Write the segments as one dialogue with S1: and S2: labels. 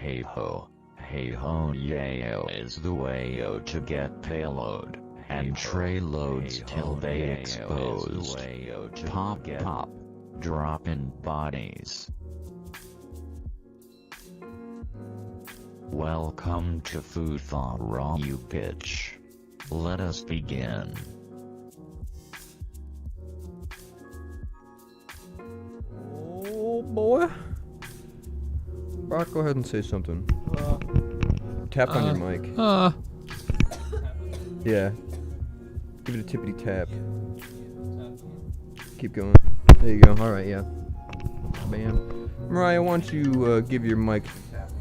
S1: hey ho, yayo is the wayo to get payload, and tray loads till they exposed. Pop pop, dropping bodies. Welcome to Foofaraw, you bitch. Let us begin.
S2: Oh boy. Brock, go ahead and say something. Tap on your mic. Yeah. Give it a tippity tap. Keep going. There you go. Alright, yeah. Bam. Mariah, why don't you give your mic a tap?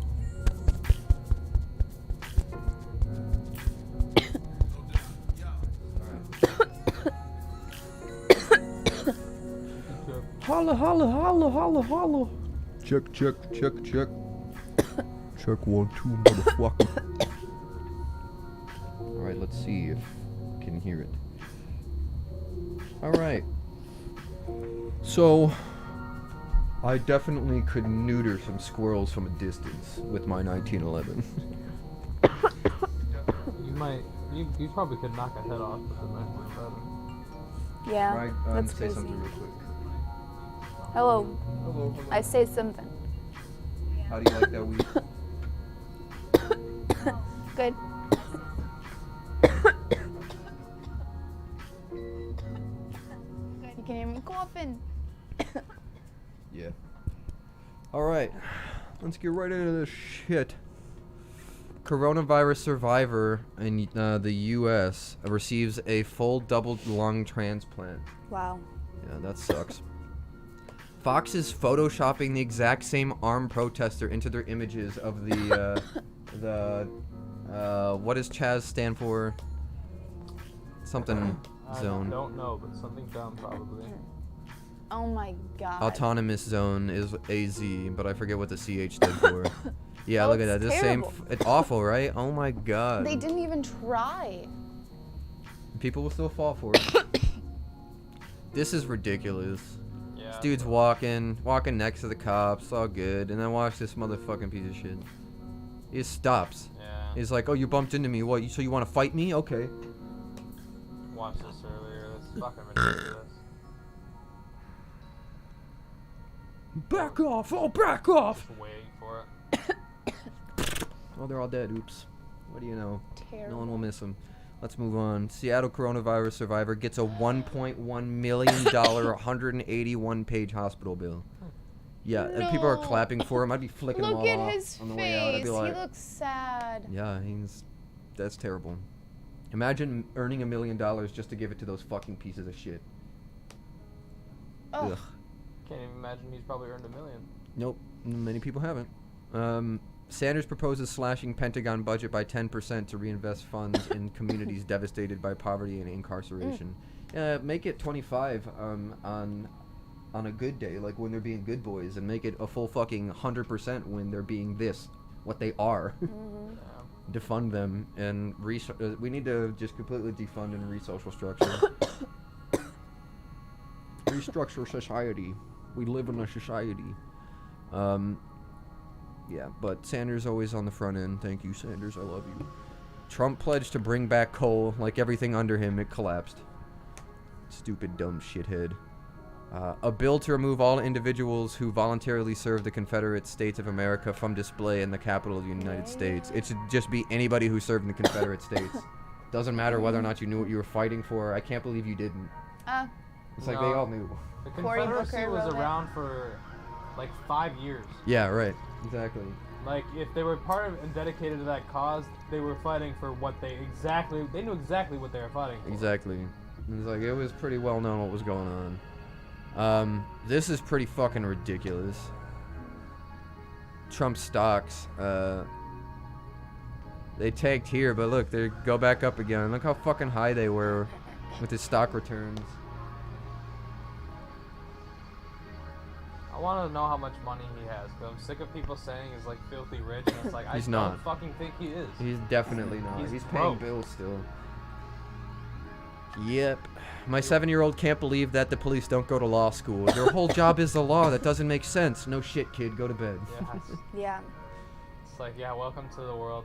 S2: Holla, holla, holla, holla, holla. Check, check, check, check. Check 1, 2, motherfucker. Alright, let's see if you can hear it. Alright. So, I definitely could neuter some squirrels from a distance with my 1911.
S3: You probably could knock a head off with the 1911.
S4: Yeah,
S2: Right,
S4: that's
S2: say
S4: crazy.
S2: something real quick.
S4: Hello.
S2: Hello, hello.
S4: I say something.
S2: How do you like that weed?
S4: Good. You can hear me coughing.
S2: Yeah. Alright. Let's get right into this shit. Coronavirus survivor in the U.S. receives a full double lung transplant.
S4: Wow.
S2: Yeah, that sucks. Fox is photoshopping the exact same armed protester into their images of what does Chaz stand for? Something zone.
S3: I don't know, but something dumb probably.
S4: Oh my god.
S2: Autonomous zone is AZ, but I forget what the CH stood for. Yeah,
S4: Oh,
S2: look at that.
S4: it's
S2: This
S4: terrible.
S2: it's awful, right? Oh my god.
S4: They didn't even try.
S2: People will still fall for it. This is ridiculous.
S3: Yeah.
S2: This dude's walking next to the cops, all good, and then watch this motherfucking piece of shit. He just stops.
S3: Yeah.
S2: He's like, "Oh, you bumped into me. What? So you want to fight me? Okay."
S3: Watched this earlier. That's fucking ridiculous.
S2: Back off! Oh, back off!
S3: Just waiting for it.
S2: Oh, they're all dead. Oops. What do you know?
S4: Terrible.
S2: No one will miss them. Let's move on. Seattle coronavirus survivor gets a $1.1 million 181-page hospital bill. Yeah, and people are
S4: No.
S2: clapping for him. I'd be flicking them
S4: Look
S2: all
S4: at
S2: off
S4: his
S2: on the way out. I'd
S4: face.
S2: be like,
S4: He looks sad.
S2: yeah, that's terrible. Imagine earning $1 million just to give it to those fucking pieces of shit.
S4: Ugh.
S2: Ugh.
S3: Can't even imagine he's probably earned $1 million.
S2: Nope, many people haven't. Sanders proposes slashing Pentagon budget by 10% to reinvest funds in communities devastated by poverty and incarceration. Make it 25 on a good day, like when they're being good boys, and make it a full fucking 100% when they're being what they are.
S3: Yeah.
S2: Defund them and we need to just completely defund and re-social structure. Restructure society. We live in a society. Yeah, but Sanders always on the front end. Thank you, Sanders. I love you. Trump pledged to bring back coal. Like everything under him, it collapsed. Stupid, dumb shithead. A bill to remove all individuals who voluntarily serve the Confederate States of America from display in the Capitol of the United States. It should just be anybody who served in the Confederate States. Doesn't matter whether or not you knew what you were fighting for. I can't believe you didn't. It's like they all knew.
S3: The
S4: Cory
S3: Confederacy
S4: Booker
S3: was
S4: wrote it.
S3: around for like 5 years.
S2: Yeah, right. Exactly.
S3: Like, if they were part of and dedicated to that cause, they were fighting for what they knew exactly what they were fighting for.
S2: Exactly. It's like, it was pretty well known what was going on. This is pretty fucking ridiculous. Trump stocks, they tanked here, but look, they go back up again. Look how fucking high they were with his stock returns.
S3: I want to know how much money he has, because I'm sick of people saying he's like filthy rich, and it's like,
S2: He's
S3: I
S2: not.
S3: don't fucking think he is.
S2: He's definitely not.
S3: He's
S2: He's paying
S3: broke.
S2: bills still. Yep. My 7-year-old can't believe that the police don't go to law school. Their whole job is the law. That doesn't make sense. No shit, kid. Go to bed.
S3: Yes.
S4: Yeah.
S3: It's like, yeah, welcome to the world.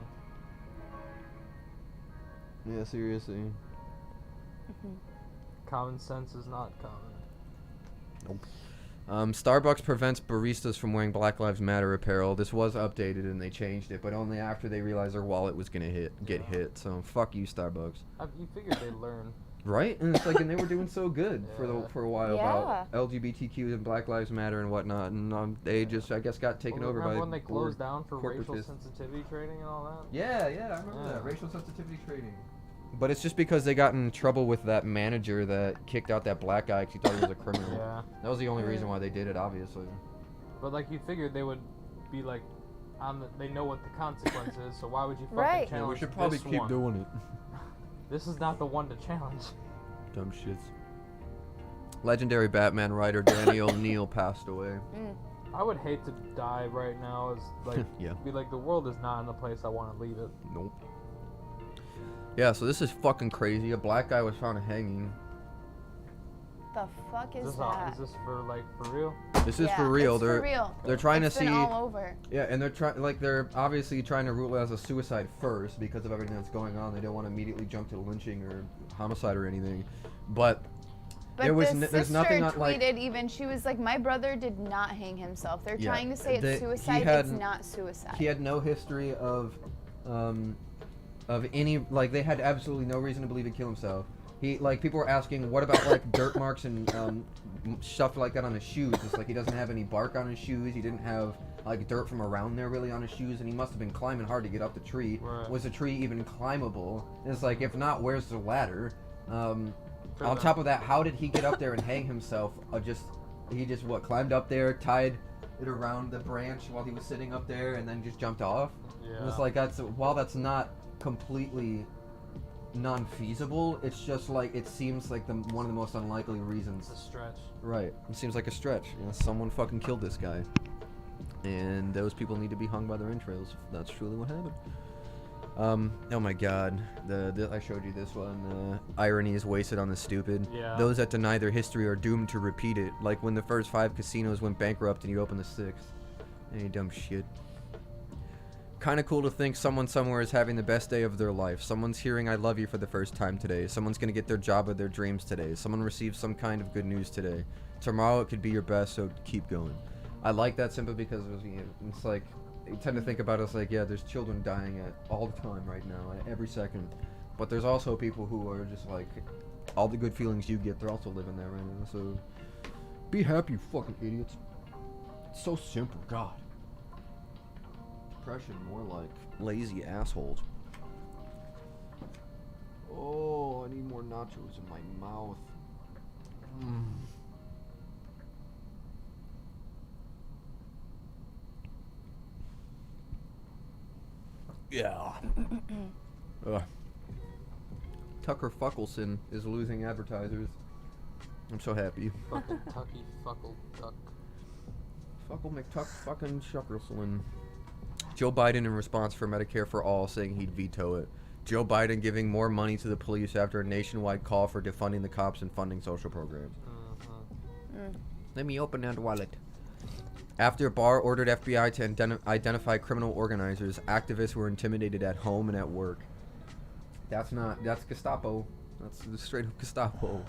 S2: Yeah, seriously.
S3: Common sense is not common.
S2: Nope. Starbucks prevents baristas from wearing Black Lives Matter apparel. This was updated and they changed it, but only after they realized their wallet was gonna get hit. So fuck you, Starbucks.
S3: You figured they'd learn.
S2: Right? And it's like, and they were doing so good for a while about
S4: Yeah.
S2: LGBTQ and Black Lives Matter and whatnot, and they just, I guess, got taken over by.
S3: Remember when they closed down for racial
S2: corporatists.
S3: sensitivity training and all that?
S2: Yeah, I remember that racial sensitivity training. But it's just because they got in trouble with that manager that kicked out that black guy because he thought he was a criminal.
S3: Yeah.
S2: That was the only reason why they did it, obviously.
S3: But like you figured they would be like, they know what the consequence is, so why would you fucking
S4: Right.
S3: challenge
S2: Yeah, we should probably
S3: this
S2: keep
S3: one?
S2: doing it.
S3: This is not the one to challenge.
S2: Dumb shits. Legendary Batman writer Danny O'Neill passed away.
S3: I would hate to die right now. As like,
S2: Yeah.
S3: be like, the world is not in the place I want to leave it.
S2: Nope. Yeah, so this is fucking crazy. A black guy was found hanging.
S4: The fuck is
S3: Is
S4: that?
S3: this for like for real?
S2: This is
S4: Yeah,
S2: for real.
S4: it's for real.
S2: They're trying
S4: It's
S2: to
S4: been
S2: see.
S4: all over.
S2: Yeah, and they're obviously trying to rule it as a suicide first because of everything that's going on. They don't want to immediately jump to lynching or homicide or anything. But
S4: But
S2: there was
S4: the
S2: there's
S4: sister
S2: nothing on,
S4: tweeted even, she was like, my brother did not hang himself. They're
S2: Yeah,
S4: trying to say
S2: he
S4: it's suicide.
S2: had-
S4: It's not suicide.
S2: he had no history of any, like, they had absolutely no reason to believe he'd kill himself. He, like, people were asking, what about, like, dirt marks and stuff like that on his shoes? It's like he doesn't have any bark on his shoes. He didn't have, like, dirt from around there really on his shoes, and he must have been climbing hard to get up the tree.
S3: Right.
S2: Was the tree even climbable? And it's like, if not, where's the ladder? On
S3: enough.
S2: top of that, how did he get up there and hang himself? He just, what, climbed up there, tied it around the branch while he was sitting up there, and then just jumped off?
S3: Yeah.
S2: And it's like, while that's not completely non-feasible, it's just like, it seems like one of the most unlikely reasons.
S3: It's a stretch.
S2: Right. It seems like a stretch. You know, someone fucking killed this guy. And those people need to be hung by their entrails, if that's truly what happened. Oh my god. I showed you this one. Irony is wasted on the stupid.
S3: Yeah.
S2: Those that deny their history are doomed to repeat it. Like when the first 5 casinos went bankrupt and you open the 6th. Any dumb shit. Kinda cool to think someone somewhere is having the best day of their life. Someone's hearing I love you for the first time today. Someone's gonna get their job of their dreams today. Someone receives some kind of good news today. Tomorrow it could be your best, so keep going. I like that simply because it's like, you tend to think about it as like, yeah, there's children dying all the time right now, at every second. But there's also people who are just like, all the good feelings you get, they're also living there right now. So, be happy, you fucking idiots. It's so simple, God. Depression, more like lazy assholes. Oh, I need more nachos in my mouth. Yeah. Tucker Fuckelson is losing advertisers. I'm so happy.
S3: Fucking Tucky Fuckle Duck.
S2: Fuckle McTuck fucking Shuckerslin. Joe Biden in response for Medicare for All saying he'd veto it. Joe Biden giving more money to the police after a nationwide call for defunding the cops and funding social programs. Let me open that wallet. After Barr ordered FBI to identify criminal organizers, activists were intimidated at home and at work. That's Gestapo. That's straight up Gestapo.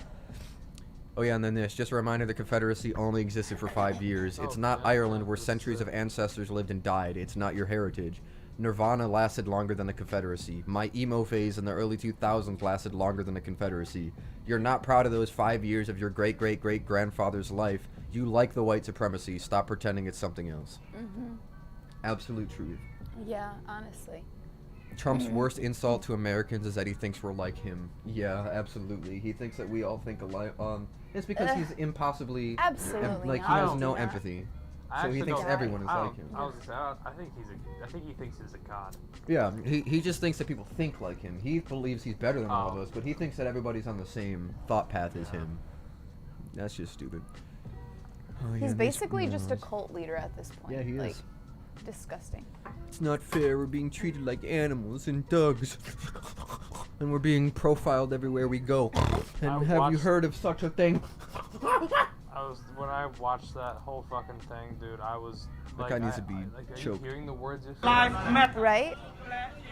S2: Oh yeah, and then this. Just a reminder, the Confederacy only existed for 5 years. It's not Ireland where centuries of ancestors lived and died. It's not your heritage. Nirvana lasted longer than the Confederacy. My emo phase in the early 2000s lasted longer than the Confederacy. You're not proud of those 5 years of your great-great-great-grandfather's life. You like the white supremacy. Stop pretending it's something else. Absolute truth.
S4: Yeah, honestly.
S2: Trump's worst insult to Americans is that he thinks we're like him. Yeah, absolutely. He thinks that we all think alike. It's because he's impossibly
S4: Absolutely
S2: like he
S4: not.
S2: has
S4: I
S2: no
S4: don't do that.
S2: empathy.
S3: I
S2: So he
S3: actually
S2: thinks
S3: don't-
S2: everyone is
S3: I
S2: like
S3: don't-
S2: him.
S3: I think he thinks he's a god.
S2: Yeah, he just thinks that people think like him. He believes he's better than all of
S3: Oh.
S2: us, but he thinks that everybody's on the same thought path as him. That's just stupid. Oh, yeah,
S4: He's
S2: these
S4: basically just a
S2: bananas.
S4: cult leader at this point.
S2: Yeah, he
S4: like,
S2: is.
S4: Disgusting.
S2: It's not fair. We're being treated like animals and dogs. And we're being profiled everywhere we go. And
S3: I
S2: have you
S3: watched-
S2: heard of such a thing?
S3: I when I watched that whole fucking thing, dude. I was
S2: That
S3: like,
S2: guy needs to be
S3: are you
S2: choked.
S3: hearing the words you're
S5: Life
S3: saying?
S5: matters.
S4: Right?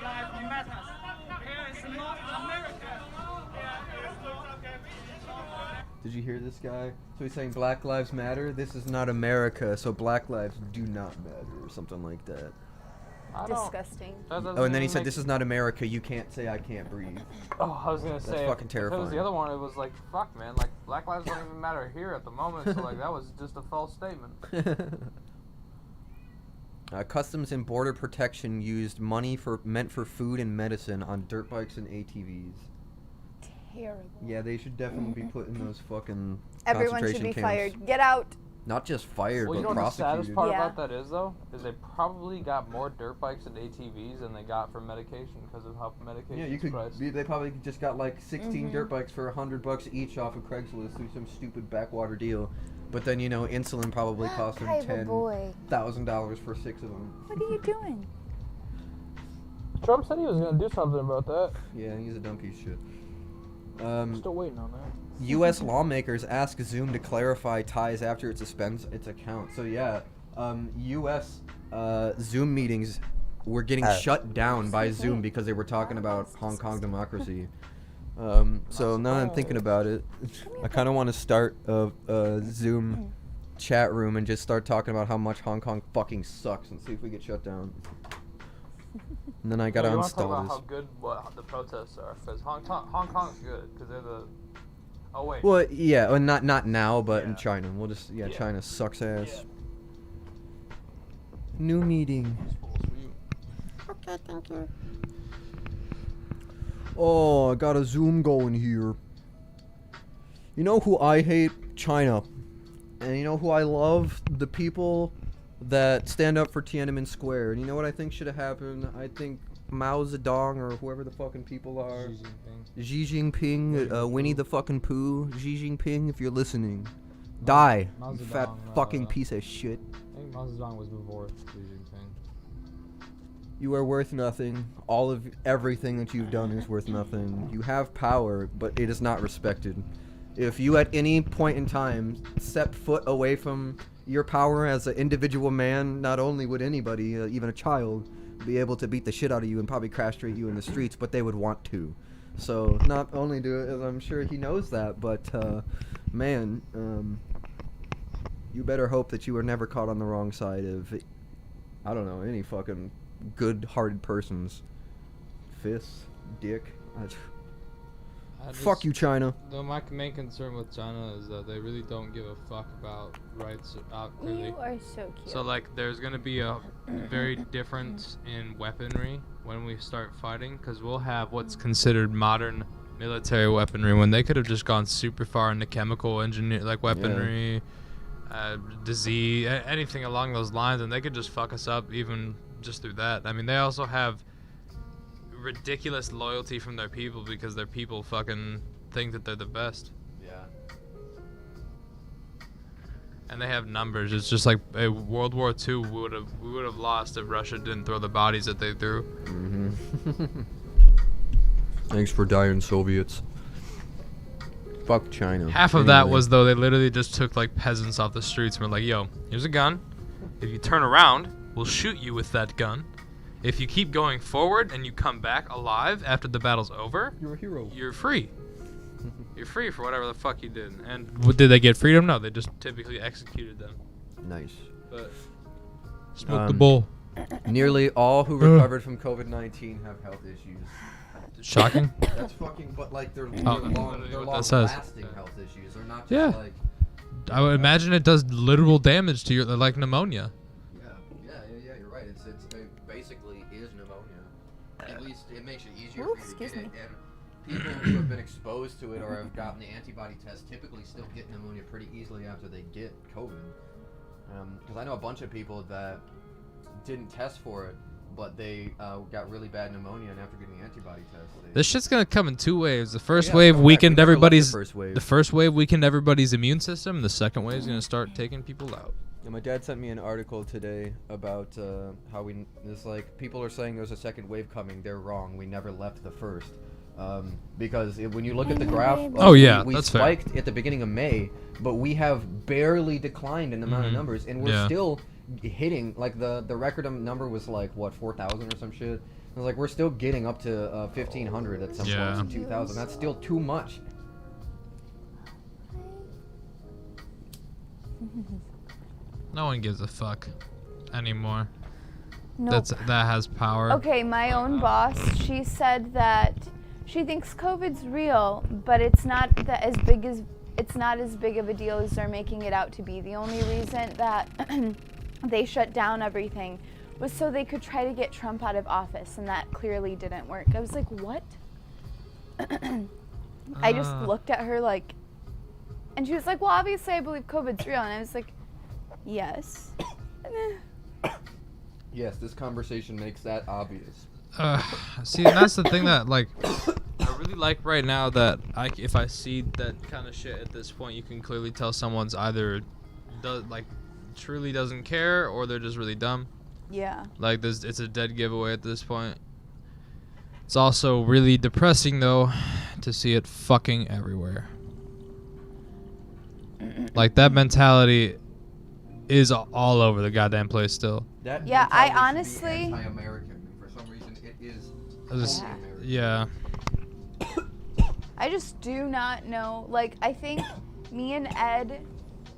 S5: Life matters. Here is not America.
S2: Did you hear this guy? So he's saying Black Lives Matter. This is not America, so Black lives do not matter, or something like that.
S3: I don't-
S4: Disgusting.
S3: that doesn't
S2: Oh, and then he
S3: even
S2: said,
S3: make-
S2: "This is not America. You can't say I can't breathe."
S3: Oh, I was gonna say.
S2: fucking
S3: If it was
S2: terrifying.
S3: the other one, it was like, fuck, man. Like, Black lives don't even matter here at the moment. So like, that was just a false statement.
S2: Customs and Border Protection used money meant for food and medicine on dirt bikes and ATVs.
S4: Terrible.
S2: Yeah, they should definitely be put in those fucking
S4: Everyone should
S2: concentration
S4: be
S2: camps.
S4: fired. Get out.
S2: Not just fired,
S3: Well, you
S2: but
S3: know what the saddest
S2: prosecuted.
S3: part
S4: Yeah.
S3: about that is, though? Is they probably got more dirt bikes and ATVs than they got for medication because of how medication
S2: Yeah, you
S3: is
S2: could.
S3: priced.
S2: They probably just got like 16 dirt bikes for $100 each off of Craigslist through some stupid backwater deal. But then insulin probably cost them
S4: Private boy.
S2: $10,000 for 6 of them.
S4: What are you doing?
S3: Trump said he was gonna do something about that.
S2: Yeah, he's a dumb piece of shit.
S3: Still waiting on that.
S2: U.S. lawmakers ask Zoom to clarify ties after it suspends its account. So yeah, U.S. Zoom meetings were getting shut down by Zoom because they were talking about Hong Kong democracy. So now that I'm thinking about it, I kind of want to start a Zoom chat room and just start talking about how much Hong Kong fucking sucks and see if we get shut down. And then I gotta
S3: you want to talk
S2: install
S3: about
S2: this.
S3: how good the protests are, because Hong Kong's good, because they're the. Oh wait.
S2: Well, yeah, well, not now, but in
S3: Yeah.
S2: China. We'll just
S3: Yeah.
S2: China sucks ass. New meeting.
S5: Okay, thank you.
S2: Oh, I got a Zoom going here. You know who I hate? China. And you know who I love? The people that stand up for Tiananmen Square. And you know what I think should have happened? I think Mao Zedong or whoever the fucking people are. Xi Jinping, Winnie the fucking Pooh, Xi Jinping, if you're listening. Die,
S6: Mao
S2: you fat
S6: Zedong,
S2: fucking piece of shit.
S6: I think Mao Zedong was before Xi Jinping.
S2: You are worth nothing. All of everything that you've done is worth nothing. You have power, but it is not respected. If you at any point in time step foot away from your power as an individual man, not only would anybody, even a child, be able to beat the shit out of you and probably castrate you in the streets, but they would want to. So not only I'm sure he knows that, but man, you better hope that you are never caught on the wrong side of, I don't know, any fucking good-hearted person's fist, dick. Fuck you, China.
S6: No, my main concern with China is that they really don't give a fuck about rights out clearly.
S4: You are so cute.
S6: So like, there's gonna be a very difference in weaponry when we start fighting, because we'll have what's considered modern military weaponry when they could have just gone super far into chemical engineer, like weaponry, disease, anything along those lines, and they could just fuck us up even just through that. I mean, they also have ridiculous loyalty from their people because their people fucking think that they're the best.
S2: Yeah.
S6: And they have numbers. It's just like World War II we would have lost if Russia didn't throw the bodies that they threw.
S2: Mm-hmm. Thanks for dying, Soviets. Fuck China.
S6: Half of that
S2: Anyway.
S6: was, though, they literally just took like peasants off the streets and were like, yo, here's a gun. If you turn around, we'll shoot you with that gun. If you keep going forward and you come back alive after the battle's over,
S2: You're a hero.
S6: you're free. You're free for whatever the fuck you did. And did they get freedom? No, they just typically executed them.
S2: Nice.
S6: But smoke the
S2: Um,
S6: bull.
S2: Nearly all who recovered from COVID-19 have health issues.
S6: Shocking.
S2: That's fucking, but like they're
S6: literally
S2: long,
S6: what
S2: they're
S6: that says.
S2: long-lasting health issues. They're not just
S6: Yeah.
S2: like.
S6: I would imagine it does literal damage to your, like pneumonia.
S2: Yeah, you're right. It basically is pneumonia. At least it makes it easier
S4: Ooh,
S2: for you to
S4: excuse
S2: get it.
S4: me.
S2: And people who have been exposed to it or have gotten the antibody test typically still get pneumonia pretty easily after they get COVID. Because I know a bunch of people that didn't test for it, but they got really bad pneumonia, and after getting the antibody test,
S6: This shit's gonna come in two waves. The first
S2: Yeah,
S6: wave
S2: come back.
S6: weakened
S2: We never left
S6: everybody's.
S2: the first wave.
S6: The first wave weakened everybody's immune system. And the second wave is gonna start taking people out.
S2: Yeah, my dad sent me an article today about how it's like people are saying there's a second wave coming. They're wrong. We never left the first. Because when you look at the graph,
S6: Oh, yeah,
S2: we
S6: that's fair.
S2: spiked at the beginning of May, but we have barely declined in the amount of numbers, and we're
S6: Yeah.
S2: still hitting, like, the record number was like, what, 4,000 or some shit? It was like, we're still getting up to 1,500 at some
S6: Yeah.
S2: points, and 2,000. That's still too much.
S6: No one gives a fuck anymore.
S4: Nope.
S6: That has power.
S4: Okay, my own boss, she said that she thinks COVID's real, but it's not as big of a deal as they're making it out to be. The only reason that they shut down everything was so they could try to get Trump out of office, and that clearly didn't work. I was like, what? I just looked at her like, and she was like, well, obviously I believe COVID's real, and I was like, yes.
S2: Yes, this conversation makes that obvious.
S6: See, and that's the thing that, like, I really like right now that if I see that kind of shit at this point, you can clearly tell someone's either truly doesn't care or they're just really dumb.
S4: Yeah.
S6: Like, it's a dead giveaway at this point. It's also really depressing, though, to see it fucking everywhere. Like, that mentality is all over the goddamn place still.
S2: That
S4: Yeah, I
S2: mentality should be
S4: honestly-
S2: anti-American. For some reason, it is.
S6: Yeah.
S4: I just do not know. Like, I think me and Ed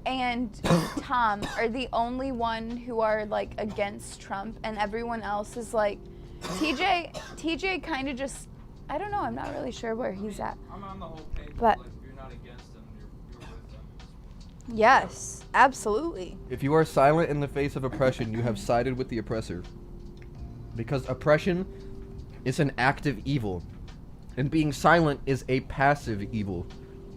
S4: and Tom are the only one who are, like, against Trump, and everyone else is like, TJ kind of just, I don't know, I'm not really sure where he's at.
S3: I'm on the whole page.
S4: But-
S3: Like, if you're not against them, you're with them.
S4: Yes, absolutely.
S2: If you are silent in the face of oppression, you have sided with the oppressor. Because oppression is an active evil, and being silent is a passive evil.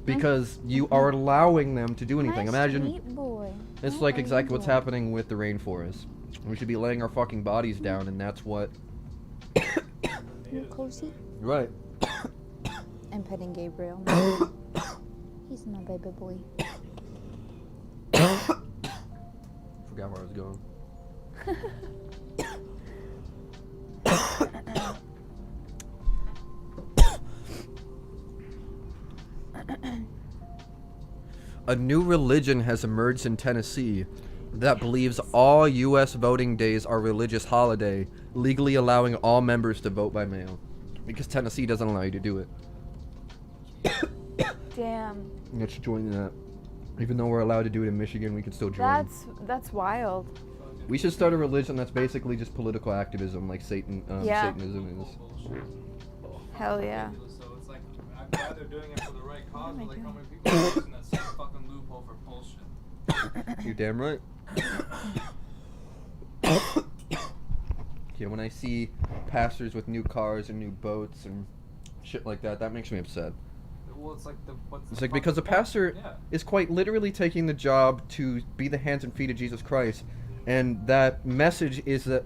S2: Because you are allowing them to do anything. Imagine,
S4: Sweet boy.
S2: it's like exactly what's happening with the rainforest. We should be laying our fucking bodies down, and that's what.
S4: Cozy.
S2: Right.
S4: I'm petting Gabriel. He's my baby boy.
S2: Forgot where I was going. A new religion has emerged in Tennessee that believes all U.S. voting days are religious holiday, legally allowing all members to vote by mail. Because Tennessee doesn't allow you to do it.
S4: Damn.
S2: Let's join that. Even though we're allowed to do it in Michigan, we can still join.
S4: That's wild.
S2: We should start a religion that's basically just political activism, like
S4: Yeah.
S2: Satanism is.
S4: Hell yeah.
S3: So it's like, I'm glad they're doing it for the right cause, but like, how many people are using that same fucking loophole for bullshit?
S2: You're damn right. Yeah, when I see pastors with new cars and new boats and shit like that, that makes me upset.
S3: Well, it's like
S2: It's like because a pastor is quite literally taking the job to be the hands and feet of Jesus Christ, and that message is that,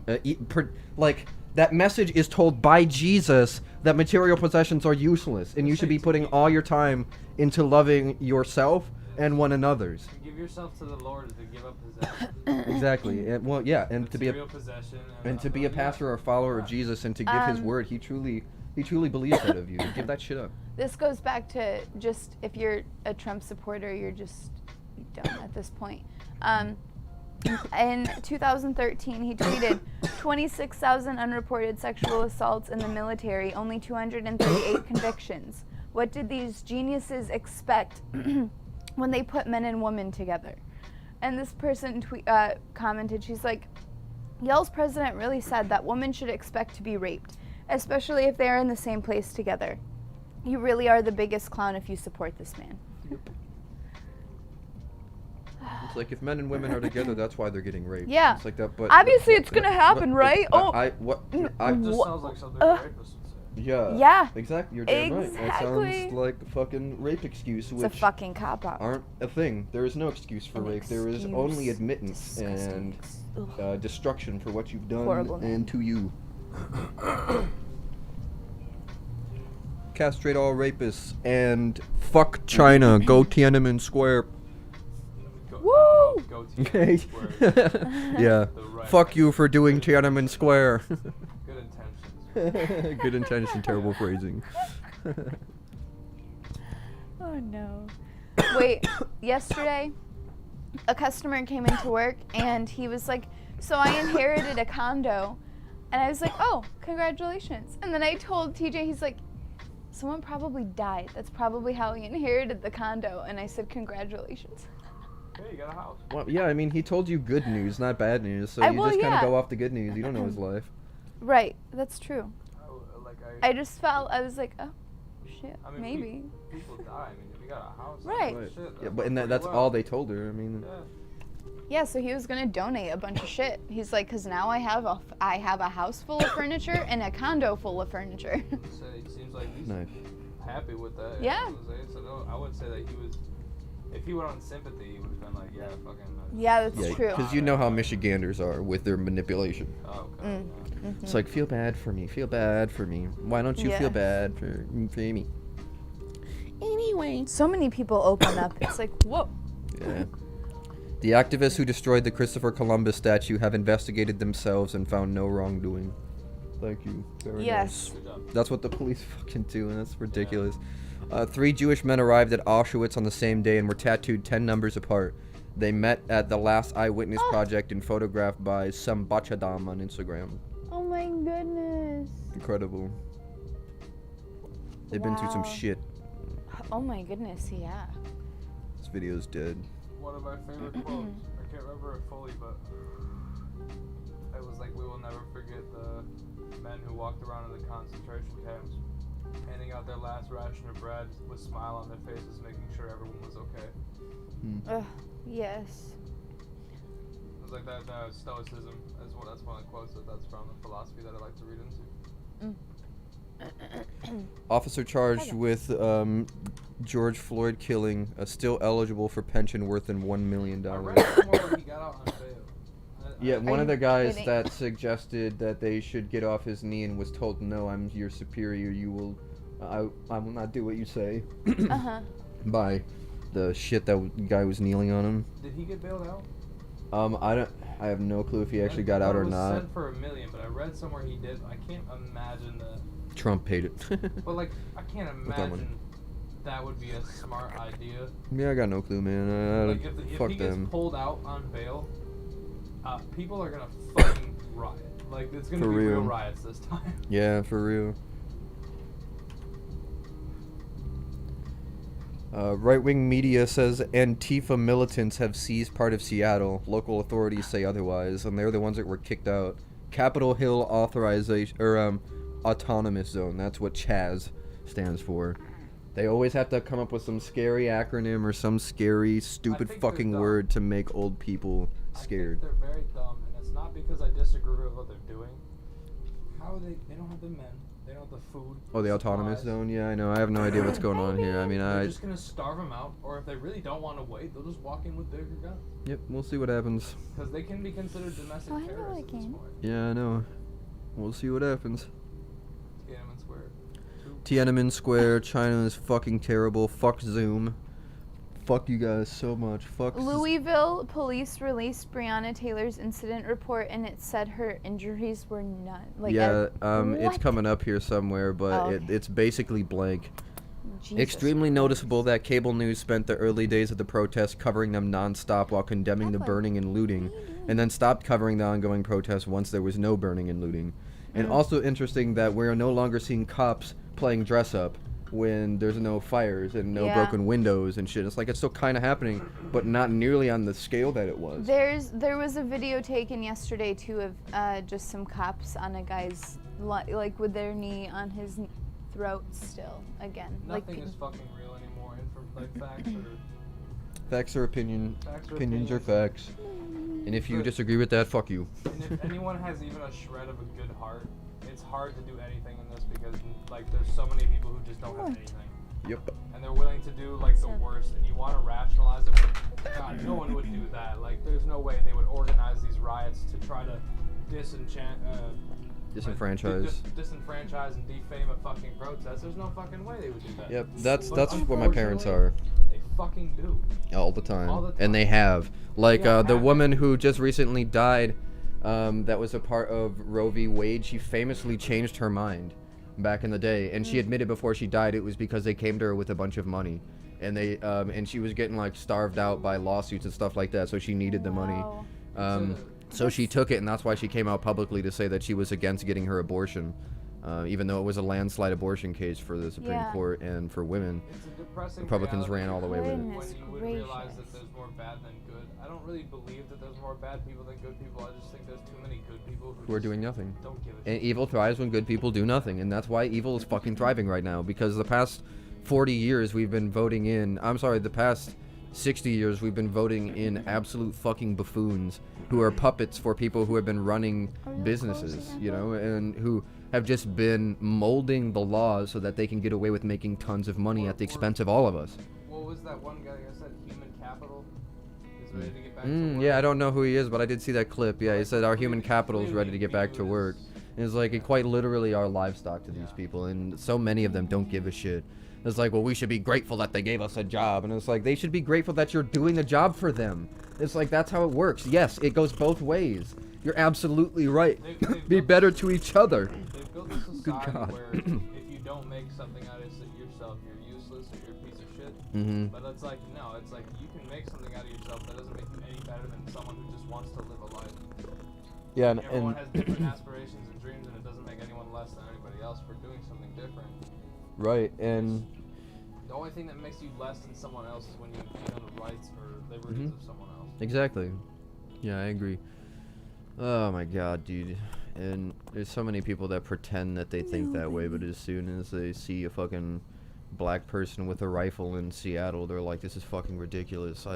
S2: that message is told by Jesus that material possessions are useless, and you should be putting all your time into loving yourself and one another's.
S3: Give yourself to the Lord to give up possession.
S2: Exactly, and well, yeah, and to be a
S3: Material possession.
S2: and to be a pastor or a follower of Jesus and to give his word, he truly believes that of you. Give that shit up.
S4: This goes back to just if you're a Trump supporter, you're just dumb at this point. In 2013, he tweeted, 26,000 unreported sexual assaults in the military, only 238 convictions. What did these geniuses expect when they put men and women together? And this person commented, she's like, y'all's president really said that women should expect to be raped, especially if they're in the same place together. You really are the biggest clown if you support this man.
S2: It's like if men and women are together, that's why they're getting raped.
S4: Yeah.
S2: It's like that, but
S4: Obviously it's gonna happen, right?
S3: It just sounds like something a rapist would say.
S2: Yeah.
S4: Yeah.
S2: Exactly. You're damn right. That
S4: Exactly.
S2: sounds like a fucking rape excuse,
S4: It's
S2: which
S4: a fucking cop-out.
S2: aren't a thing. There is no excuse for
S4: An
S2: rape. There is
S4: excuse.
S2: only admittance
S4: Disgusting.
S2: and
S4: Ugh.
S2: destruction for what you've done
S4: Horrible man.
S2: and to you. Castrate all rapists and fuck China. Go Tiananmen Square.
S4: Woo!
S3: Go to
S2: Okay.
S3: Square.
S2: Yeah.
S3: The right
S2: Fuck you for doing Tiananmen Square.
S3: Good intentions.
S2: Good intention, terrible phrasing.
S4: Oh no. Wait, yesterday a customer came into work and he was like, so I inherited a condo. And I was like, oh, congratulations. And then I told TJ, he's like, someone probably died. That's probably how he inherited the condo. And I said, congratulations.
S3: Hey, you got a house.
S2: Well, yeah, I mean, he told you good news, not bad news. So you
S4: well,
S2: just kind of
S4: yeah.
S2: go off the good news. You don't know his life.
S4: Right, that's true.
S3: Like
S4: I just felt, I was like, oh, shit,
S3: I mean,
S4: maybe.
S3: People die. I mean, if you got a house.
S4: Right.
S2: Right.
S3: Shit,
S2: Yeah, but that's all they told her. I mean,
S3: Yeah.
S4: Yeah, so he was gonna donate a bunch of shit. He's like, cause now I have a house full of furniture and a condo full of furniture.
S3: So it seems like he's
S2: nice.
S3: happy with that.
S4: Yeah.
S3: So no, I would say that he was. If he went on sympathy, he would have been like, yeah, fucking.
S4: Yeah, that's
S2: Yeah,
S4: true.
S2: because you know how Michiganders are with their manipulation.
S3: Oh, okay.
S2: It's like, feel bad for me. Feel bad for me. Why don't you
S4: Yeah.
S2: feel bad for me? Anyway.
S4: So many people open up. It's like, whoa.
S2: Yeah. The activists who destroyed the Christopher Columbus statue have investigated themselves and found no wrongdoing. Thank you. Very
S4: Yes.
S3: Good job.
S2: nice. That's what the police fucking do, and that's ridiculous. 3 Jewish men arrived at Auschwitz on the same day and were tattooed 10 numbers apart. They met at the Last Eyewitness Project and photographed by some Bachadam on Instagram.
S4: Oh my goodness.
S2: Incredible. They've been through some
S4: Wow.
S2: shit.
S4: Oh my goodness, yeah.
S2: This video's dead.
S3: One of my favorite quotes. I can't remember it fully, but it was like, we will never forget the men who walked around in the concentration camps, handing out their last ration of bread with a smile on their faces, making sure everyone was okay.
S4: Ugh, yes.
S3: It was like that stoicism. That's one of the quotes that's from the philosophy that I like to read into.
S2: Officer charged with George Floyd killing still eligible for pension worth than $1 million.
S3: I read somewhere where he got out on bail.
S2: Yeah, one of the
S4: you
S2: guys
S4: kidding?
S2: that suggested that they should get off his knee and was told, "No, I'm your superior. You will, I will not do what you say."
S4: Uh-huh.
S2: By the shit that guy was kneeling on him.
S3: Did he get bailed out?
S2: I have no clue if he actually got out or
S3: He was
S2: not.
S3: sent for $1 million, but I read somewhere he did. I can't imagine that.
S2: Trump paid it.
S3: But like, I can't
S2: With that money.
S3: imagine that would be a smart idea.
S2: Yeah, I got no clue, man.
S3: Like, if
S2: Fuck
S3: he gets
S2: them.
S3: pulled out on bail, people are gonna fucking riot. Like, it's gonna
S2: For
S3: be real
S2: real.
S3: riots this time.
S2: Yeah, for real. Right-wing media says Antifa militants have seized part of Seattle. Local authorities say otherwise, and they're the ones that were kicked out. Capitol Hill Authorization or Autonomous Zone. That's what CHAZ stands for. They always have to come up with some scary acronym or some scary, stupid
S3: think they're
S2: fucking
S3: dumb.
S2: word to make old people scared.
S3: I think they're very dumb, and it's not because I disagree with what they're doing. How are they don't have the men, they don't have the food.
S2: Oh, the autonomous
S3: supplies.
S2: zone? Yeah, I know. I have no idea what's going on here. I mean,
S3: They're just gonna starve them out, or if they really don't want to wait, they'll just walk in with bigger guns.
S2: Yep, we'll see what happens.
S3: Because they can be considered domestic
S4: Oh, I know
S3: terrorists
S4: I
S3: at this
S4: can.
S3: point.
S2: Yeah, I know. We'll see what happens.
S3: Tiananmen Square.
S2: Tiananmen Square, China is fucking terrible. Fuck Zoom. Fuck you guys so much. Fuck.
S4: Louisville police released Breonna Taylor's incident report, and it said her injuries were none. Like,
S2: Yeah, it's
S4: what?
S2: coming up here somewhere, but
S4: Oh, okay.
S2: it's basically blank.
S4: Jesus
S2: Extremely
S4: Christ.
S2: noticeable that cable news spent the early days of the protests covering them nonstop while condemning the
S4: Papa,
S2: burning and looting,
S4: what are you doing?
S2: and then stopped covering the ongoing protests once there was no burning and looting. And also interesting that we're no longer seeing cops playing dress up when there's no fires and no
S4: Yeah.
S2: broken windows and shit. It's like it's still kind of happening, but not nearly on the scale that it was.
S4: There was a video taken yesterday too of just some cops on a guy's like with their knee on his throat still again.
S3: Nothing
S4: like
S3: is fucking real anymore. Like facts are.
S2: Facts are opinion.
S3: Facts are
S2: Opinions are
S3: opinions.
S2: facts. And if you
S3: But-
S2: disagree with that, fuck you.
S3: And if anyone has even a shred of a good heart, it's hard to do anything in this because like there's so many people who just don't have anything,
S2: Yep.
S3: and they're willing to do like the worst. And you want to rationalize it with, God, no one would do that. Like there's no way they would organize these riots to try to
S2: Disenfranchise.
S3: disenfranchise and defame a fucking protest. There's no fucking way they would do that.
S2: Yep. That's
S3: But
S2: what my parents are.
S3: unfortunately, They fucking do.
S2: All the time.
S3: All the
S2: And they
S3: time.
S2: have. Like
S3: Yeah,
S2: the
S3: have
S2: woman who just recently died that was a part of Roe v. Wade. She famously changed her mind back in the day, and she admitted before she died it was because they came to her with a bunch of money, and they and she was getting like starved out by lawsuits and stuff like that, so she needed the money. So she took it, and that's why she came out publicly to say that she was against getting her abortion, even though it was a landslide abortion case for the Supreme Court and for women.
S3: It's a depressing
S2: Republicans ran all the way with it.
S3: when you would realize that there's more bad than good. I don't really believe that there's more bad people than good people. I just think there's too many good people
S2: Who are doing nothing.
S3: don't give a
S2: And
S3: shit.
S2: evil thrives when good people do nothing, and that's why evil is fucking thriving right now, because the past 40 years we've been voting in, the past 60 years we've been voting in absolute fucking buffoons who are puppets for people who have been running businesses, you know, and who have just been molding the laws so that they can get away with making tons of money at the expense of all of us.
S3: What was that one guy that said human capital is ready to get back to work?
S2: Yeah, I don't know who he is, but I did see that clip. Yeah, he said our human capital is ready to get back to work. And it's like, it quite literally are livestock to these people, and so many of them don't give a shit. It's like, well, we should be grateful that they gave us a job. And it's like, they should be grateful that you're doing the job for them. It's like, that's how it works. Yes, it goes both ways. You're absolutely right. Be better to each other.
S3: They've built a society
S2: God.
S3: where if you don't make something out of yourself, you're useless or you're a piece of shit. But it's like, no, it's like you can make something out of yourself that doesn't make you any better than someone who just wants to live a life.
S2: Yeah,
S3: Everyone has different aspirations and dreams, and it doesn't make anyone less than anybody else for doing something different.
S2: right, and
S3: The only thing that makes you less than someone else is when you impede on the rights or liberties of someone else.
S2: exactly. Yeah, I agree. Oh my god, dude. And there's so many people that pretend that they think that way, but as soon as they see a fucking black person with a rifle in Seattle, they're like, this is fucking ridiculous.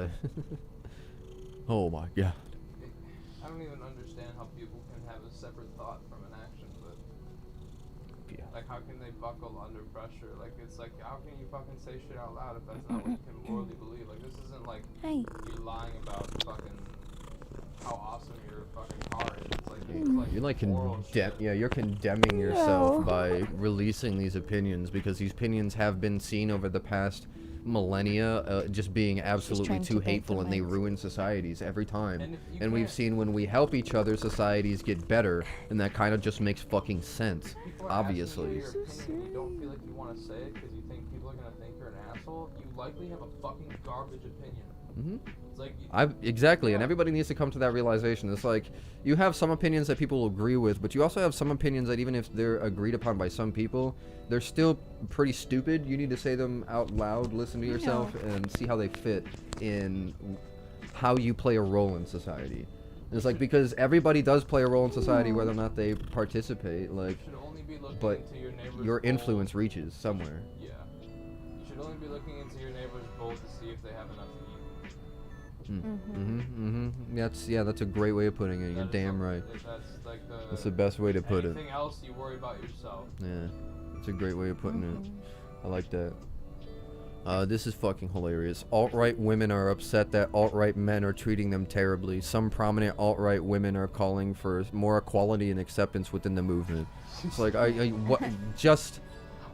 S2: Oh my god.
S3: I don't even understand how people can have a separate thought from an action, but
S2: Yeah.
S3: like, how can they buckle under pressure? Like, it's like, how can you fucking say shit out loud if that's not what you can morally believe? Like, this isn't like
S4: Hey.
S3: you're lying about fucking how awesome your fucking car is. It's like, it's like
S2: You're like
S3: moral shit.
S2: you're condemning yourself
S4: No.
S2: by releasing these opinions, because these opinions have been seen over the past millennia just being absolutely
S4: trying
S2: too
S4: to break
S2: hateful,
S4: the
S2: and they
S4: mics.
S2: ruin societies every time.
S3: And if you
S2: And we've
S3: can't-
S2: seen when we help each other, societies get better, and that kind of just makes fucking sense,
S3: People are asking you
S2: obviously.
S3: your opinion and you don't feel like you want to say it because you think people are gonna think you're an asshole. You likely have a fucking garbage opinion. It's like
S2: Exactly, and everybody needs to come to that realization. It's like, you have some opinions that people will agree with, but you also have some opinions that even if they're agreed upon by some people, they're still pretty stupid. You need to say them out loud, listen to yourself, and see how they fit in how you play a role in society. It's like, because everybody does play a role in society whether or not they participate, like,
S3: you should only be looking
S2: but
S3: into your neighbor's
S2: your
S3: bowl.
S2: influence reaches somewhere.
S3: Yeah. You should only be looking into your neighbor's bowl to see if they have enough to eat.
S2: That's a great way of putting it. You're
S3: That is
S2: damn
S3: something-
S2: right.
S3: That's like
S2: That's the best way to put it.
S3: anything else you worry about yourself.
S2: Yeah, it's a great way of putting it. I like that. This is fucking hilarious. Alt-right women are upset that alt-right men are treating them terribly. Some prominent alt-right women are calling for more equality and acceptance within the movement. It's like, what? Just,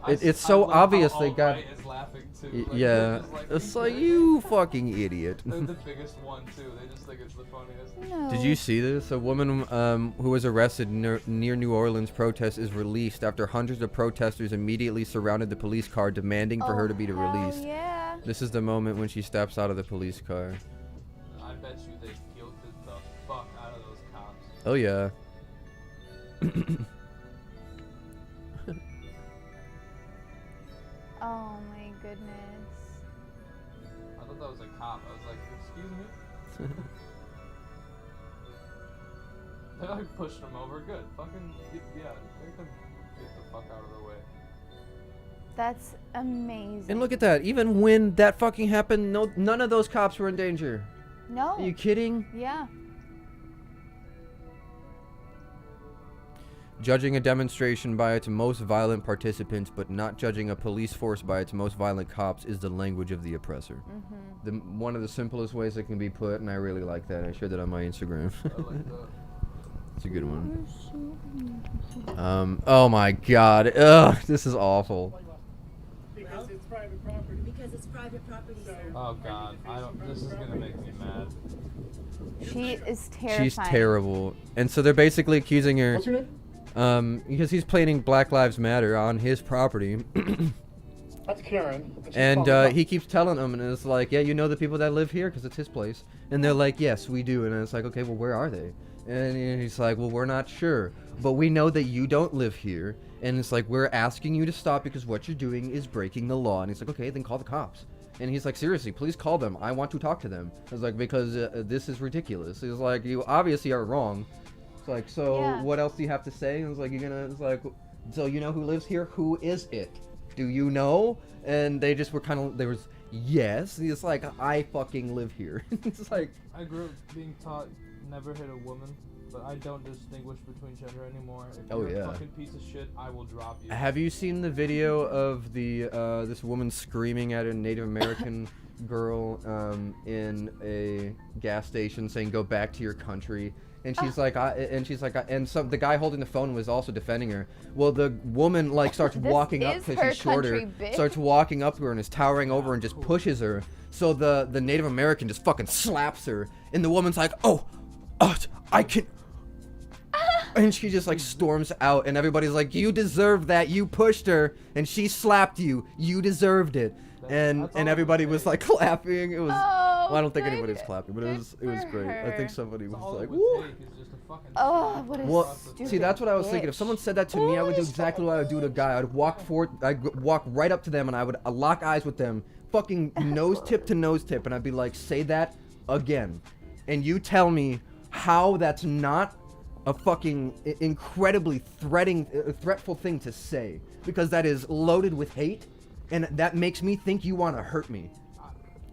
S2: it's so obvious they got.
S3: Is laughing too. Like,
S2: Yeah,
S3: they're just like,
S2: it's
S3: "You
S2: like,
S3: crazy?"
S2: you fucking idiot.
S3: They're the biggest one too. They just think it's the funniest.
S4: No.
S2: Did you see this? A woman who was arrested near New Orleans protest is released after hundreds of protesters immediately surrounded the police car demanding for her to be released.
S4: Yeah.
S2: This is the moment when she steps out of the police car.
S3: I bet you they guilted the fuck out of those cops.
S2: Oh yeah.
S4: Oh my goodness.
S3: I thought that was a cop. I was like, excuse me? They like pushed him over. Good. Fucking, yeah. They could get the fuck out of the way.
S4: That's amazing.
S2: And look at that. Even when that fucking happened, none of those cops were in danger.
S4: No.
S2: Are you kidding?
S4: Yeah.
S2: Judging a demonstration by its most violent participants, but not judging a police force by its most violent cops, is the language of the oppressor. One of the simplest ways it can be put, and I really like that. I shared that on my Instagram.
S3: I like that.
S2: It's a good one. Oh my god. Ugh, this is awful.
S5: Because it's private property.
S7: Because it's private property, sir.
S3: Oh god. This is gonna make me mad.
S4: She is terrifying.
S2: She's terrible. And so they're basically accusing her.
S7: What's your name?
S2: Because he's planning Black Lives Matter on his property.
S7: That's Karen.
S2: And he keeps telling them, and it's like, yeah, you know the people that live here because it's his place. And they're like, yes, we do. And it's like, okay, well, where are they? And he's like, well, we're not sure. But we know that you don't live here. And it's like, we're asking you to stop because what you're doing is breaking the law. And he's like, okay, then call the cops. And he's like, seriously, please call them. I want to talk to them. I was like, because this is ridiculous. He's like, you obviously are wrong. It's like, so what else do you have to say? And it's like, it's like, so you know who lives here? Who is it? Do you know? And they just were kind of, there was, yes. It's like, I fucking live here. It's like.
S3: I grew up being taught never hit a woman, but I don't distinguish between gender anymore. If you're a fucking piece of shit, I will drop you.
S2: Have you seen the video of the this woman screaming at a Native American girl in a gas station saying, "Go back to your country"? And she's like, and so the guy holding the phone was also defending her. Well, the woman like starts walking up because she's shorter, starts walking up to her and is towering over and just pushes her. So the Native American just fucking slaps her, and the woman's like, oh, I can. And she just like storms out, and everybody's like, you deserve that, you pushed her, and she slapped you, you deserved it. And everybody was like clapping. It was. Well, I don't think anybody was clapping, but it was great. I think somebody was like, woo.
S4: What a stupid
S2: See, that's what I was thinking. If someone said that to me, I would do exactly what I would do to a guy. I'd walk right up to them, and I would lock eyes with them, fucking nose tip to nose tip, and I'd be like, say that again. And you tell me how that's not a fucking incredibly threatful thing to say, because that is loaded with hate, and that makes me think you want to hurt me.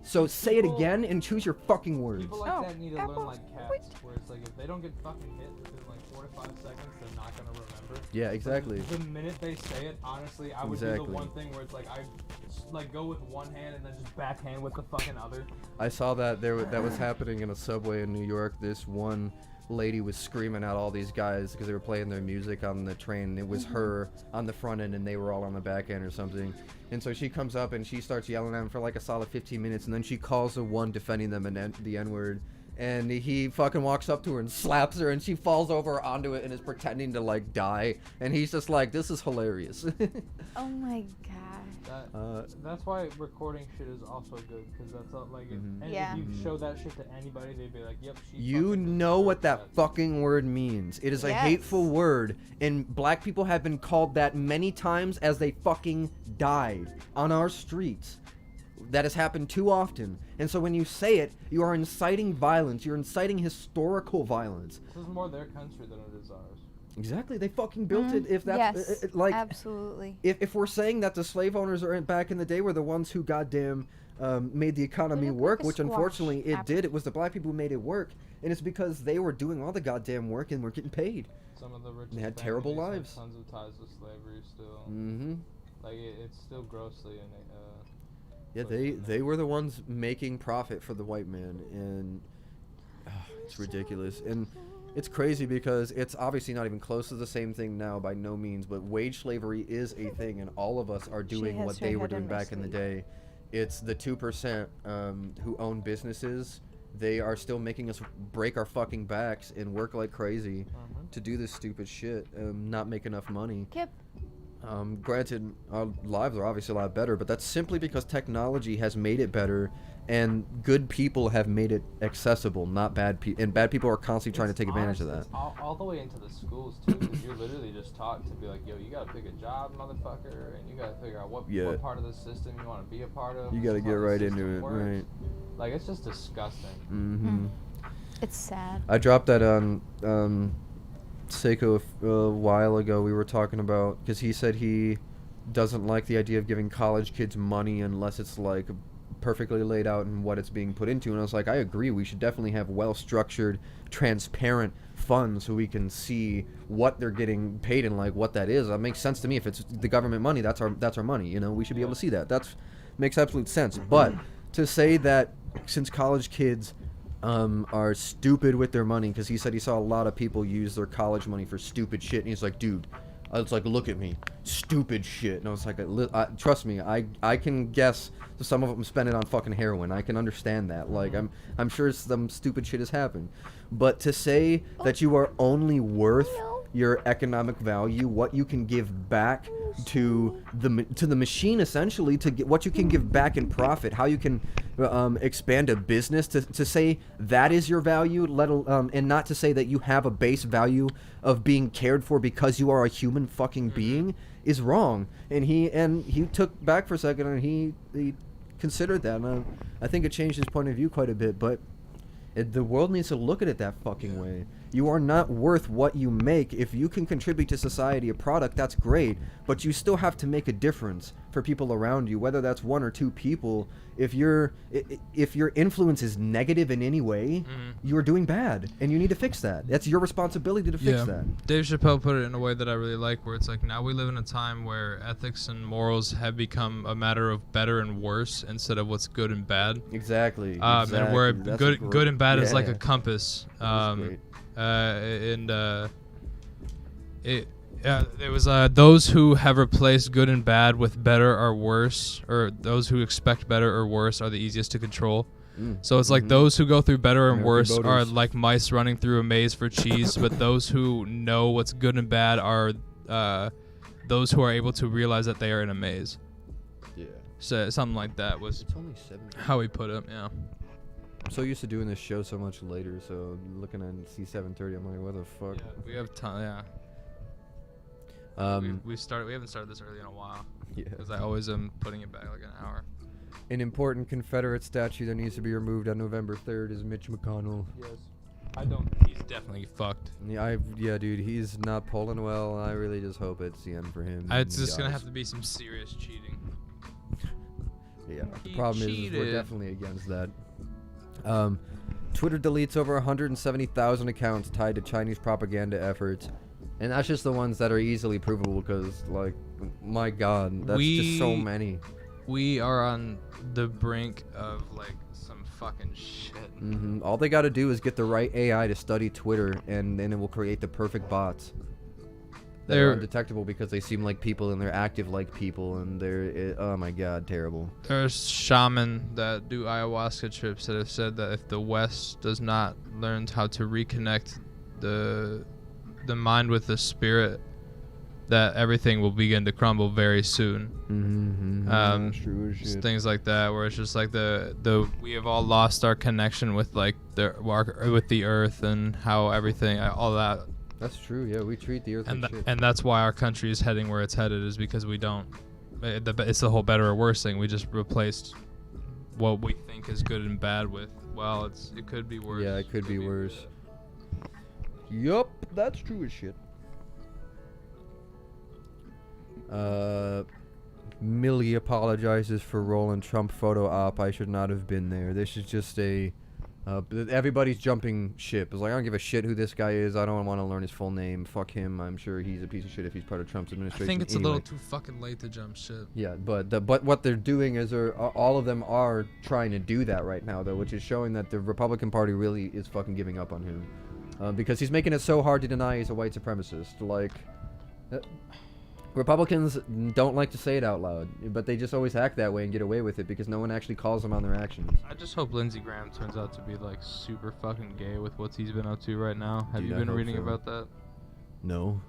S2: So say it again and choose your fucking words.
S3: People like that need to learn like cats, where it's like if they don't get fucking hit within like 4 to 5 seconds, they're not gonna remember.
S2: Yeah, exactly.
S3: The minute they say it, honestly, I would do the one thing where it's like I like go with one hand and then just backhand with the fucking other.
S2: I saw that that was happening in a subway in New York. This one lady was screaming at all these guys because they were playing their music on the train. It was her on the front end and they were all on the back end or something. And so she comes up and she starts yelling at him for like a solid 15 minutes, and then she calls the one defending them the N-word. And he fucking walks up to her and slaps her, and she falls over onto it and is pretending to like die. And he's just like, this is hilarious.
S4: Oh my god.
S3: That's why recording shit is also good, because that's all, like, if you show that shit to anybody, they'd be like, yep,
S2: you know what that fucking word means. It is a hateful word, and black people have been called that many times as they fucking died on our streets. That has happened too often. And so when you say it, you are inciting violence. You're inciting historical violence.
S3: This is more their country than it is ours.
S2: Exactly. They fucking built it. If that's like,
S4: absolutely.
S2: If we're saying that the slave owners are back in the day were the ones who goddamn made the economy work, which unfortunately it did. It was the black people who made it work, and it's because they were doing all the goddamn work and were getting paid.
S3: Some of the richest
S2: they had terrible lives.
S3: Have tons of ties with slavery still. Like it's still grossly
S2: yeah, they were the ones making profit for the white man, and it's ridiculous. And it's crazy because it's obviously not even close to the same thing now, by no means, but wage slavery is a thing, and all of us are doing what they were doing back in the day. It's the 2% who own businesses. They are still making us break our fucking backs and work like crazy to do this stupid shit, not make enough money.
S4: Yep.
S2: Granted, our lives are obviously a lot better, but that's simply because technology has made it better, and good people have made it accessible, not bad people. And bad people are constantly trying to take advantage of that.
S3: All the way into the schools, too, because you're literally just taught to be like, yo, you gotta pick a job, motherfucker, and you gotta figure out what part of the system you want to be a part of.
S2: You gotta get right into it, right?
S3: Like, it's just disgusting.
S4: It's sad.
S2: I dropped that on Seiko a while ago. We were talking about, because he said he doesn't like the idea of giving college kids money unless it's like perfectly laid out and what it's being put into. And I was like, I agree, we should definitely have well-structured, transparent funds so we can see what they're getting paid and like what that is. That makes sense to me. If it's the government money, that's our money, you know. We should be able to see that. That's makes absolute sense. But to say that since college kids are stupid with their money, because he said he saw a lot of people use their college money for stupid shit, and he's like, dude, It's like, look at me, stupid shit. And I was like, trust me, I can guess some of them spend it on fucking heroin. I can understand that. Like, I'm sure some stupid shit has happened. But to say that you are only worth your economic value, what you can give back to the machine, essentially, to get what you can give back in profit, how you can expand a business, to say that is your value, and not to say that you have a base value of being cared for because you are a human fucking being, is wrong. And he took back for a second, and he considered that, and I think it changed his point of view quite a bit. But the world needs to look at it that fucking way. You are not worth what you make. If you can contribute to society a product, that's great, but you still have to make a difference for people around you, whether that's 1 or 2 people. If your influence is negative in any way, you're doing bad, and you need to fix that. That's your responsibility to fix that.
S6: Dave Chappelle put it in a way that I really like, where it's like, now we live in a time where ethics and morals have become a matter of better and worse instead of what's good and bad.
S2: Exactly.
S6: And where good and bad is like a compass. It was those who have replaced good and bad with better or worse, or those who expect better or worse are the easiest to control. So it's like those who go through better and worse are like mice running through a maze for cheese, but those who know what's good and bad are those who are able to realize that they are in a maze.
S2: Yeah.
S6: So something like that was
S2: It's only 7.
S6: how he put it. Yeah.
S2: I'm so used to doing this show so much later, so looking at C7:30, I'm like, what the fuck?
S6: Yeah, we have time. Yeah. We haven't started this early in a while.
S2: Yeah.
S6: Because I always am putting it back like an hour.
S2: An important Confederate statue that needs to be removed on November 3rd is Mitch McConnell.
S3: Yes.
S6: I don't. He's definitely fucked.
S2: Yeah, dude, he's not polling well. I really just hope it's the end for him.
S6: It's just gonna have to be some serious cheating.
S2: Yeah. The
S6: He
S2: problem is we're
S6: cheated.
S2: definitely against that. Twitter deletes over 170,000 accounts tied to Chinese propaganda efforts. And that's just the ones that are easily provable, because, like, my God, that's just so many.
S6: We are on the brink of, like, some fucking shit.
S2: All they got to do is get the right AI to study Twitter, and then it will create the perfect bots. They're undetectable because they seem like people and they're active like people, and oh my God, terrible.
S6: There's shaman that do ayahuasca trips that have said that if the West does not learn how to reconnect the mind with the spirit, that everything will begin to crumble very soon.
S2: True as shit.
S6: Things like that, where it's just like we have all lost our connection with like with the earth and how everything, all that.
S2: That's true. Yeah, we treat the earth like shit.
S6: And that's why our country is heading where it's headed, is because we don't. It's the whole better or worse thing. We just replaced what we think is good and bad with, well, it could be worse.
S2: Yeah, it could be worse. Yup, that's true as shit. Millie apologizes for Roland Trump photo op. I should not have been there. This is just everybody's jumping ship. It's like, I don't give a shit who this guy is. I don't want to learn his full name. Fuck him. I'm sure he's a piece of shit if he's part of Trump's administration.
S6: I think it's
S2: anyway.
S6: a little too fucking late to jump ship.
S2: Yeah, but what they're doing is all of them are trying to do that right now, though, which is showing that the Republican Party really is fucking giving up on him, because he's making it so hard to deny he's a white supremacist. Like, Republicans don't like to say it out loud, but they just always act that way and get away with it because no one actually calls them on their actions.
S6: I just hope Lindsey Graham turns out to be like super fucking gay with what he's been up to right now. Have
S2: Dude,
S6: you
S2: I
S6: been
S2: hope
S6: reading
S2: so.
S6: about that?
S2: No.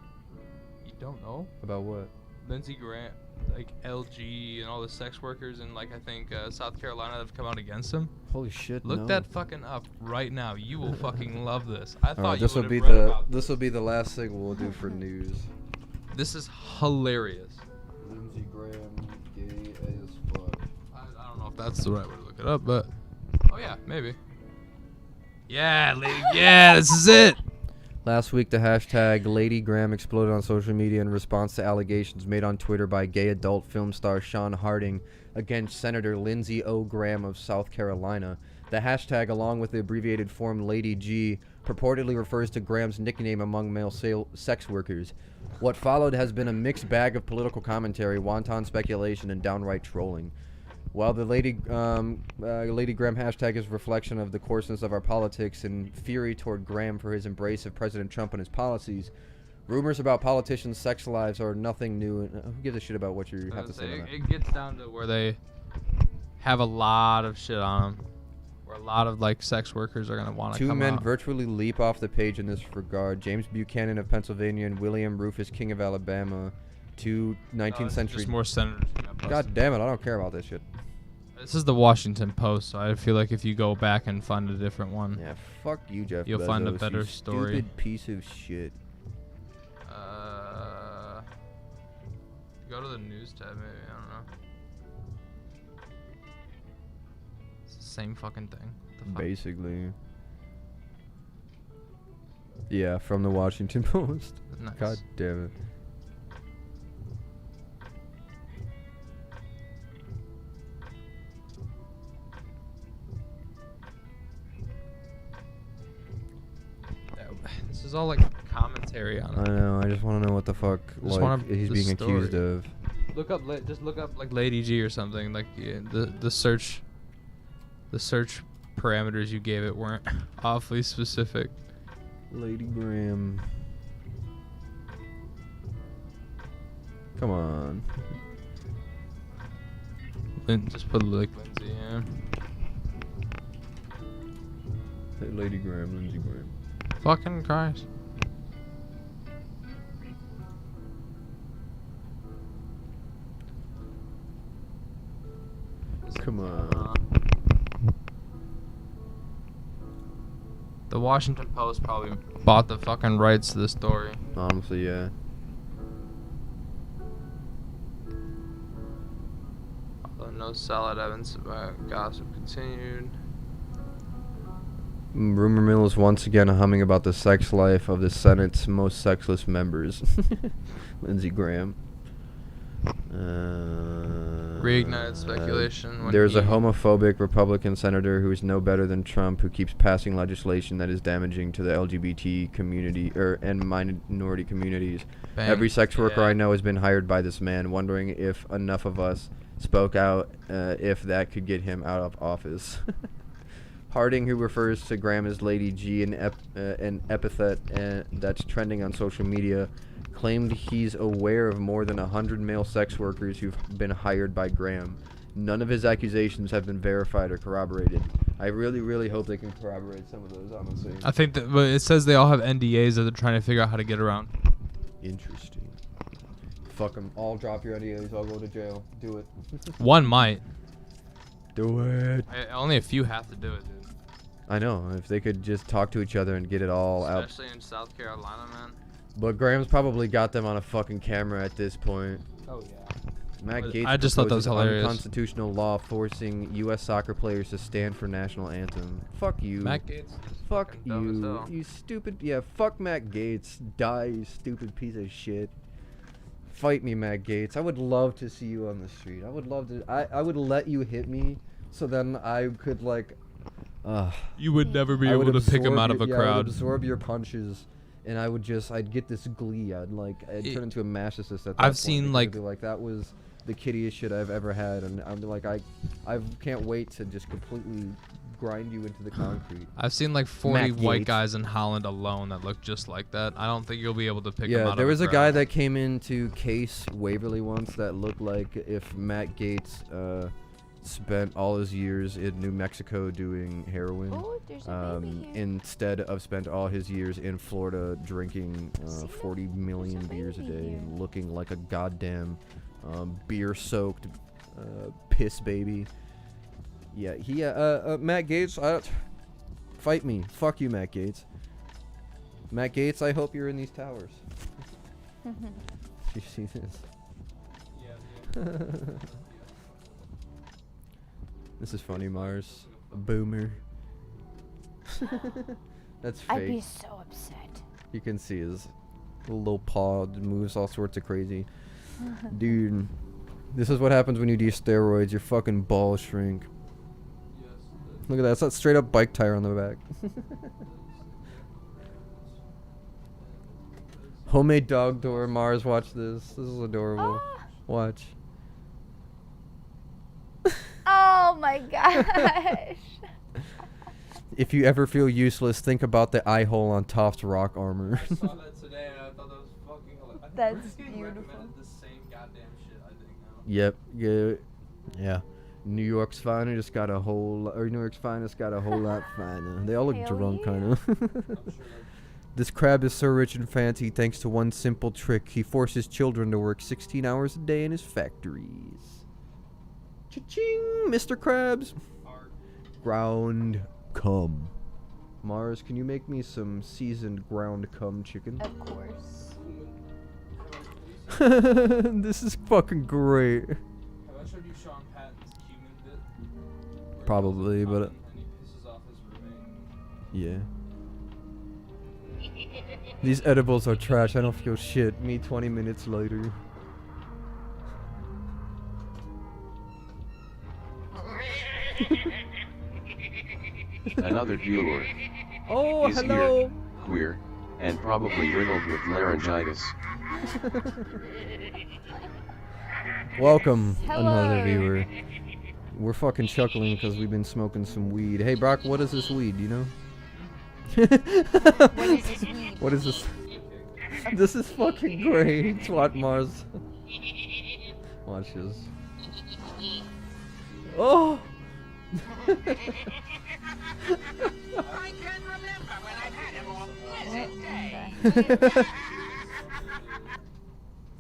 S6: You don't know?
S2: About what?
S6: Lindsey Graham, like LG and all the sex workers in like I think South Carolina that have come out against him.
S2: Holy shit!
S6: Look
S2: no.
S6: that fucking up right now. You will fucking love this. I thought
S2: this
S6: you
S2: will
S6: would
S2: be
S6: have read
S2: the
S6: about
S2: this will be the last thing we'll do for news.
S6: This is hilarious.
S2: Lindsey Graham, gay as fuck.
S6: I don't know if that's the right way to look it up, but oh yeah, maybe. Yeah, yeah, this is it.
S2: Last week, the hashtag Lady Graham exploded on social media in response to allegations made on Twitter by gay adult film star Sean Harding against Senator Lindsey O. Graham of South Carolina. The hashtag, along with the abbreviated form Lady G, purportedly refers to Graham's nickname among male sex workers. What followed has been a mixed bag of political commentary, wanton speculation, and downright trolling. While the Lady Graham hashtag is a reflection of the coarseness of our politics and fury toward Graham for his embrace of President Trump and his policies, Rumors about politicians' sex lives are nothing new. Who gives a shit about what you have to say? On that?
S6: It gets down to where they have a lot of shit on them. Where a lot of like sex workers are gonna want to come
S2: Two men
S6: out.
S2: virtually leap off the page in this regard. James Buchanan of Pennsylvania and William Rufus King of Alabama, two 19th century.
S6: Just more senators.
S2: God damn it! I don't care about this shit.
S6: This is the Washington Post, so I feel like if you go back and find a different one,
S2: Yeah, fuck you, Jeff.
S6: You'll find a
S2: Bezos,
S6: better
S2: you
S6: story.
S2: Stupid piece of shit.
S6: Go to the news tab, maybe. I don't know. It's the same fucking thing. What the fuck?
S2: Basically. Yeah, from the Washington Post.
S6: Nice.
S2: God damn it.
S6: This is all like commentary on
S2: I
S6: it.
S2: know. I just want to know what the fuck
S6: Just
S2: like
S6: wanna-
S2: he's
S6: the
S2: being accused
S6: story.
S2: of.
S6: Just look up like Lady G or something. Like the search parameters you gave it weren't awfully specific.
S2: Lady Graham. Come on.
S6: Just put like Lindsay. Yeah.
S2: Hey, Lady Graham, Lindsey Graham.
S6: Fucking Christ.
S2: Come on.
S6: The Washington Post probably bought the fucking rights to the story.
S2: Honestly, yeah.
S6: Although no solid evidence about gossip continued.
S2: Rumor mill is once again humming about the sex life of the Senate's most sexless members. Lindsey Graham.
S6: Reignited speculation. When
S2: There's a
S6: he-
S2: homophobic Republican senator who is no better than Trump who keeps passing legislation that is damaging to the LGBT community and minority communities.
S6: Bang.
S2: Every sex worker
S6: Yeah.
S2: I know has been hired by this man, wondering if enough of us spoke out if that could get him out of office. Harding, who refers to Graham as Lady G, an epithet that's trending on social media, claimed he's aware of more than 100 male sex workers who've been hired by Graham. None of his accusations have been verified or corroborated. I really, really hope they can corroborate some of those, honestly.
S6: I think that, but it says they all have NDAs that they're trying to figure out how to get around.
S2: Interesting. Fuck them. All drop your NDAs. I'll go to jail. Do it.
S6: One might.
S2: Do it.
S6: Only a few have to do it, dude.
S2: I know. If they could just talk to each other and get it all out.
S6: Especially in South Carolina, man.
S2: But Graham's probably got them on a fucking camera at this point.
S3: Oh yeah.
S2: Matt
S6: But
S2: Gaetz
S6: I just thought that was
S2: proposes
S6: hilarious.
S2: unconstitutional law forcing U.S. soccer players to stand for national anthem. Fuck you.
S6: Matt Gaetz.
S2: Fuck
S6: fucking dumb as
S2: you.
S6: hell.
S2: You stupid. Yeah, fuck Matt Gaetz. Die, you stupid piece of shit. Fight me, Matt Gaetz. I would love to see you on the street. I would love to. I would let you hit me so then I could, like.
S6: You would never be
S2: I would
S6: able to pick him
S2: absorb
S6: out of a
S2: your- yeah, I would
S6: crowd.
S2: absorb your punches. And I'd get this glee. I'd turn into a masochist at that
S6: I've
S2: point
S6: seen,
S2: because
S6: like-
S2: I'd be like, that was the kiddiest shit I've ever had, and I'm like, I can't wait to just completely grind you into the concrete.
S6: I've seen like 40
S2: Matt
S6: white
S2: Gaetz.
S6: guys in Holland alone that look just like that. I don't think you'll be able to pick them
S2: Yeah,
S6: out
S2: there
S6: of
S2: was a
S6: crowd.
S2: guy that came into Case Waverly once that looked like if Matt Gaetz spent all his years in New Mexico doing heroin.
S4: Oh, there's a baby here.
S2: Instead of spent all his years in Florida drinking 40 million
S4: There's a
S2: beers a
S4: baby
S2: day
S4: here.
S2: and looking like a goddamn beer-soaked piss baby. Yeah, Matt Gaetz, fight me. Fuck you, Matt Gaetz. Matt Gaetz, I hope you're in these towers. You see this?
S3: Yeah.
S2: This is funny, Mars. A boomer. That's fake.
S4: I'd be so upset.
S2: You can see his little paw moves all sorts of crazy. Dude, this is what happens when you do steroids. Your fucking balls shrink. Look at that. It's that straight up bike tire on the back. Homemade dog door. Mars, watch this. This is adorable.
S4: Ah.
S2: Watch.
S4: Oh my gosh.
S2: If you ever feel useless, think about the eye hole on Toph's rock armor.
S6: I saw that today and I thought that was
S4: That's
S6: getting
S4: beautiful.
S6: recommended the same goddamn shit, I think, now.
S2: Yep. Yeah. New York's finest got a whole, or New York's finest got a whole lot finer. They all look
S4: Hell
S2: drunk,
S4: yeah.
S2: kind of.
S6: I'm sure
S2: This crab is so rich and fancy thanks to one simple trick. He forces children to work 16 hours a day in his factories. Cha-ching, Mr. Krabs. Ground cum. Mars, can you make me some seasoned ground cum chicken?
S4: Of course.
S2: This is fucking great.
S6: Have I showed you Sean Patton's cumin bit? Where
S2: Probably,
S6: he goes
S2: but,
S6: and he pisses off his roommate.
S2: Yeah. These edibles are trash. I don't feel shit. Me 20 minutes later.
S8: Another viewer
S2: Oh,
S8: is
S2: hello.
S8: here, queer, and probably riddled with laryngitis.
S2: Welcome,
S4: Hello.
S2: another viewer. We're fucking chuckling because we've been smoking some weed. Hey, Brock, what is this weed? Do you know?
S4: What is this weed?
S2: What is this? This is fucking great. What, Mars? Watch this. Oh!
S5: I can remember when I've had a more pleasant day.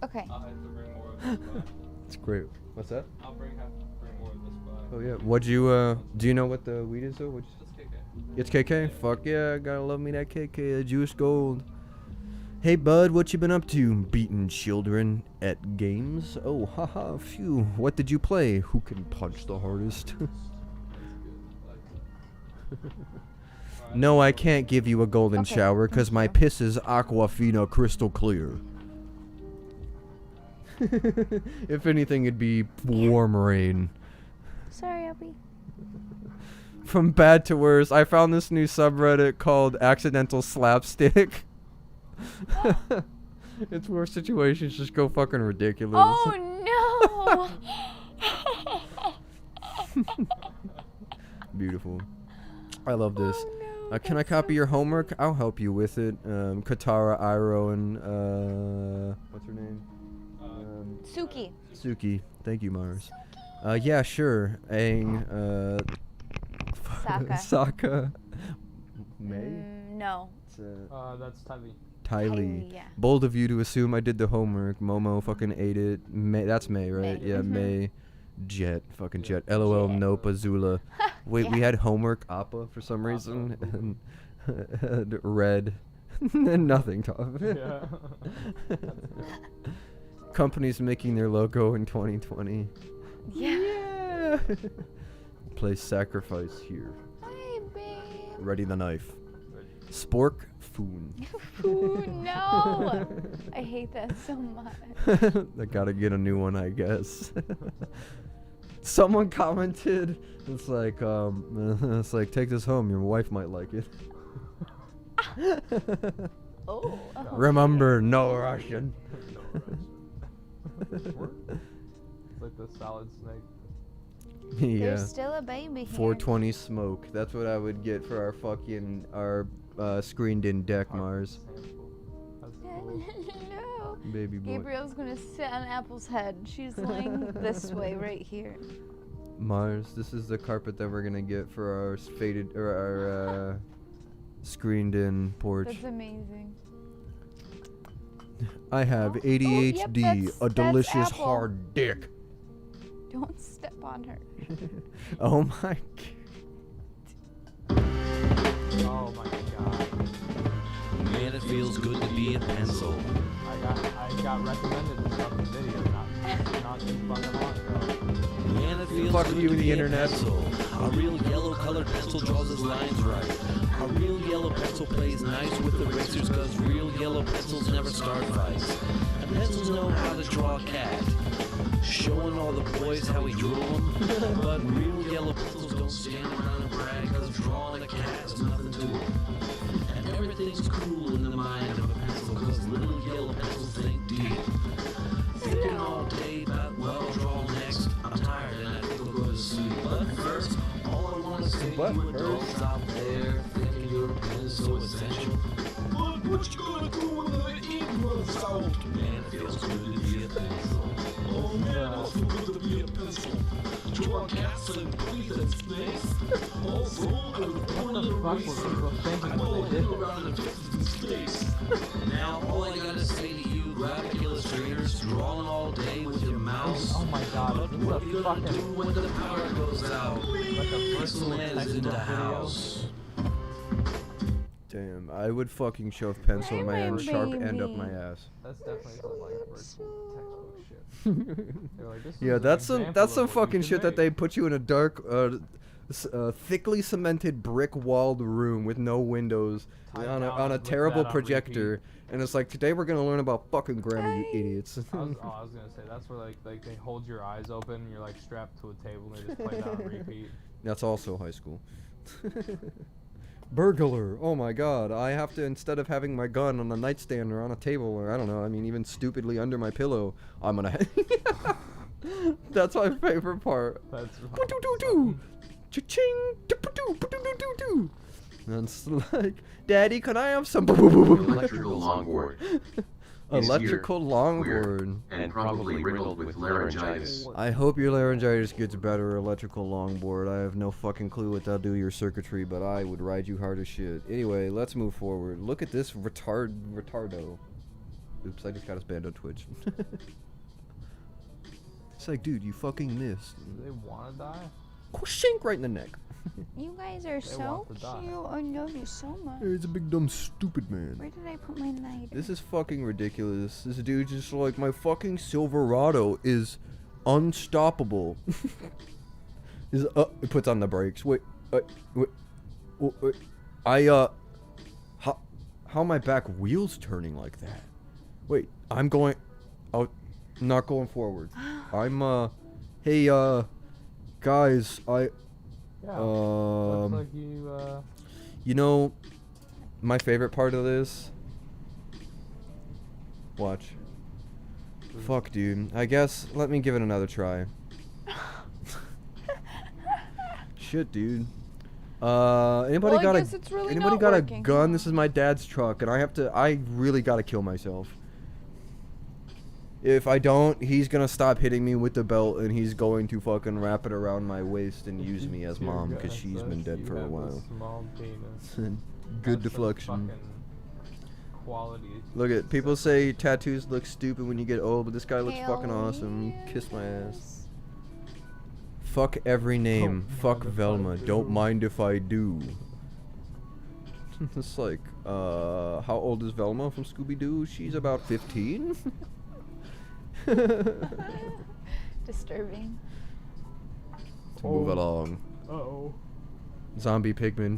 S4: Okay.
S6: I'll have to bring more of this by.
S2: It's great. What's that?
S6: I'll have to bring more of this by.
S2: Oh yeah. What'd you do you know what the weed is though? What'd you
S6: It's KK.
S2: It's KK? Fuck yeah, gotta love me that KK, that juice gold. Hey bud, what you been up to? Beating children at games? Oh, haha, phew. What did you play? Who can punch the hardest? No, I can't give you a golden
S4: Okay,
S2: shower because my
S4: thank you.
S2: piss is Aquafina crystal clear. If anything, it'd be warm rain.
S4: Sorry, Abby.
S2: From bad to worse, I found this new subreddit called Accidental Slapstick. It's where situations just go fucking ridiculous.
S4: Oh no!
S2: Beautiful. I love this.
S4: Oh, no,
S2: Can I
S4: that's
S2: copy
S4: so
S2: your
S4: cute.
S2: homework? I'll help you with it. Katara, Iroh, and what's her name?
S4: Suki.
S2: Suki. Thank you, Mars. Yeah, sure. Aang,
S4: Sokka.
S2: Sokka. May?
S4: No.
S2: It's,
S3: That's Tubby.
S2: Ty Lee.
S4: Tylee, yeah.
S2: Bold of you to assume I did the homework. Momo fucking ate it. May, that's May, right?
S4: May.
S2: Yeah,
S4: Mhm.
S2: May. Jet. Fucking Jet. LOL,
S4: Jet.
S2: Nope, Azula. Wait, we
S4: Yeah.
S2: had homework Appa for some reason. And Red. And nothing, Tom.
S3: Yeah.
S2: Companies making their logo in 2020.
S4: Yeah.
S2: Yeah. Play sacrifice here.
S4: Hi, babe.
S2: Ready the knife. Spork Foon.
S4: Ooh, no. I hate that so much.
S2: I gotta get a new one, I guess. Someone commented, it's like, take this home, your wife might like it.
S4: Oh.
S2: Remember, no Russian.
S3: It's like the solid snake.
S2: Yeah.
S4: There's still a baby here.
S2: 420 smoke. That's what I would get for our screened in deck, Mars.
S3: That's cool.
S4: No.
S2: Baby boy.
S4: Gabriel's gonna sit on Apple's head. She's laying this way, right here.
S2: Mars, this is the carpet that we're gonna get for our faded or our screened in porch.
S4: That's amazing.
S2: I have
S4: Oh,
S2: ADHD,
S4: yep,
S2: a
S4: that's
S2: delicious
S4: Apple.
S2: hard dick.
S4: Don't step on her.
S2: Oh my
S3: Oh my god.
S9: Man, it feels good to be a pencil.
S3: I got recommended this fucking video not too fucking long ago.
S9: Man, it feels
S2: Fuck
S9: good
S2: you,
S9: to
S2: the
S9: be
S2: internet.
S9: a pencil. A real yellow colored pencil draws his lines right. A real yellow pencil plays nice with erasers cause real yellow pencils never start fights. And pencils know how to draw a cat. Showing all the boys how he drew them. But real yellow pencils don't stand around and brag cause drawing a cat is nothing to them. And everything's cool in the mind of a pencil cause little yellow pencils think deep. Thinking all day about what I'll draw next. I'm tired and I think I'll go to sleep. But first, all I want to say
S2: But
S9: to adults out there thinking your pen is so essential. But what you gonna do when the ink runs out? Man, to breathe in space. Also, I was born
S3: What the fuck were people thinking when they did this?
S9: around the pixels in space. Now all I gotta say to you, graphic illustrators, drawing all day with your mouse.
S3: Oh my god,
S9: But
S3: this
S9: what
S3: is
S9: you
S3: a
S9: gonna do
S3: fucking
S9: when the power goes out?
S3: like a
S9: Pixel
S3: virtually
S9: is in the
S3: textbook video.
S9: house.
S2: Damn, I would fucking shove pencil in my
S4: Hey,
S2: and
S4: my
S2: sharp end up my
S4: baby.
S2: ass.
S3: That's definitely some like virtual textbook shit. They're like, this is
S2: Yeah,
S3: an
S2: that's some
S3: example of what you
S2: fucking
S3: can
S2: shit that
S3: make.
S2: they put you in a dark, thickly cemented brick-walled room with no windows
S3: Tied
S2: on a
S3: down with
S2: terrible
S3: that on
S2: projector, and it's like, today we're gonna learn about fucking grammar, you idiots.
S3: I was gonna say that's where like they hold your eyes open and you're like strapped to a table and they just play that on repeat.
S2: That's also high school. Burglar! Oh my god, I have to, instead of having my gun on a nightstand or on a table or I don't know, I mean even stupidly under my pillow, I'm gonna That's my favorite part.
S3: That's
S2: Ba-doo-doo-doo. Cha-ching! Da-ba-doo-ba-doo-doo-doo. And it's like, Daddy, can I have some
S8: Electrical longboard. Is
S2: electrical
S8: here,
S2: longboard?
S8: and probably riddled with laryngitis.
S2: I hope your laryngitis gets better, electrical longboard. I have no fucking clue what that'll do to your circuitry, but I would ride you hard as shit. Anyway, let's move forward. Look at this retardo. Oops, I just got his banned on Twitch. It's like, dude, you fucking missed.
S3: Do they wanna die?
S2: Shink right in the neck.
S4: You guys are so
S3: want to die.
S4: cute. I love you so much.
S2: It's a big dumb stupid man.
S4: Where did I put my lighter?
S2: This is fucking ridiculous. This dude just like, my fucking Silverado is unstoppable. Is he puts on the brakes. Wait, wait, how my back wheels turning like that? Wait, I'm going, not going forward. I'm hey guys,
S3: Yeah. Looks like
S2: you know, my favorite part of this. Watch. Fuck, dude. I guess let me give it another try. Shit, dude. Anybody
S4: Well, I
S2: got
S4: guess it's really
S2: anybody
S4: not
S2: got
S4: working,
S2: a gun?
S4: huh?
S2: This is my dad's truck, and I really gotta kill myself. If I don't, he's gonna stop hitting me with the belt, and he's going to fucking wrap it around my waist and use me as mom, because she's been dead for a while.
S3: Small penis.
S2: Good
S3: That's some
S2: deflection.
S3: fucking quality.
S2: Look at people say tattoos look stupid when you get old, but this guy looks fucking
S4: Hell
S2: awesome. Kiss my ass.
S4: yes.
S2: Fuck every name.
S3: Don't
S2: Fuck
S3: mind if I
S2: Velma.
S3: do.
S2: Don't mind if I do. It's like, how old is Velma from Scooby Doo? She's about 15.
S4: Disturbing.
S2: To move along.
S3: Uh-oh.
S2: Zombie Pigman.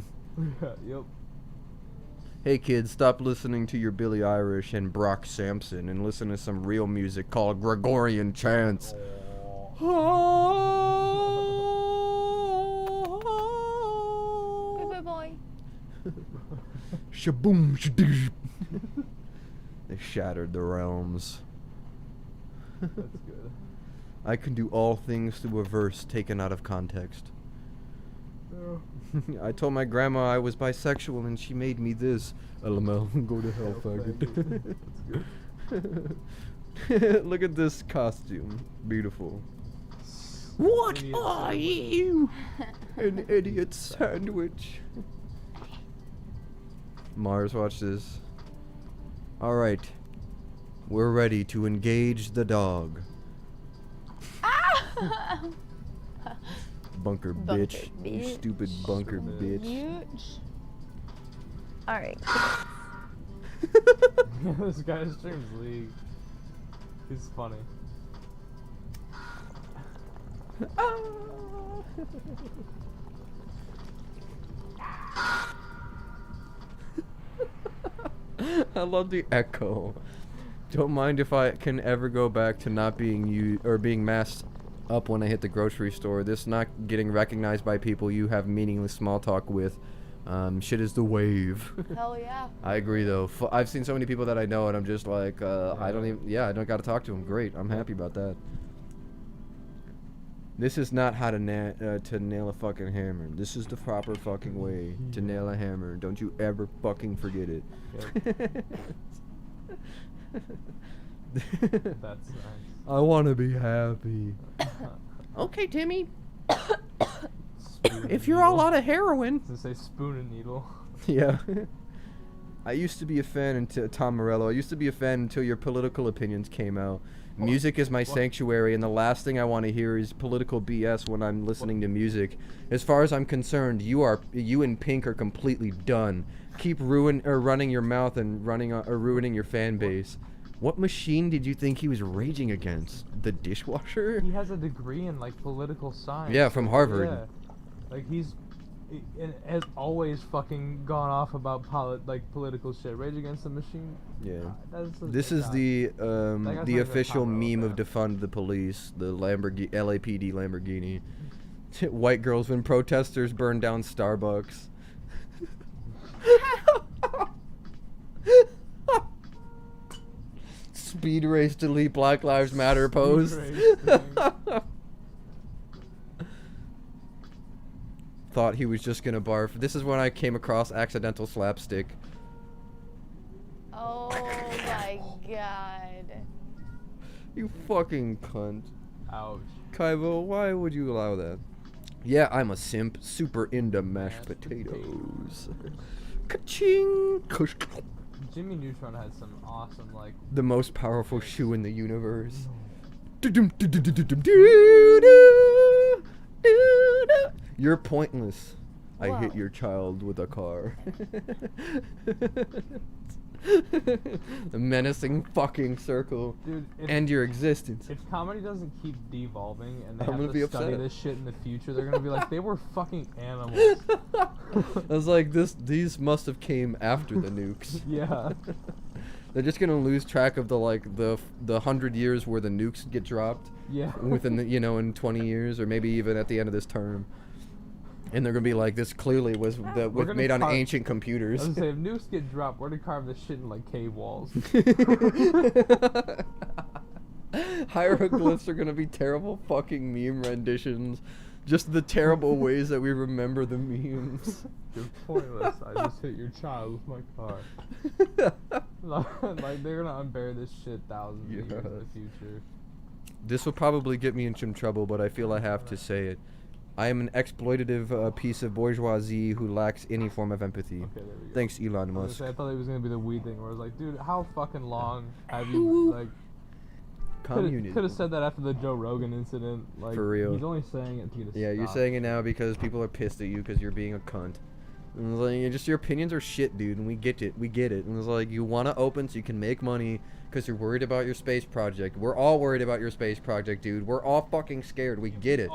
S3: Yep.
S2: Hey kids, stop listening to your Billie Eilish and Brock Sampson and listen to some real music called Gregorian chants.
S4: Good boy.
S2: Shaboom, shadoosh. They shattered the realms.
S3: That's good.
S2: I can do all things through a verse taken out of context. I told my grandma I was bisexual and she made me this. LML, go to hell, faggot. Look at this costume. Beautiful. What
S3: Idiot
S2: are
S3: sandwich.
S2: you? An idiot sandwich. Mars, watch this. Alright. We're ready to engage the dog. Bunker bitch. You
S4: bitch.
S2: stupid bunker bitch.
S4: Huge. Alright.
S3: This guy streams League. He's funny.
S2: I love the echo. Don't mind if I can ever go back to not being being masked up when I hit the grocery store. This not getting recognized by people you have meaningless small talk with. Shit is the wave.
S4: Hell yeah.
S2: I agree though. I've seen so many people that I know and I'm just like, I don't gotta talk to them. Great, I'm happy about that. This is not how to nail a fucking hammer. This is the proper fucking way to nail a hammer. Don't you ever fucking forget it.
S3: That's nice.
S2: I want to be happy. Okay, Timmy. If you're all out of heroin.
S3: To say spoon and needle.
S2: Yeah. I used to be a fan until Tom Morello. I used to be a fan until your political opinions came out. Music is my sanctuary, and the last thing I want to hear is political BS when I'm listening to music. As far as I'm concerned, you and Pink are completely done. Keep running your mouth and ruining your fan base. What machine did you think he was raging against? The dishwasher?
S3: He has a degree in like political science.
S2: Yeah, from Harvard.
S3: Yeah. Like he has always fucking gone off about political shit. Rage Against the Machine.
S2: Yeah.
S3: This
S2: is the official meme of
S3: that.
S2: defund the police, the LAPD Lamborghini. White girls when protesters burn down Starbucks. Speed race delete Black Lives Matter post. Thought he was just gonna barf. This is when I came across accidental slapstick.
S4: Oh my god.
S2: You fucking cunt.
S3: Ouch.
S2: Kaivo, why would you allow that? Yeah, I'm a simp, super into mashed potatoes. Ka-ching!
S3: Jimmy Neutron had some awesome
S2: The most powerful shoe in the universe. You're pointless. I hit
S4: Wow.
S2: your child with a car. The menacing fucking circle.
S3: Dude,
S2: End your existence.
S3: if comedy doesn't keep devolving and they
S2: I'm
S3: have
S2: gonna
S3: to
S2: be
S3: study
S2: upset.
S3: this shit in the future, they're gonna be like, they were fucking animals.
S2: I was like, these must have came after the nukes.
S3: Yeah.
S2: They're just gonna lose track of the 100 years where the nukes get dropped.
S3: Yeah.
S2: Within the, in 20 years or maybe even at the end of this term. And they're gonna be like, this clearly was
S3: gonna
S2: made on
S3: carve-
S2: ancient computers.
S3: I was gonna say, if nukes get dropped, we're gonna carve this shit in like cave walls.
S2: Hieroglyphs are gonna be terrible fucking meme renditions. Just the terrible ways that we remember the memes.
S3: You're pointless. I just hit your child with my car. Like they're gonna unbury this shit thousands of years in the future.
S2: This will probably get me in some trouble, but I feel I have to say it. I am an exploitative piece of bourgeoisie who lacks any form of empathy.
S3: Okay, there we go.
S2: Thanks, Elon
S3: I was gonna
S2: Musk.
S3: say, I thought it was gonna be the weed thing, where I was like, dude, how fucking long have you like?
S2: Communism.
S3: Could have said that after the Joe Rogan incident. Like,
S2: For real.
S3: He's only saying it to get us.
S2: Yeah, you're saying it now because people are pissed at you because you're being a cunt. And it's like, just your opinions are shit, dude, and we get it. And it's like, you want to open so you can make money because you're worried about your space project. We're all worried about your space project, dude. We're all fucking scared. We get it.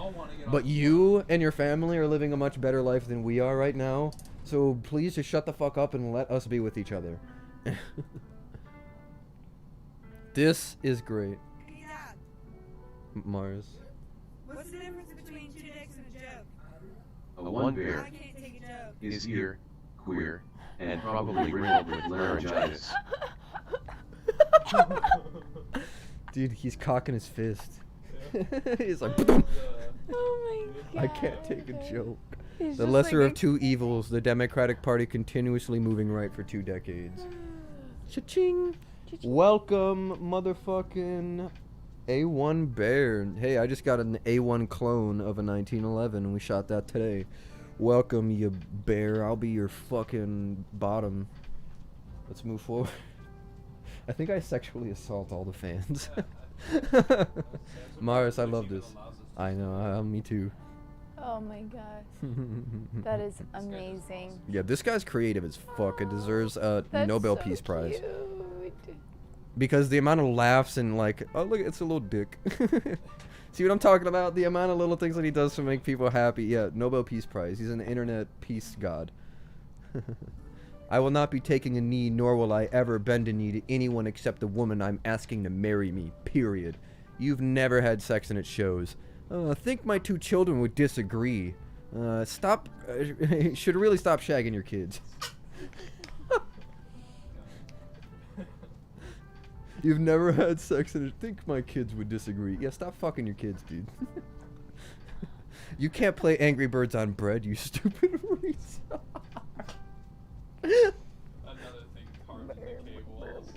S2: But you and your family are living a much better life than we are right now. So please just shut the fuck up and let us be with each other. This is great. Mars.
S10: What's the difference between two dicks and a joke?
S8: A one bear
S10: I can't take a joke.
S8: is here, queer, and probably riddled with laryngitis.
S2: Dude, he's cocking his fist. He's like,
S4: Oh my god.
S2: I can't take a joke.
S4: He's
S2: The
S4: just
S2: lesser
S4: like
S2: of two evils, the Democratic Party continuously moving right for 2 decades. Cha-ching! Welcome, motherfucking A1 Bear. Hey, I just got an A1 clone of a 1911 and we shot that today. Welcome, you bear. I'll be your fucking bottom. Let's move forward. I think I sexually assault all the fans. Mars, I love this. I know, me too.
S4: Oh my god. That is amazing.
S2: Yeah, this guy's creative as fuck. It deserves a
S4: That's
S2: Nobel
S4: so
S2: Peace Prize.
S4: cute.
S2: Because the amount of laughs and like, oh look, it's a little dick. See what I'm talking about? The amount of little things that he does to make people happy. Yeah, Nobel Peace Prize. He's an internet peace god. I will not be taking a knee, nor will I ever bend a knee to anyone except the woman I'm asking to marry me, period. You've never had sex and it shows. I think my 2 children would disagree. Should really stop shagging your kids. You've never had sex and I think my kids would disagree. Yeah, stop fucking your kids, dude. You can't play Angry Birds on bread, you stupid retard. Another thing carved in the cave walls.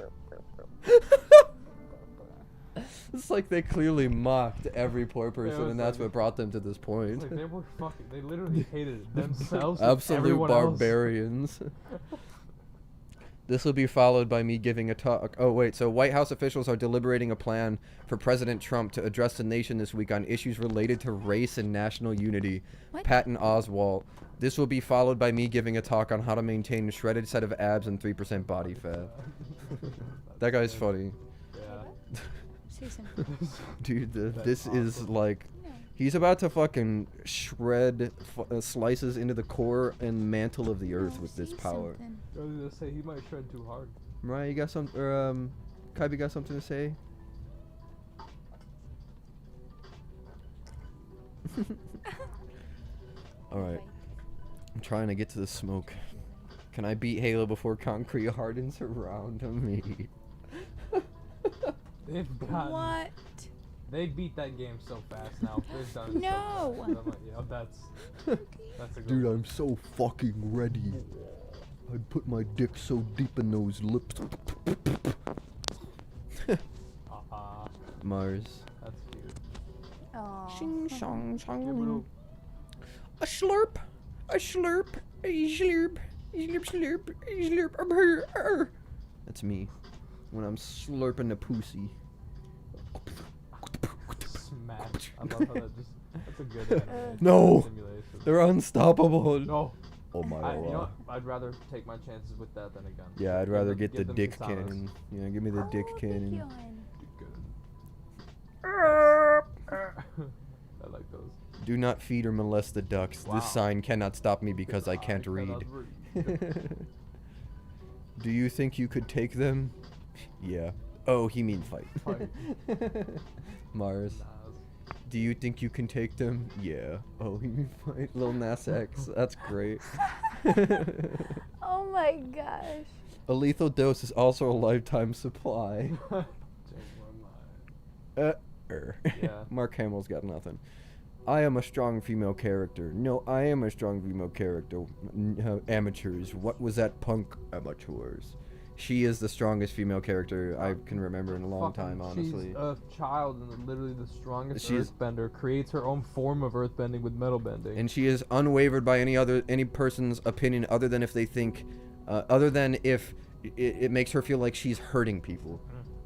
S2: like they clearly mocked every poor person,
S3: was
S2: and that's
S3: like-
S2: what brought them to this point.
S3: Like they were fucking. They literally hated themselves. and
S2: Absolute
S3: everyone else.
S2: barbarians. This will be followed by me giving a talk. Oh, wait. So, White House officials are deliberating a plan for President Trump to address the nation this week on issues related to race and national unity.
S4: What?
S2: Patton Oswalt. This will be followed by me giving a talk on how to maintain a shredded set of abs and 3% body fat. That guy's funny.
S3: Yeah.
S4: Say something.
S2: Dude,
S3: That's
S2: this is
S3: awesome.
S2: like... He's about to fucking shred slices into the core and mantle of the earth with this
S4: Say
S2: power.
S4: something.
S3: I was gonna say he might shred too hard.
S2: Mariah, you got some, or Kybe got something to say? Alright. I'm trying to get to the smoke. Can I beat Halo before concrete hardens around me?
S3: They've gotten.
S4: What?
S3: They beat that game so fast now. They've done it
S4: No.
S3: so fast. I'm like, yeah, that's a good
S2: Dude,
S3: one.
S2: I'm so fucking ready. I'd put my dick so deep in those lips. Mars.
S3: That's cute.
S4: Aw.
S2: Shing shong
S3: Give it
S2: shong. A slurp. A slurp. A slurp. A slurp slurp. A slurp. Arr. That's me. When I'm slurping the pussy.
S3: Smash. I love how that just. That's a good animation.
S2: No.
S3: Simulation.
S2: They're unstoppable.
S3: No.
S2: Oh my
S3: You know
S2: god.
S3: what? I'd rather take my chances with that than a gun.
S2: Yeah, I'd
S3: Give
S2: rather
S3: them-
S2: get the
S3: give them
S2: dick
S3: katanas.
S2: cannon. Yeah, give me the dick
S4: Oh,
S2: cannon.
S3: Good. I like those.
S2: Do not feed or molest the ducks.
S3: Wow.
S2: This sign cannot stop me because I can't
S3: cannot
S2: read. Do you think you could take them? Yeah. Oh, he mean fight.
S3: Fight.
S2: Mars.
S3: Nas.
S2: Do you think you can take them? Yeah. Oh, he mean fight. Lil Nas X. That's great.
S4: Oh my gosh.
S2: A lethal dose is also a lifetime supply.
S3: Change my mind. Yeah.
S2: Mark Hamill's got nothing. I am a strong female character. No, I am a strong female character. Amateurs. What was that punk? Amateurs. She is the strongest female character I can remember in a long
S3: Fucking-
S2: time, honestly.
S3: She's a child and literally the strongest
S2: She's-
S3: earthbender. Creates her own form of earthbending with metal bending.
S2: And she is unwavered by any person's opinion other than if they think, other than if it makes her feel like she's hurting people.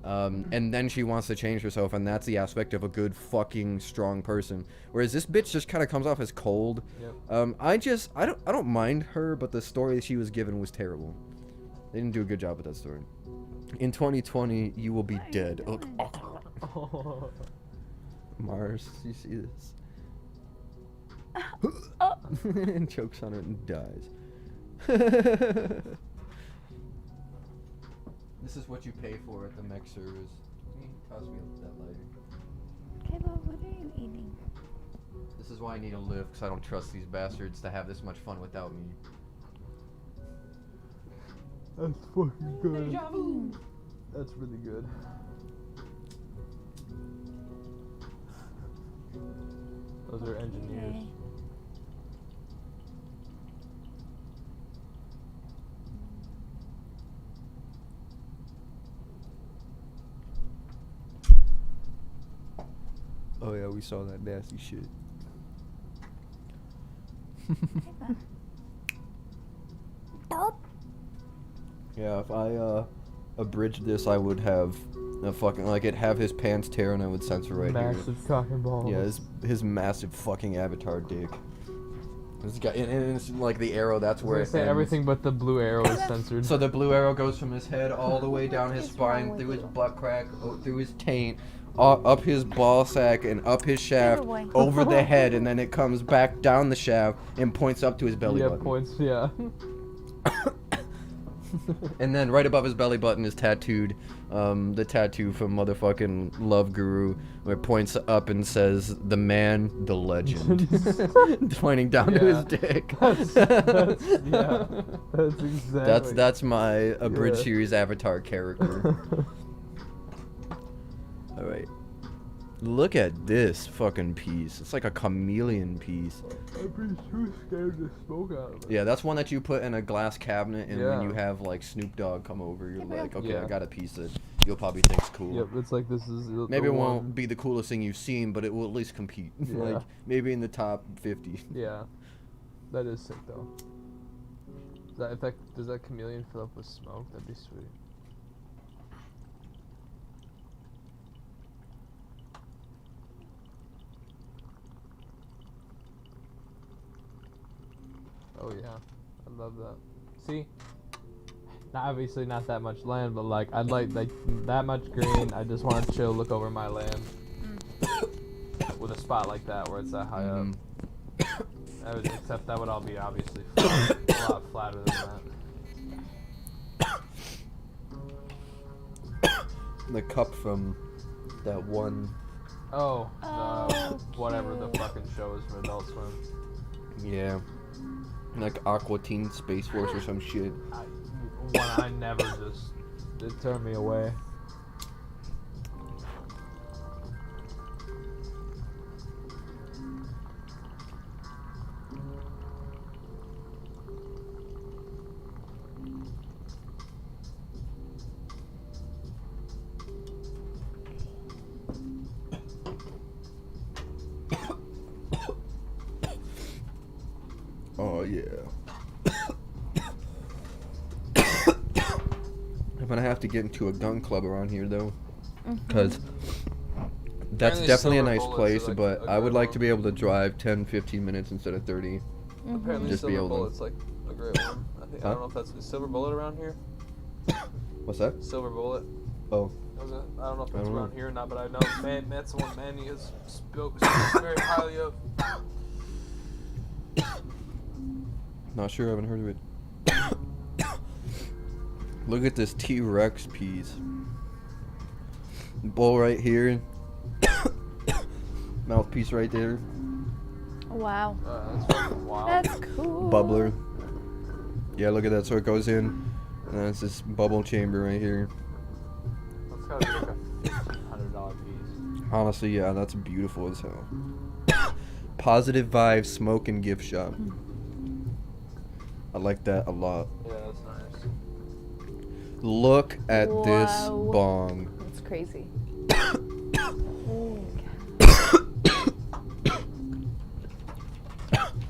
S2: And then she wants to change herself, and that's the aspect of a good fucking strong person. Whereas this bitch just kind of comes off as cold.
S3: Yep.
S2: I don't mind her, but the story she was given was terrible. They didn't do a good job with that story. In 2020, you will be dead. Ugh. Mars, you see this? And chokes on it and dies. This is what you pay for at the mech service. Toss me that lighter.
S4: Caleb, what are you eating?
S2: This is why I need a lift, because I don't trust these bastards to have this much fun without me.
S3: That's fucking good. That's really good. Those are engineers.
S4: Okay.
S2: Oh yeah, we saw that nasty shit. Yeah, if I abridged this, I would have a fucking like it'd have his pants tear and I would censor right
S3: Massive cock and balls.
S2: here. Yeah, his massive fucking avatar dick. This guy, and it's like the arrow. That's
S3: I was
S2: where
S3: gonna
S2: it
S3: say
S2: ends.
S3: everything but the blue arrow is censored.
S2: So the blue arrow goes from his head all the way down his
S4: What is wrong
S2: spine,
S4: with
S2: through his
S4: you?
S2: butt crack, through his taint, up his ball sack, and up his shaft,
S4: boy.
S2: over the head, and then it comes back down the shaft and points up to his belly
S3: yeah,
S2: button.
S3: points. Yeah.
S2: And then right above his belly button is tattooed the tattoo from motherfucking Love Guru, where it points up and says, "The man, the legend," pointing down to his
S3: Yeah.
S2: dick.
S3: That's exactly.
S2: That's my abridged
S3: Yeah.
S2: series avatar character. All right. Look at this fucking piece. It's like a chameleon piece.
S3: I'd be too scared to smoke out of it.
S2: Yeah, that's one that you put in a glass cabinet, and when
S3: Yeah.
S2: you have like Snoop Dogg come over, you're like, okay,
S3: Yeah.
S2: I got a piece that you'll probably think's cool.
S3: Yep, it's like this is the
S2: Maybe it
S3: one.
S2: won't be the coolest thing you've seen, but it will at least compete.
S3: Yeah.
S2: Like maybe in the top 50.
S3: Yeah, that is sick though. Does that chameleon fill up with smoke? That'd be sweet. Oh yeah, I love that. See, obviously not that much land, but like I'd like that much green. I just want to chill, look over my land with a spot like that where it's that high up. Except that would all be obviously flat, a lot flatter than that.
S2: The cup from that one.
S3: Oh, whatever the fucking show is from Adult Swim.
S2: Yeah. Like Aqua Teen Space Force or some shit.
S3: I never just it turned me away.
S2: Oh yeah. I'm gonna have to get into a gun club around here though, because that's
S3: Apparently
S2: definitely a
S3: Silver
S2: nice
S3: Bullets
S2: place,
S3: are, like,
S2: but
S3: a
S2: I would
S3: great
S2: like
S3: one.
S2: to be able to drive 10-15 minutes instead of 30.
S3: Apparently,
S2: Just be
S3: Silver
S2: able to-
S3: Bullet's like a great one. I think I
S2: Huh?
S3: don't know if that's is Silver Bullet around here.
S2: What's that?
S3: Silver Bullet.
S2: Oh,
S3: Was it? I don't know if
S2: I
S3: it's
S2: don't know.
S3: around here or not, but I know that's the one Manny has spoke very highly of.
S2: not sure. I haven't heard of it. Look at this T-Rex piece. Bowl right here. Mouthpiece right there.
S4: Wow.
S3: That's fucking wild.
S4: That's cool.
S2: Bubbler. Yeah, look at that. So it goes in, and then it's this bubble chamber right here.
S3: That's gotta be like a $1,500 piece.
S2: Honestly, yeah, that's beautiful as hell. Positive Vibes Smoke and Gift Shop. I like that a lot.
S3: Yeah, that's nice.
S2: Look at this
S4: Wow.
S2: bong.
S4: That's crazy.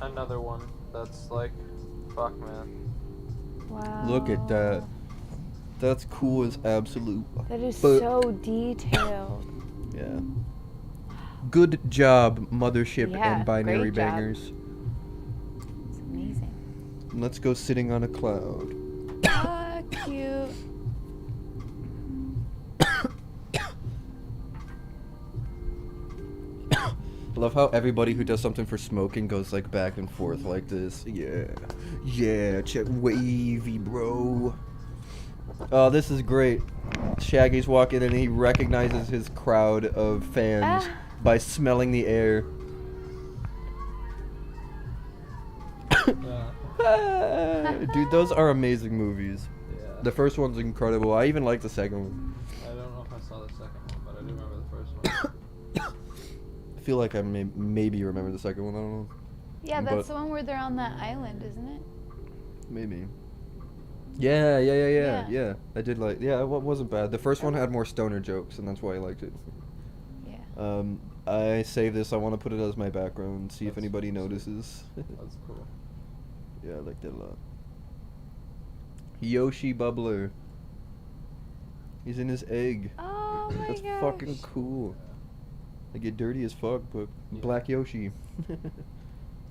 S3: Another one that's like, fuck man.
S4: Wow.
S2: Look at that. That's cool as absolute.
S4: That is
S2: But-
S4: so detailed.
S2: Yeah. Good job, Mothership
S4: Yeah,
S2: and Binary
S4: great job.
S2: Bangers.
S4: It's amazing.
S2: Let's go sitting on a cloud.
S4: Ah, cute.
S2: I love how everybody who does something for smoking goes like back and forth like this. Yeah. Yeah, check wavy, bro. Oh, this is great. Shaggy's walking and he recognizes his crowd of fans
S4: Ah.
S2: by smelling the air. Dude, those are amazing movies.
S3: Yeah.
S2: The first one's incredible. I even like the second one.
S3: I don't know if I saw the second one, but I do remember the first one.
S2: I feel like I maybe remember the second one. I don't know.
S4: Yeah,
S2: But-
S4: that's the one where they're on that island, isn't it?
S2: Maybe. Yeah.
S4: Yeah.
S2: I did like. Yeah, it wasn't bad. The first one had more stoner jokes, and that's why I liked it.
S4: Yeah.
S2: I save this. I want to put it as my background. See if
S3: That's
S2: anybody
S3: sweet.
S2: notices.
S3: That's cool.
S2: Yeah, I like that a lot. Yoshi Bubbler. He's in his egg.
S4: Oh my
S2: That's
S4: gosh.
S2: fucking cool. They get dirty as fuck, but
S3: Yeah.
S2: Black Yoshi.
S3: That's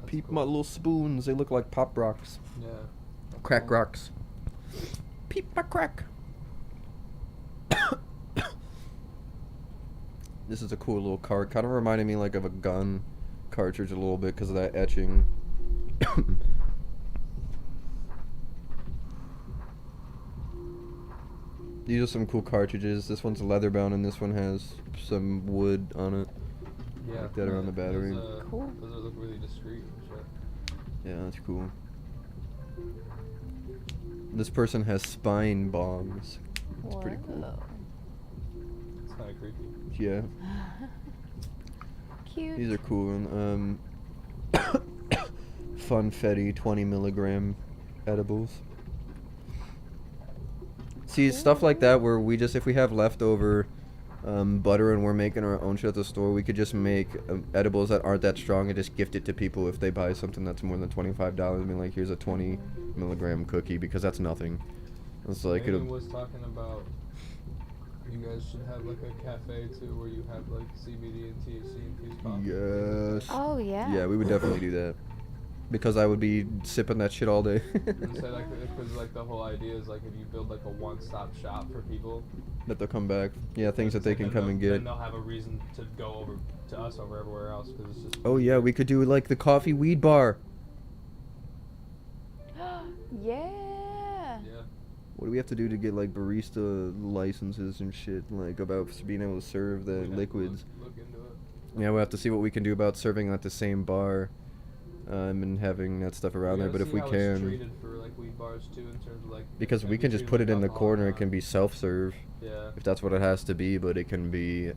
S2: Peep
S3: cool.
S2: my little spoons. They look like pop rocks.
S3: Yeah. That's
S2: Crack
S3: cool.
S2: rocks. Peep my crack. This is a cool little card. Kind of reminded me like of a gun cartridge a little bit because of that etching. These are some cool cartridges. This one's leather bound and this one has some wood on it.
S3: Yeah.
S2: Like that around the battery.
S3: Those,
S4: Cool.
S3: Those look really discreet and shit.
S2: Yeah, that's cool. This person has spine bombs. That's pretty cool.
S4: Whoa.
S3: It's kind of creepy.
S2: Yeah.
S4: cute.
S2: These are cool. Funfetti 20 milligram edibles. See, stuff like that where we just, if we have leftover butter and we're making our own shit at the store, we could just make edibles that aren't that strong and just gift it to people if they buy something that's more than $25. I mean, like, here's a 20 milligram cookie, because that's nothing. It's like,
S3: Amy was talking about you guys should have like a cafe too, where you have like CBD and THC infused coffee.
S2: Yes.
S4: Oh yeah.
S2: Yeah, we would definitely do that. Because I would be sipping that shit all day.
S3: And say like, because like the whole idea is like if you build like a one-stop shop for people,
S2: that they'll come back. Yeah, things that they can come and get.
S3: Then they'll have a reason to go over to us over everywhere else, because it's just.
S2: Oh yeah, we could do like the coffee weed bar.
S4: Yeah.
S3: Yeah.
S2: What do we have to do to get like barista licenses and shit, like about being able to serve the
S3: We'd have to
S2: liquids?
S3: Look into it.
S2: Yeah, we'll have to see what we can do about serving at the same bar, and having that stuff around there. But if we
S3: It's
S2: can,
S3: treated for like weed bars too, in terms of like.
S2: because we can just put it in the corner, it can be self-serve.
S3: Yeah.
S2: If that's what it has to be, but it can be,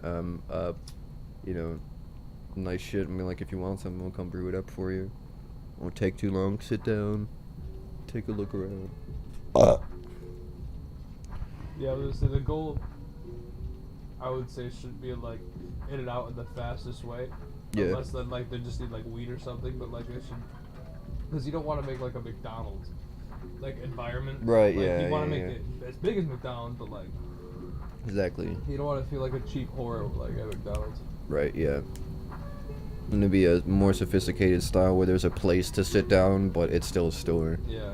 S2: nice shit. I mean, like if you want something, we'll come brew it up for you. Won't take too long. Sit down, take a look around.
S3: Yeah, I was gonna say the goal, I would say, should be like in and out in the fastest way.
S2: Yeah.
S3: Unless then like they just need like weed or something, but like they should, because you don't want to make like a McDonald's like environment.
S2: Right.
S3: Like,
S2: Yeah.
S3: You want to
S2: yeah,
S3: make it as big as McDonald's, but like
S2: Exactly.
S3: you don't want to feel like a cheap whore like at McDonald's.
S2: Right. Yeah. And to be a more sophisticated style where there's a place to sit down, but it's still a store.
S3: Yeah.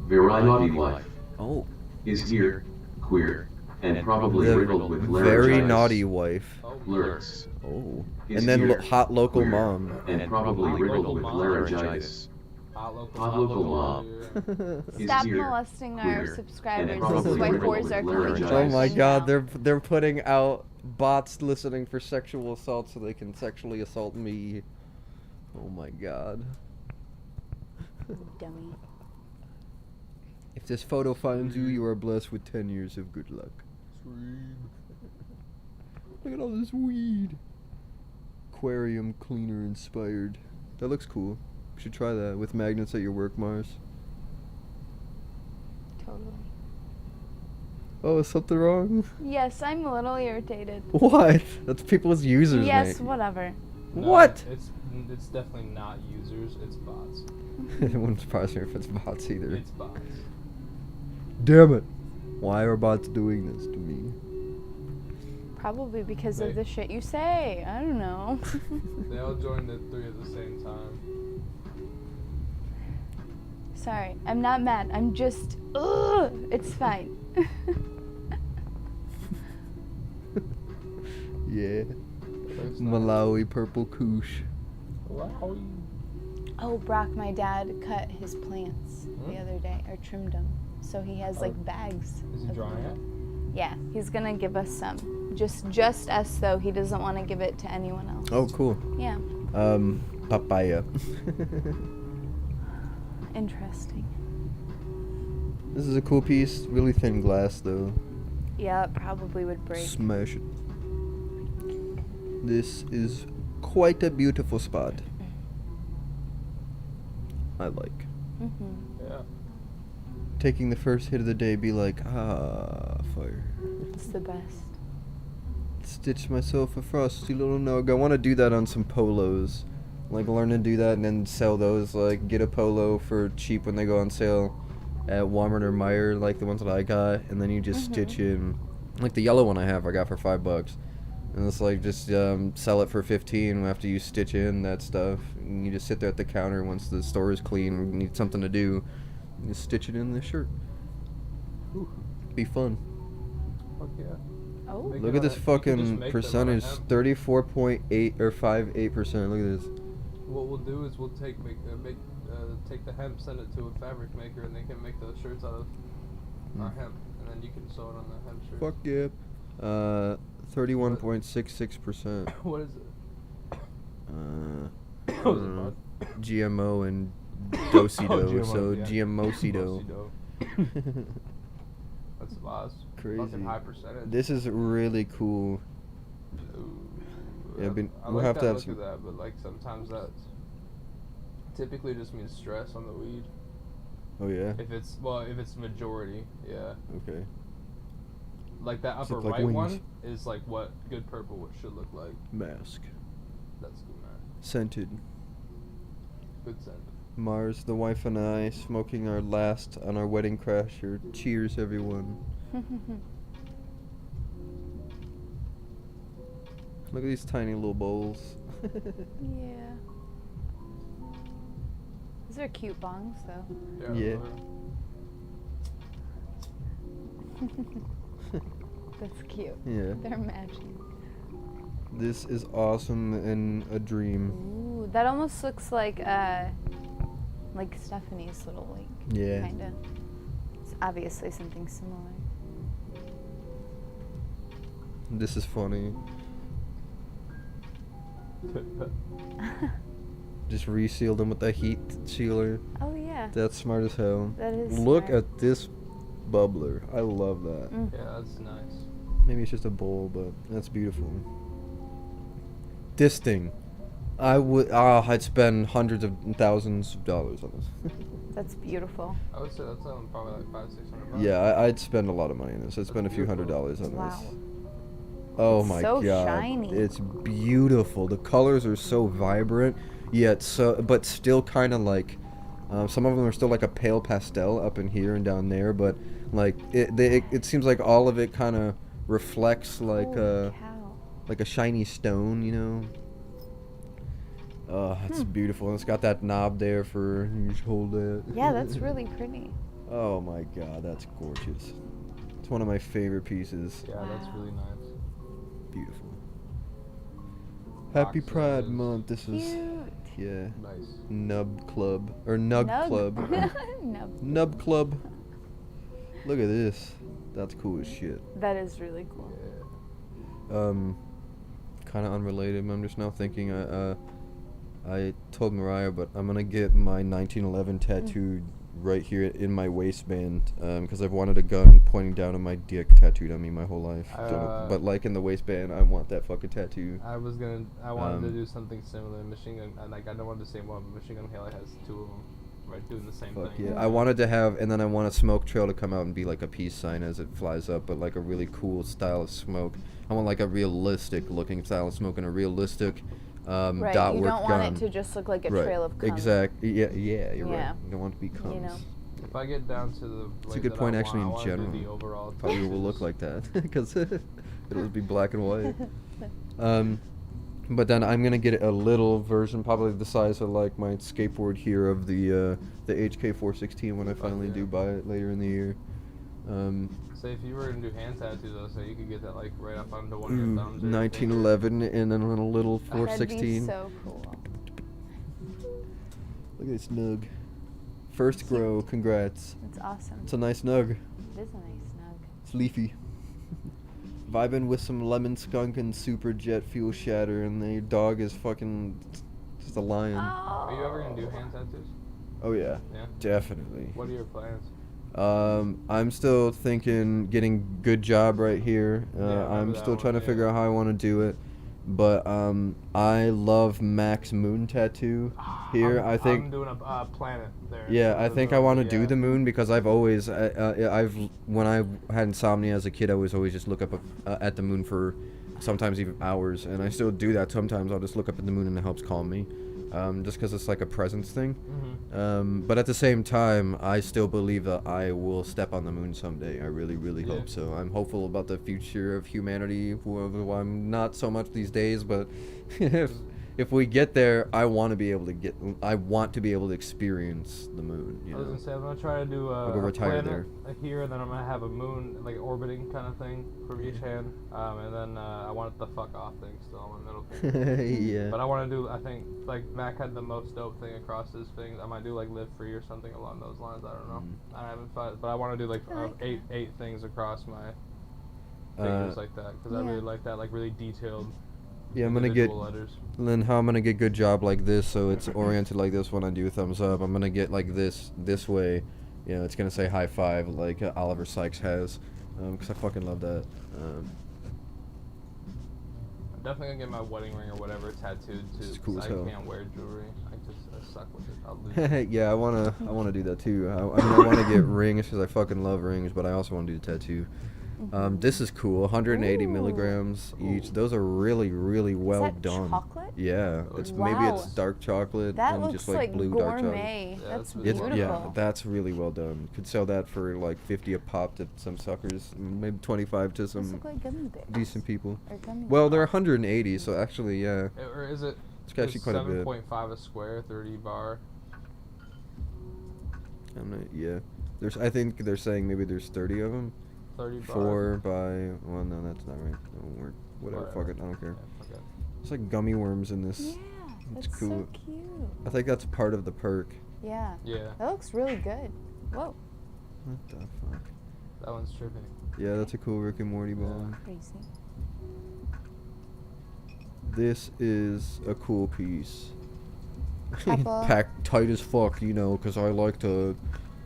S8: Very naughty wife
S2: Oh.
S8: is here, queer, and probably
S2: The
S8: riddled with
S2: very
S8: laryngitis.
S2: naughty wife.
S3: Oh.
S8: Lurks.
S2: Oh.
S8: Is
S2: And then
S8: here,
S2: hot local
S8: queer,
S2: mom.
S8: and probably
S3: Hot
S8: riddled
S3: local
S8: with
S3: mom.
S8: laryngitis.
S3: Hot
S8: Hot local mom.
S3: Yeah.
S8: Is
S4: Stop
S8: here,
S4: molesting our
S8: queer,
S4: subscribers.
S8: and
S4: This is
S8: probably
S4: why
S8: riddled
S4: whores
S8: with
S4: are coming to our
S8: laryngitis.
S2: Oh my
S4: stream
S2: god,
S4: now.
S2: they're putting out bots listening for sexual assault so they can sexually assault me. Oh my god.
S4: Dummy.
S2: If this photo finds you, you are blessed with 10 years of good luck. Look at all this weed. Aquarium cleaner inspired. That looks cool. You should try that with magnets at your work, Mars.
S4: Totally.
S2: Oh, is something wrong?
S4: Yes, I'm a little irritated.
S2: What? That's people's users,
S4: Yes,
S2: mate.
S4: whatever.
S3: No,
S2: What?
S3: It's definitely not users. It's bots.
S2: It wouldn't surprise me if it's bots either.
S3: It's bots.
S2: Damn it. Why are bots doing this to me?
S4: Probably because of
S3: They-
S4: the shit you say. I don't know.
S3: They all joined the 3 at the same time.
S4: Sorry, I'm not mad. I'm just. Ugh, it's fine.
S2: Yeah.
S3: That's not-
S2: Malawi purple koosh.
S3: Wow.
S4: Oh, Brock, my dad cut his plants the
S3: Hmm?
S4: other day, or trimmed them. So he has like bags.
S3: Is he
S4: of
S3: drawing
S4: them.
S3: it?
S4: Yeah, he's gonna give us some. Just us though. He doesn't want to give it to anyone else.
S2: Oh, cool.
S4: Yeah,
S2: Papaya.
S4: interesting.
S2: This is a cool piece. Really thin glass, though.
S4: Yeah, it probably would break.
S2: Smash it. This is quite a beautiful spot. I like.
S3: Yeah.
S2: Taking the first hit of the day, be like, ah, fire.
S4: It's the best.
S2: Stitch myself a frosty little nug. I want to do that on some polos. Like, learn to do that and then sell those. Like, get a polo for cheap when they go on sale at Walmart or Meijer, like the ones that I got. And then you just stitch in. Like, the yellow one I have, I got for $5. And it's like, just sell it for 15 after you stitch in that stuff. And you just sit there at the counter once the store is clean and you need something to do. You just stitch it in the shirt.
S3: Ooh.
S2: Be fun.
S3: Fuck yeah.
S4: Oh,
S3: Make
S2: Look
S3: it
S2: at this
S3: on a- you could just
S2: fucking
S3: make them out of
S2: percentage,
S3: hemp.
S2: 34.8 or 58%. Look at this.
S3: What we'll do is we'll take the hemp, send it to a fabric maker, and they can make those shirts out of our hemp, and then you can sew it on the hemp shirt.
S2: Fuck yeah. 31.66%.
S3: What is it?
S2: I
S3: What was
S2: don't
S3: it,
S2: know.
S3: bud?
S2: GMO and Dosido,
S3: GMO,
S2: so
S3: yeah.
S2: GMO-cido.
S3: Mosido. That's the last.
S2: Crazy.
S3: fucking high percentage.
S2: This is really cool.
S3: Ooh,
S2: Yeah,
S3: I
S2: we'll
S3: like
S2: have
S3: that
S2: to have
S3: look
S2: some.
S3: of that, but like sometimes that typically just means stress on the weed.
S2: Oh yeah.
S3: If it's majority, yeah.
S2: Okay.
S3: Like that
S2: Does it
S3: upper
S2: look like
S3: right
S2: wings?
S3: one is like what good purple should look like.
S2: Mask.
S3: That's good, man.
S2: Scented.
S3: Good scent.
S2: Mars, the wife and I, smoking our last on our wedding crasher. Cheers, everyone. Look at these tiny little bowls.
S4: Yeah. These are cute bongs, though.
S2: Yeah.
S4: That's cute.
S2: Yeah.
S4: They're matching.
S2: This is awesome and a dream.
S4: Ooh, that almost looks like Stephanie's little
S2: Yeah.
S4: kinda. It's obviously something similar.
S2: This is funny. Just resealed them with the heat sealer.
S4: Oh yeah.
S2: That's smart as hell.
S4: That is
S2: Look
S4: smart.
S2: at this bubbler. I love that.
S3: Yeah, that's nice.
S2: Maybe it's just a bowl, but that's beautiful. This thing, I'd spend hundreds of thousands of dollars on this.
S4: That's beautiful.
S3: I would say that's probably like $500-600.
S2: Yeah, I'd spend a lot of money on this. I'd spend a few $100s on
S4: Wow.
S2: this. Oh
S4: It's
S2: my
S4: so
S2: god,
S4: shiny.
S2: it's beautiful. The colors are so vibrant, yet but still kind of like, some of them are still like a pale pastel up in here and down there, but like it seems like all of it kind of reflects like
S4: Holy cow.
S2: like a shiny stone, you know. Oh, it's beautiful. And it's got that knob there for you just hold it.
S4: Yeah, that's really pretty.
S2: Oh my god, that's gorgeous. It's one of my favorite pieces.
S3: Yeah, that's
S4: Wow.
S3: really nice.
S2: Beautiful. Happy Pride
S3: Boxes.
S2: Month. This is
S4: Cute.
S2: yeah.
S3: Nice.
S2: Nub Club or Nug Club.
S4: Nub.
S2: Nub Club. Look at this. That's cool as shit.
S4: That is really cool.
S2: Kind of unrelated. I'm just now thinking. I told Mariah, but I'm gonna get my 1911 tattooed right here in my waistband. Because I've wanted a gun pointing down on my dick tattooed on me my whole life. But like in the waistband, I want that fucking tattoo.
S3: I wanted to do something similar. Machine Gun, like I don't want the same one, but Machine Gun Haley has two of them, right, doing the same
S2: Fuck
S3: thing.
S2: yeah. I wanted to have, and then I want a smoke trail to come out and be like a peace sign as it flies up, but like a really cool style of smoke. I want like a realistic looking style of smoke and a realistic
S4: Right,
S2: dot
S4: you
S2: work
S4: don't
S2: gun.
S4: want it to just look like a
S2: Right.
S4: trail of cum.
S2: Exactly. Yeah, you're
S4: Yeah.
S2: right. You don't want it to be cums.
S4: You know.
S3: If I get down to the
S2: It's a
S3: way
S2: good
S3: that
S2: point
S3: I
S2: actually
S3: want,
S2: in
S3: I wanna do
S2: general.
S3: the overall
S2: Probably will look
S3: pieces.
S2: like that because it'll be black and white. But then I'm gonna get a little version, probably the size of like my skateboard here of the HK416 when I finally
S3: yeah.
S2: do buy it later in the year.
S3: Say if you were gonna do hand tattoos, though, so you could get that like right up onto one of your thumbs. or your
S2: 1911 and then on a little
S4: That'd
S2: 416.
S4: be so cool.
S2: Look at this nug. First grow, congrats.
S4: It's awesome.
S2: It's a nice nug.
S4: It is a nice snug.
S2: It's leafy. Vibing with some lemon skunk and super jet fuel shatter, and the dog is fucking just a lion.
S3: Are you ever gonna do hand tattoos?
S2: Oh yeah,
S3: Yeah.
S2: definitely.
S3: What are your plans?
S2: I'm still thinking getting good job right here.
S3: Yeah, I remember
S2: I'm
S3: that
S2: still
S3: one,
S2: trying to figure out how I want to do it. But I love Max Moon tattoo here. I think
S3: I'm doing a planet there.
S2: yeah, I think I want to do
S3: yeah.
S2: the moon because I've always when I had insomnia as a kid, I was always just look up at the moon for sometimes even hours, and I still do that sometimes. I'll just look up at the moon and it helps calm me, just because it's like a presence thing. But at the same time, I still believe that I will step on the moon someday. I really, really
S3: Yeah.
S2: hope so. I'm hopeful about the future of humanity. Well, I'm not so much these days, but if we get there, I want to be able to experience the moon. You
S3: I was
S2: know?
S3: gonna say I'm gonna try to do
S2: I'll go
S3: a
S2: retire
S3: planet
S2: there.
S3: here, and then I'm gonna have a moon like orbiting kind of thing for each hand, and then I want the fuck off thing still on my middle finger.
S2: Yeah.
S3: But I want to do, I think like Mac had the most dope thing across his thing. I might do like live free or something along those lines. I don't know. I haven't thought, but I want to do like
S4: I like
S3: eight things across my fingers like that because I
S4: Yeah.
S3: really like that, like really detailed.
S2: Yeah, I'm gonna get.
S3: individual letters.
S2: Then how I'm gonna get good job like this, so it's oriented like this when I do thumbs up. I'm gonna get like this way. You know, it's gonna say high five like Oliver Sykes has. because I fucking love that.
S3: I'm definitely gonna get my wedding ring or whatever tattooed too.
S2: This is cool
S3: 'cause
S2: as
S3: I
S2: hell.
S3: can't wear jewelry. I suck with it. I'll lose it.
S2: Yeah, I wanna do that too. I mean, I wanna get rings because I fucking love rings, but I also wanna do the tattoo. This is cool. 180
S4: Ooh.
S2: milligrams each. Those are really, really well
S4: Is that
S2: done.
S4: chocolate?
S2: Yeah, it's maybe
S4: Wow.
S2: it's dark chocolate
S4: That
S2: and
S4: looks
S2: just like
S4: like
S2: blue dark chocolate.
S4: gourmet.
S3: Yeah,
S4: That's
S3: that's
S2: It's,
S4: beautiful.
S2: yeah, that's really well done. Could sell that for like 50 a pop to some suckers, maybe 25 to
S4: Those
S2: some
S4: look like gummy bears.
S2: decent people.
S4: Or gummy
S2: Well, they're
S4: bears.
S2: 180, so actually, yeah,
S3: Or is it?
S2: it's actually quite a bit.
S3: 7.5 a square, 30 bar.
S2: I'm not, yeah. I think they're saying maybe there's 30 of them.
S3: 30 bar.
S2: 4 by, well, no, that's not right. That won't work. Whatever, fuck it, I don't care.
S3: Yeah, fuck it.
S2: It's like gummy worms in this.
S4: Yeah,
S2: It's
S4: that's
S2: cool.
S4: so cute.
S2: I think that's part of the perk.
S4: Yeah.
S3: Yeah,
S4: That looks really good. Whoa,
S2: What the fuck?
S3: that one's tripping.
S2: Yeah, that's a cool Rick and Morty ball.
S4: crazy.
S2: This is a cool piece.
S4: Apple.
S2: Packed tight as fuck, you know, 'cause I like to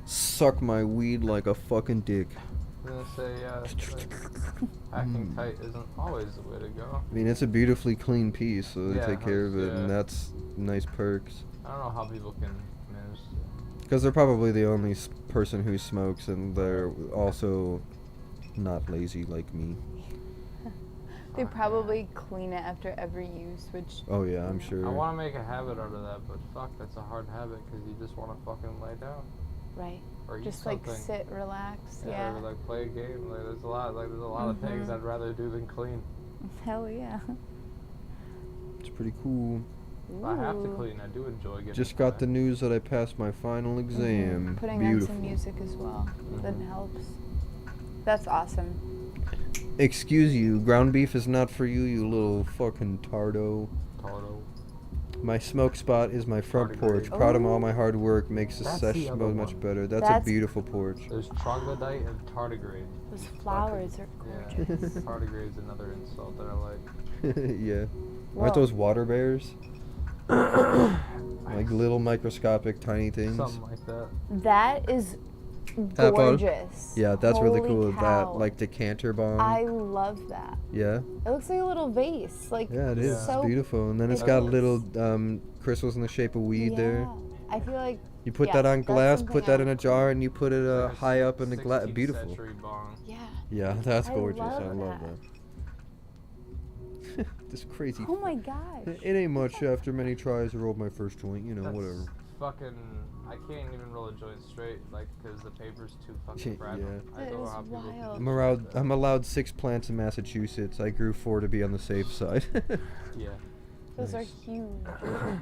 S2: suck my weed like a fucking dick.
S3: I'm gonna say, yeah, like, packing tight isn't always the way to go.
S2: I mean, it's a beautifully clean piece, so they
S3: Yeah,
S2: take care of it,
S3: yeah.
S2: and that's nice perks.
S3: I don't know how people can manage to.
S2: Because they're probably the only person who smokes, and they're also not lazy like me.
S4: They probably clean it after every use, which
S2: Oh yeah, I'm sure.
S3: I want to make a habit out of that, but fuck, that's a hard habit because you just want to fucking lay down
S4: right.
S3: or eat
S4: Just like
S3: something.
S4: sit, relax.
S3: Yeah,
S4: Yeah.
S3: or like play a game. Like there's a lot of things
S4: Mhm.
S3: I'd rather do than clean.
S4: Hell yeah.
S2: It's pretty cool.
S3: If I have to
S4: Ooh.
S3: clean, I do enjoy getting.
S2: Just got the
S3: high.
S2: news that I passed my final exam.
S4: Putting
S2: Beautiful.
S4: on some music as well. That
S3: Mhm.
S4: helps. That's awesome.
S2: Excuse you, ground beef is not for you, you little fucking tardo.
S3: Total.
S2: My smoke spot is my front porch.
S3: Tardigrade.
S2: Proud of all my hard work, makes the
S3: That's the
S2: session
S3: other
S2: much
S3: one.
S2: better. That's a
S4: That's-
S2: beautiful porch.
S3: There's troglodyte and tardigrade.
S4: Those flowers are
S3: Yeah,
S4: gorgeous.
S3: tardigrade's another insult that I like.
S2: Yeah.
S4: Whoa.
S2: Aren't those water bears? Like little microscopic tiny things?
S3: Something like that.
S4: That is
S2: Apple.
S4: gorgeous.
S2: Yeah, that's really
S4: Holy
S2: cool.
S4: cow.
S2: That, like decanter bomb.
S4: I love that.
S2: Yeah?
S4: It looks like a little vase. Like
S2: Yeah, it is.
S3: Yeah.
S4: So
S2: It's beautiful. And then it's
S4: it
S2: got
S4: is.
S2: little crystals in the shape of weed there.
S4: Yeah. I feel like
S2: You put
S4: Yeah,
S2: that on
S4: that's
S2: glass,
S4: something
S2: put that
S4: I
S2: in a
S4: would
S2: jar, and you put it
S3: Like a
S2: high up in the glass.
S3: 16th
S2: Beautiful.
S3: century bong.
S4: yeah.
S2: Yeah, that's
S4: I
S2: gorgeous.
S4: love
S2: I love
S4: that.
S2: that. This crazy.
S4: Oh my gosh.
S2: It ain't much after many tries. I rolled my first joint, you know,
S3: That's
S2: whatever.
S3: fucking. I can't even roll a joint straight, like, because the paper's too fucking
S2: Yeah.
S3: fragile. I
S4: That
S3: don't know
S4: is
S3: how people can
S4: wild.
S3: do
S2: I'm allowed 6 plants in Massachusetts. I grew 4 to be on the safe side.
S3: Yeah.
S4: Those are
S2: Nice.
S4: huge.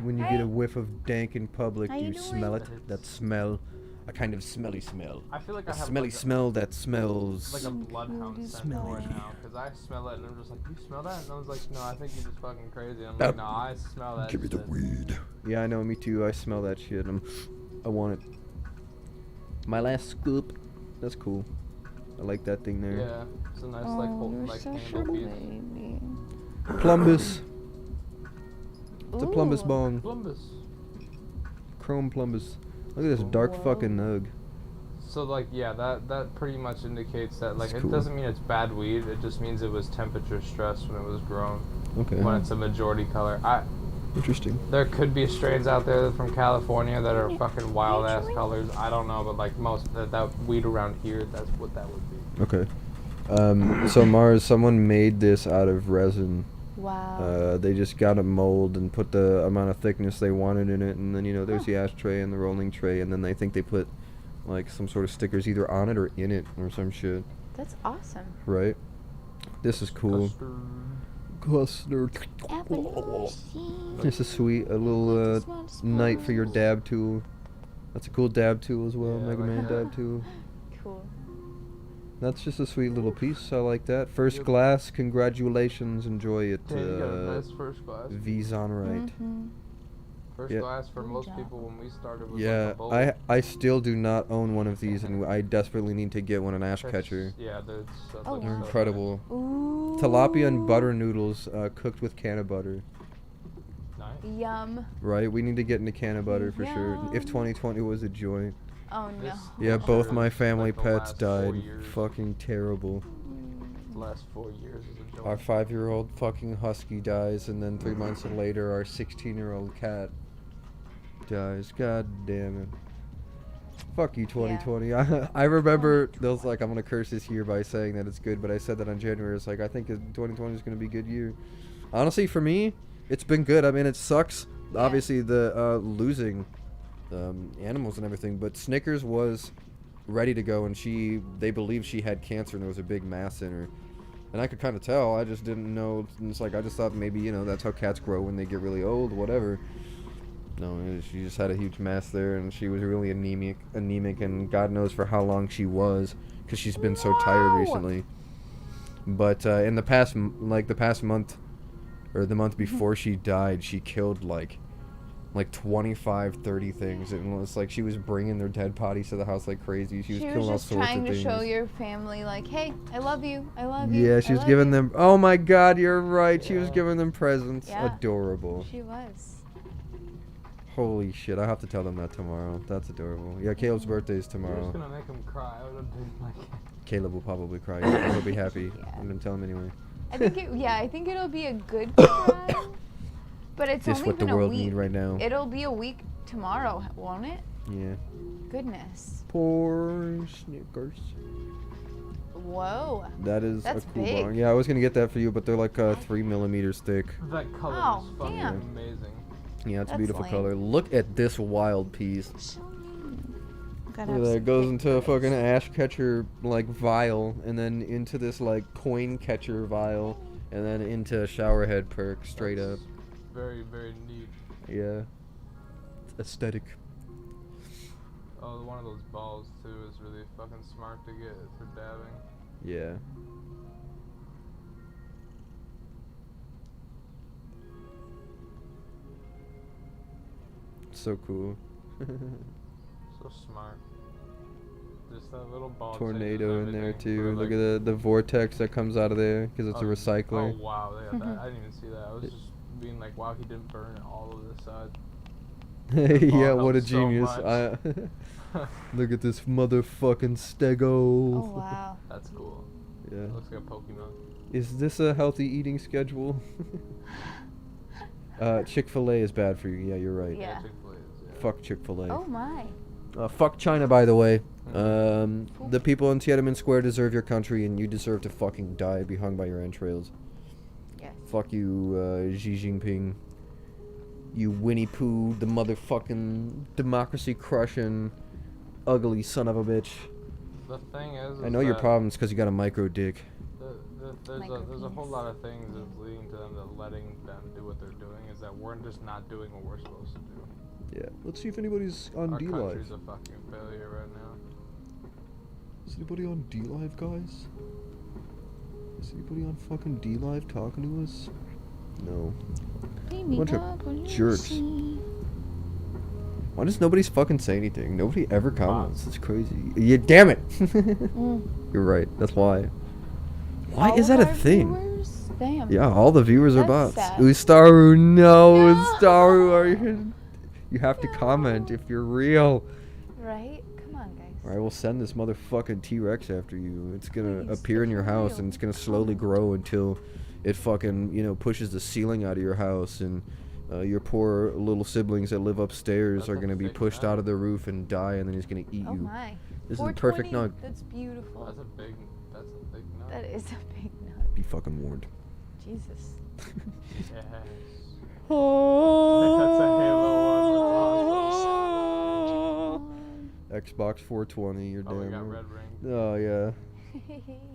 S2: When you
S4: Hey.
S2: get a whiff of dank in public,
S4: How
S2: you
S4: you doing?
S2: smell it. That smell. A kind of smelly smell.
S3: I feel like
S2: A
S3: I have
S2: smelly
S3: like
S2: smell that smells.
S3: like a bloodhound
S4: Cute
S3: scent
S2: smell
S3: right
S2: it.
S3: now, because I smell it and I'm just like, you smell that? And I was like, no, I think you're just fucking crazy. I'm
S2: Ah.
S3: like, no, I smell that.
S2: Give me the
S3: shit."
S2: weed. Yeah, I know, me too. I smell that shit. I want it. My last scoop. That's cool. I like that thing there.
S3: Yeah, it's a nice like whole
S4: you're
S3: like
S4: such a
S3: handle piece.
S4: baby.
S2: Plumbus. It's a plumbus
S4: Ooh.
S2: bong.
S3: Columbus.
S2: Chrome plumbus. Look at this dark
S4: Whoa.
S2: fucking nug.
S3: So like yeah, that pretty much indicates that like
S2: That's
S3: it
S2: cool.
S3: doesn't mean it's bad weed. It just means it was temperature stressed when it was grown.
S2: Okay.
S3: When it's a majority color.
S2: Interesting.
S3: There could be strains out there from California that are fucking wild ass colors. I don't know, but like most that weed around here, that's what that would be.
S2: Okay. So Mars, someone made this out of resin.
S4: Wow.
S2: They just got a mold and put the amount of thickness they wanted in it, and then there's the ashtray and the rolling tray, and then they think they put like some sort of stickers either on it or in it or some shit,
S4: That's awesome.
S2: right? This is cool. Custard. This is sweet. A little knife for your dab tool. That's a cool dab tool as well.
S3: Yeah,
S2: Mega
S3: like
S2: Man
S3: that.
S2: dab tool.
S4: Cool.
S2: That's just a sweet little piece. I like that. First
S3: Yep.
S2: glass. Congratulations. Enjoy it.
S3: Yeah, you got a nice first glass.
S2: V's on right.
S4: Mm-hmm.
S3: First
S2: Yeah.
S3: glass for
S4: Good
S3: most
S4: job.
S3: people when we started was
S2: Yeah,
S3: like a bowl.
S2: I still do not own one of these, and I desperately need to get one, an ash catcher.
S3: Yeah, that's
S4: Oh,
S3: like
S2: They're
S4: wow.
S2: incredible.
S4: Ooh.
S2: Tilapia and butter noodles cooked with can of butter.
S3: Nice.
S4: Yum.
S2: Right? We need to get into can of butter for sure. If
S4: Yum.
S2: 2020 was a joint.
S4: Oh no.
S2: Yeah, both my family
S3: like the
S2: pets
S3: last 4
S2: died.
S3: years.
S2: Fucking terrible.
S3: The last 4 years is a joke.
S2: Our 5-year-old fucking husky dies, and then 3 months later, our 16-year-old cat dies. God damn it. Fuck you, 2020. I remember, those like, I'm gonna curse this year by saying that it's good, but I said that on January. It's like, I think 2020 is gonna be a good year. Honestly, for me, it's been good. I mean, it sucks, obviously, the losing animals and everything, but Snickers was ready to go, and they believed she had cancer, and there was a big mass in her. And I could kind of tell. I just didn't know. It's like, I just thought maybe, you know, that's how cats grow when they get really old, whatever. No, she just had a huge mass there, and she was really anemic, and God knows for how long she was, because she's been so tired recently. But in the past month, or the month before she died, she killed like 25, 30 things. And it was like she was bringing their dead bodies to the house like crazy. She was killing all
S4: just
S2: sorts of
S4: trying
S2: things.
S4: to show your family, like, hey, I love you. I love you.
S2: Yeah, she
S4: I
S2: was
S4: love
S2: giving
S4: you.
S2: them. Oh my God, you're right. She was
S3: Yeah.
S2: giving them presents.
S4: Yeah.
S2: Adorable.
S4: She was.
S2: Holy shit! I have to tell them that tomorrow. That's adorable. Yeah, Caleb's birthday is
S3: You're
S2: tomorrow.
S3: just gonna make him cry. I would do like
S2: Caleb will probably cry. He'll be happy.
S4: Yeah.
S2: I'm gonna tell him anyway.
S4: I think it'll be a good cry. But it's
S2: Just
S4: only
S2: what the
S4: been
S2: world
S4: a week.
S2: need right now.
S4: It'll be a week tomorrow, won't it?
S2: Yeah.
S4: Goodness.
S2: Poor Snickers.
S4: Whoa.
S2: That is
S4: That's
S2: a cool
S4: big.
S2: bar. Yeah, I was gonna get that for you, but they're like 3 millimeters thick.
S3: that color
S4: Oh,
S3: is fucking
S4: damn.
S3: amazing.
S2: Yeah, it's a
S4: That's
S2: beautiful
S4: lame.
S2: color. Look at this wild piece.
S4: Gotta
S2: Look
S4: have
S2: at that. It
S4: some
S2: goes
S4: big
S2: into a fucking
S4: boobs.
S2: ash catcher like vial, and then into this like coin catcher vial, and then into a shower head perk straight
S3: That's
S2: up.
S3: Very, very neat.
S2: Yeah. It's aesthetic.
S3: Oh, one of those balls too is really fucking smart to get for dabbing.
S2: Yeah. So cool.
S3: So smart. Just that little ball.
S2: Tornado
S3: changes
S2: in there
S3: everything
S2: too.
S3: for,
S2: Look
S3: like-
S2: at the vortex that comes out of there because it's a
S3: Oh,
S2: recycler.
S3: Oh wow, they got that. I didn't even see that. I was just being like, wow, he didn't burn all of this side.
S2: Yeah,
S3: ball
S2: what a
S3: helps so
S2: genius.
S3: much.
S2: Look at this motherfucking stego.
S4: Oh, wow.
S3: That's cool.
S2: Yeah.
S3: Looks like a Pokemon.
S2: Is this a healthy eating schedule? Chick-fil-A is bad for you. Yeah, you're right.
S4: Yeah.
S3: Chick-fil-A is, yeah.
S2: Fuck Chick-fil-A.
S4: Oh, my.
S2: Fuck China, by the way. The people in Tiananmen Square deserve your country, and you deserve to fucking die, be hung by your entrails.
S4: Yes.
S2: Fuck you, Xi Jinping. You Winnie Pooh, the motherfucking democracy-crushing, ugly son of a bitch.
S3: The thing is
S2: I know your
S3: that
S2: problem's because you got a micro dick.
S3: There's a whole
S4: Micropenis.
S3: lot of things that's leading to them that letting them do what they're doing is that we're just not doing what we're supposed to do.
S2: Yeah. Let's see if anybody's on
S3: Our
S2: D Live.
S3: country's a fucking failure right now.
S2: Is anybody on D Live, guys? Is anybody on fucking D Live talking to us? No. Bunch of jerks. Why does nobody fucking say anything? Nobody ever comments. It's crazy. Yeah, damn it. You're right. That's why. Why
S4: All
S2: is
S4: of
S2: that a
S4: our
S2: thing?
S4: viewers? Damn.
S2: Yeah, all the viewers are
S4: That's
S2: bots.
S4: sad.
S2: Ustaru, no,
S4: No.
S2: Ustaru, are you? You have to comment if you're real.
S4: Right? Come on, guys.
S2: Alright, we'll send this motherfucking T-Rex after you. It's gonna
S4: Please,
S2: appear in
S4: if
S2: your
S4: you're
S2: house
S4: real.
S2: and it's gonna slowly grow until it fucking, pushes the ceiling out of your house, and your poor little siblings that live upstairs
S3: That's
S2: are
S3: a
S2: gonna be
S3: big
S2: pushed
S3: nut.
S2: out of the roof and die, and then he's gonna eat
S4: Oh,
S2: you.
S4: my.
S2: This is a perfect
S4: 420?
S2: nug.
S4: That's beautiful.
S3: That's a big nut.
S4: That is a big nut.
S2: Be fucking warned.
S4: Jesus.
S3: Yes.
S2: Xbox 420, you're
S3: Oh, we
S2: damn
S3: got
S2: right.
S3: red ring.
S2: Oh yeah.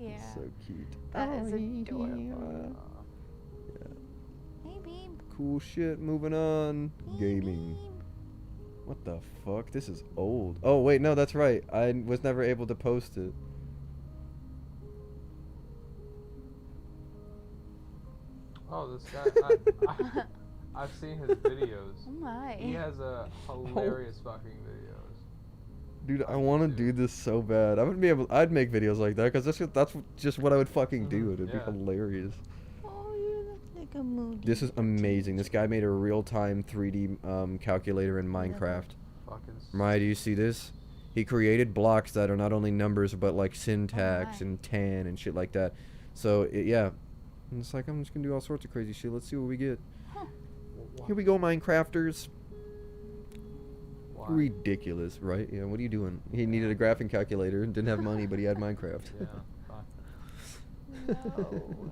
S4: Yeah.
S2: So cute.
S4: That is
S2: Oh,
S4: adorable.
S2: yeah.
S4: Hey, babe.
S2: Cool shit. Moving on.
S4: Hey,
S2: Gaming.
S4: babe.
S2: What the fuck? This is old. Oh wait, no, that's right. I was never able to post it.
S3: Oh, this guy. I've seen his videos.
S4: Oh, my.
S3: He has a hilarious fucking videos.
S2: Dude, I want to do this so bad. I would be able. I'd make videos like that because that's just what I would fucking do. It'd
S3: Yeah.
S2: be hilarious.
S4: Oh, you're the like a moody.
S2: This is amazing. This guy made a real-time 3D calculator in Minecraft.
S3: Fucking
S2: Maya, do you see this? He created blocks that are not only numbers but like syntax
S4: my.
S2: and tan and shit like that. So yeah, and it's like I'm just gonna do all sorts of crazy shit. Let's see what we get. Here we go, Minecrafters.
S3: Why?
S2: Ridiculous, right? Yeah. What are you doing? He needed a graphing calculator and didn't have money, but he had Minecraft.
S3: Yeah. Fuck.
S4: No.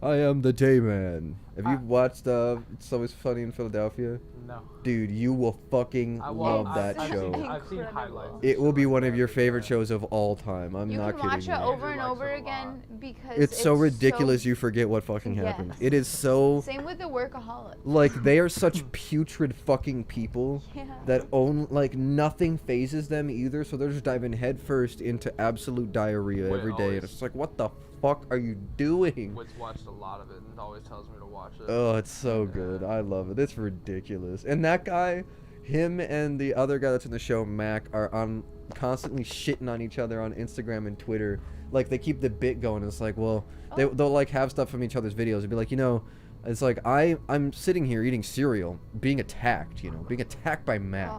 S2: I am the J-Man. Have you watched It's Always Funny in Philadelphia?
S3: No.
S2: Dude, you will fucking love that
S4: I've
S2: show.
S3: I've seen highlights.
S2: It will be one of your favorite shows of all time. I'm
S4: You
S2: not
S4: can
S2: kidding
S4: watch
S2: you.
S4: it over and
S3: Andrew
S4: over
S3: likes it a
S4: again because
S2: It's so ridiculous you forget what fucking happened.
S4: Yes.
S2: It is so
S4: Same with the Workaholic.
S2: like they are such putrid fucking people
S4: Yeah.
S2: that own like nothing phases them either, so they're just diving headfirst into absolute diarrhea
S3: Wait,
S2: every day.
S3: always-
S2: And it's just like, what the fuck are you doing?
S3: Wit's watched a lot of it and always tells me to watch it.
S2: Oh, it's so good. I love it. It's ridiculous. And that guy, him and the other guy that's in the show, Mac, are on constantly shitting on each other on Instagram and Twitter. Like they keep the bit going. It's like, well, they'll like have stuff from each other's videos and be like, you know, it's like I'm sitting here eating cereal, being attacked, being attacked by Mac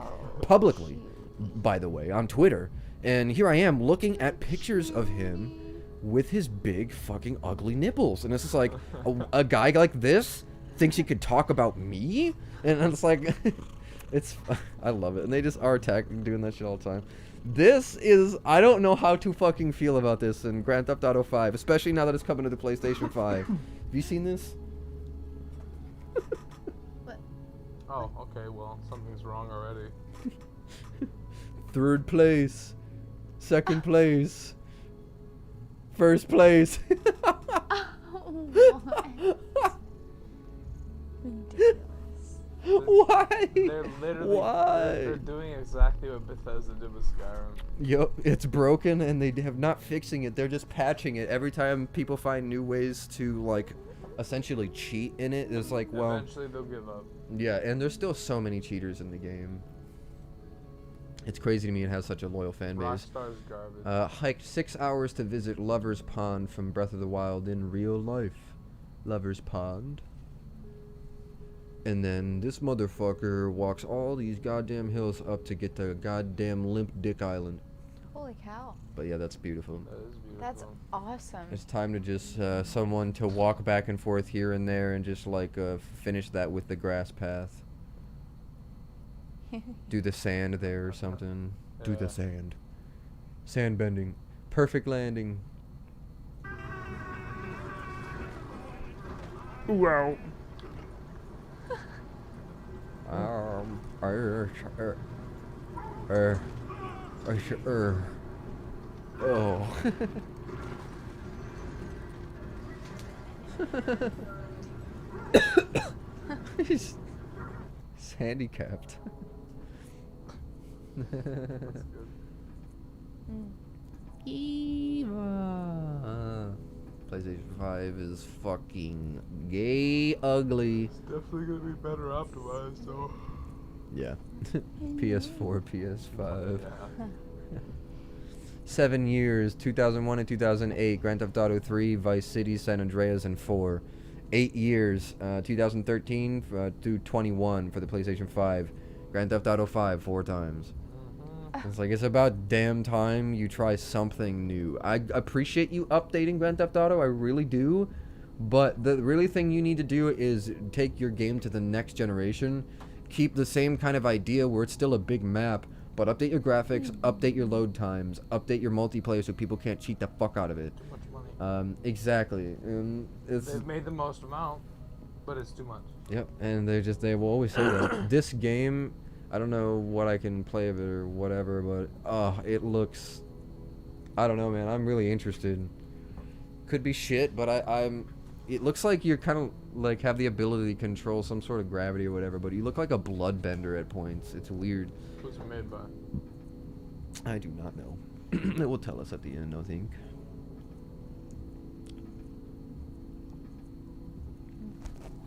S2: publicly, by the way, on Twitter. And here I am looking at pictures of him with his big fucking ugly nipples, and it's just like a guy like this thinks he could talk about me, and it's like I love it, and they just are attacking, doing that shit all the time. This is, I don't know how to fucking feel about this in Grand Theft Auto 5, especially now that it's coming to the PlayStation 5. Have you seen this?
S3: Oh, okay, well, something's wrong already.
S2: 3rd place, 2nd place, 1st place. Why?
S3: They're literally
S2: Why?
S3: They're doing exactly what Bethesda did with Skyrim.
S2: Yup, it's broken and they have not fixing it. They're just patching it. Every time people find new ways to like essentially cheat in it, it's like, well,
S3: Eventually they'll give up.
S2: yeah, and there's still so many cheaters in the game. It's crazy to me it has such a loyal fan base.
S3: Rockstar's garbage.
S2: Hiked 6 hours to visit Lover's Pond from Breath of the Wild in real life. Lover's Pond. And then this motherfucker walks all these goddamn hills up to get to goddamn Limp Dick Island.
S4: Holy cow.
S2: But yeah, that's beautiful.
S3: That is beautiful.
S4: That's awesome.
S2: It's time to just someone to walk back and forth here and there and just like finish that with the grass path. Do the sand there or something. Do the
S3: Yeah.
S2: sand. Sand bending. Perfect landing. Wow. Oh. He's handicapped. Eva. PlayStation 5 is fucking gay ugly.
S3: It's definitely gonna be better optimized though.
S2: Yeah. PS4, PS5.
S3: Yeah.
S2: 7 years, 2001 and 2008, Grand Theft Auto 3, Vice City, San Andreas, and 4. 8 years, 2013 through 21 for the PlayStation 5. Grand Theft Auto 5 4 times. It's like, it's about damn time you try something new. I appreciate you updating Grand Theft Auto, I really do. But the really thing you need to do is take your game to the next generation. Keep the same kind of idea where it's still a big map, but update your graphics, update your load times, update your multiplayer so people can't cheat the fuck out of it.
S3: Too much money.
S2: Exactly.
S3: They've made the most amount, but it's too much.
S2: Yep, and they will always say that. This game, I don't know what I can play of it or whatever, but it looks, I don't know, man. I'm really interested. Could be shit, but I'm. It looks like you're kind of like have the ability to control some sort of gravity or whatever, but you look like a bloodbender at points. It's weird.
S3: Who's it made by?
S2: I do not know. It will tell us at the end, I think.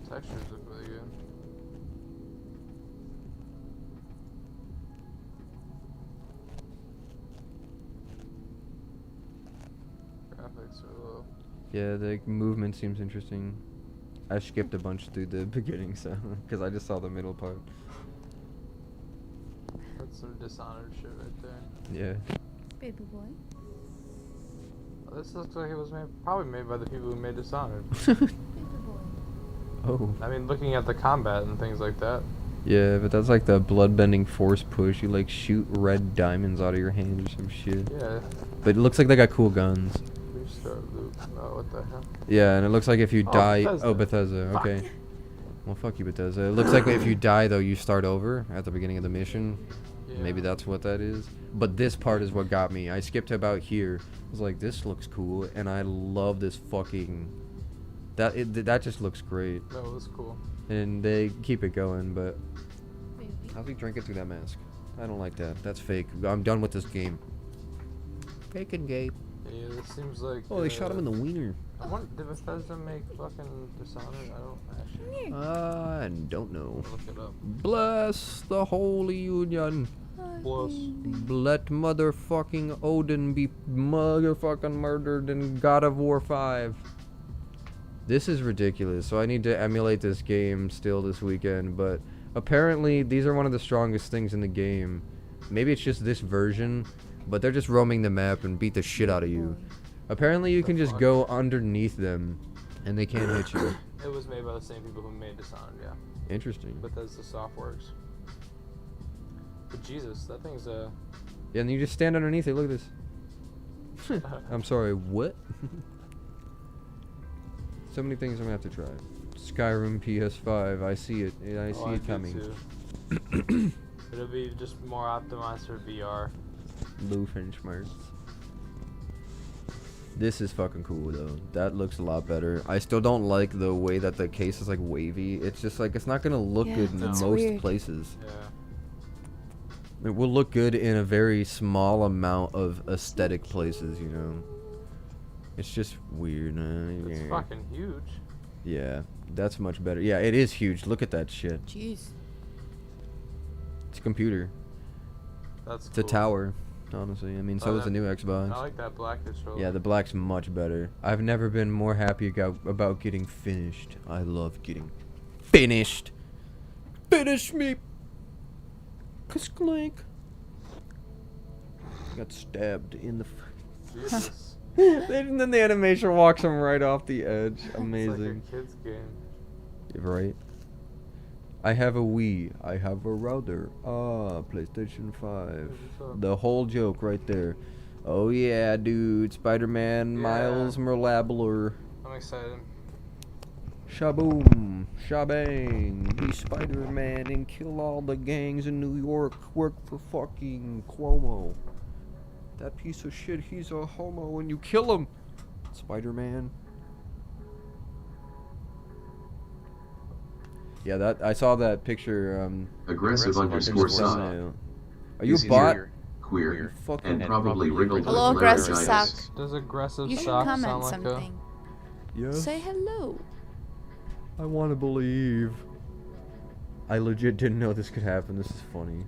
S3: Textures look really good. Graphics are low.
S2: Yeah, the movement seems interesting. I skipped a bunch through the beginning, so because I just saw the middle part.
S3: That's some Dishonored shit right there.
S2: Yeah.
S4: Baby boy.
S3: Oh, this looks like it was probably made by the people who made Dishonored.
S4: Baby boy.
S2: Oh.
S3: I mean, looking at the combat and things like that.
S2: Yeah, but that's like the bloodbending force push. You like shoot red diamonds out of your hand or some shit.
S3: Yeah.
S2: But it looks like they got cool guns.
S3: Restart loop. Oh, what the hell?
S2: Yeah, and it looks like if you
S3: Oh,
S2: die.
S3: Bethesda.
S2: Oh, Bethesda.
S3: Fuck.
S2: Okay. Well, fuck you, Bethesda. It looks like if you die though, you start over at the beginning of the mission.
S3: Yeah.
S2: Maybe that's what that is. But this part is what got me. I skipped about here. I was like, this looks cool, and I love this fucking. That just looks great.
S3: That was cool.
S2: And they keep it going, but
S4: Baby.
S2: how's he drinking through that mask? I don't like that. That's fake. I'm done with this game. Fake and gay.
S3: Yeah, this seems like.
S2: Oh, they shot him in the wiener.
S3: I wonder, did Bethesda make fucking Dishonored? I don't actually.
S2: I don't know.
S3: Look it up.
S2: Bless the Holy Union.
S3: Plus.
S2: Let motherfucking Odin be motherfucking murdered in God of War 5. This is ridiculous. So I need to emulate this game still this weekend, but apparently these are one of the strongest things in the game. Maybe it's just this version, but they're just roaming the map and beat the shit out of you. Apparently you can just go underneath them and they can't hit you.
S3: It was made by the same people who made Dishonored, yeah.
S2: Interesting.
S3: Bethesda Softworks. But Jesus, that thing's
S2: Yeah, and you just stand underneath it. Look at this. I'm sorry, what? So many things I'm gonna have to try. Skyrim PS5, I see it. I see it coming.
S3: Too. It'll be just more optimized for VR.
S2: Doofenshmirtz. This is fucking cool though. That looks a lot better. I still don't like the way that the case is like wavy. It's just like it's not gonna look
S4: Yeah,
S2: good in
S4: that's
S2: most
S4: weird.
S2: places.
S3: Yeah.
S2: It will look good in a very small amount of aesthetic places, you know. It's just weird.
S3: It's
S2: Yeah.
S3: fucking huge.
S2: Yeah, that's much better. Yeah, it is huge. Look at that shit.
S4: Jeez.
S2: It's a computer.
S3: That's
S2: It's a tower, honestly. I mean, so is the new Xbox.
S3: I like that black controller.
S2: Yeah, the black's much better. I've never been more happy about getting finished. I love getting finished. Finish me. Clink. Got stabbed in the.
S3: Jesus.
S2: And then the animation walks him right off the edge. Amazing.
S3: It's like a kid's game.
S2: Right. I have a Wii. I have a router. Ah, PlayStation 5. The whole joke right there. Oh yeah, dude. Spider-Man,
S3: Yeah.
S2: Miles Morales.
S3: I'm excited.
S2: Shaboom. Shabang. Be Spider-Man and kill all the gangs in New York. Work for fucking Cuomo. That piece of shit, he's a homo and you kill him. Spider-Man. Yeah, that I saw that picture.
S8: Aggressive underscore sock.
S2: thumbnail. Are you a
S8: Easy
S2: bot?
S8: Queer.
S2: Fucking
S8: And probably wrinkled with
S4: Hello, aggressive
S8: laryngitis.
S4: sock.
S3: Does aggressive
S4: You should
S3: sock
S4: comment
S3: sound like
S4: something.
S2: Yes.
S4: Say hello.
S2: I want to believe. I legit didn't know this could happen. This is funny.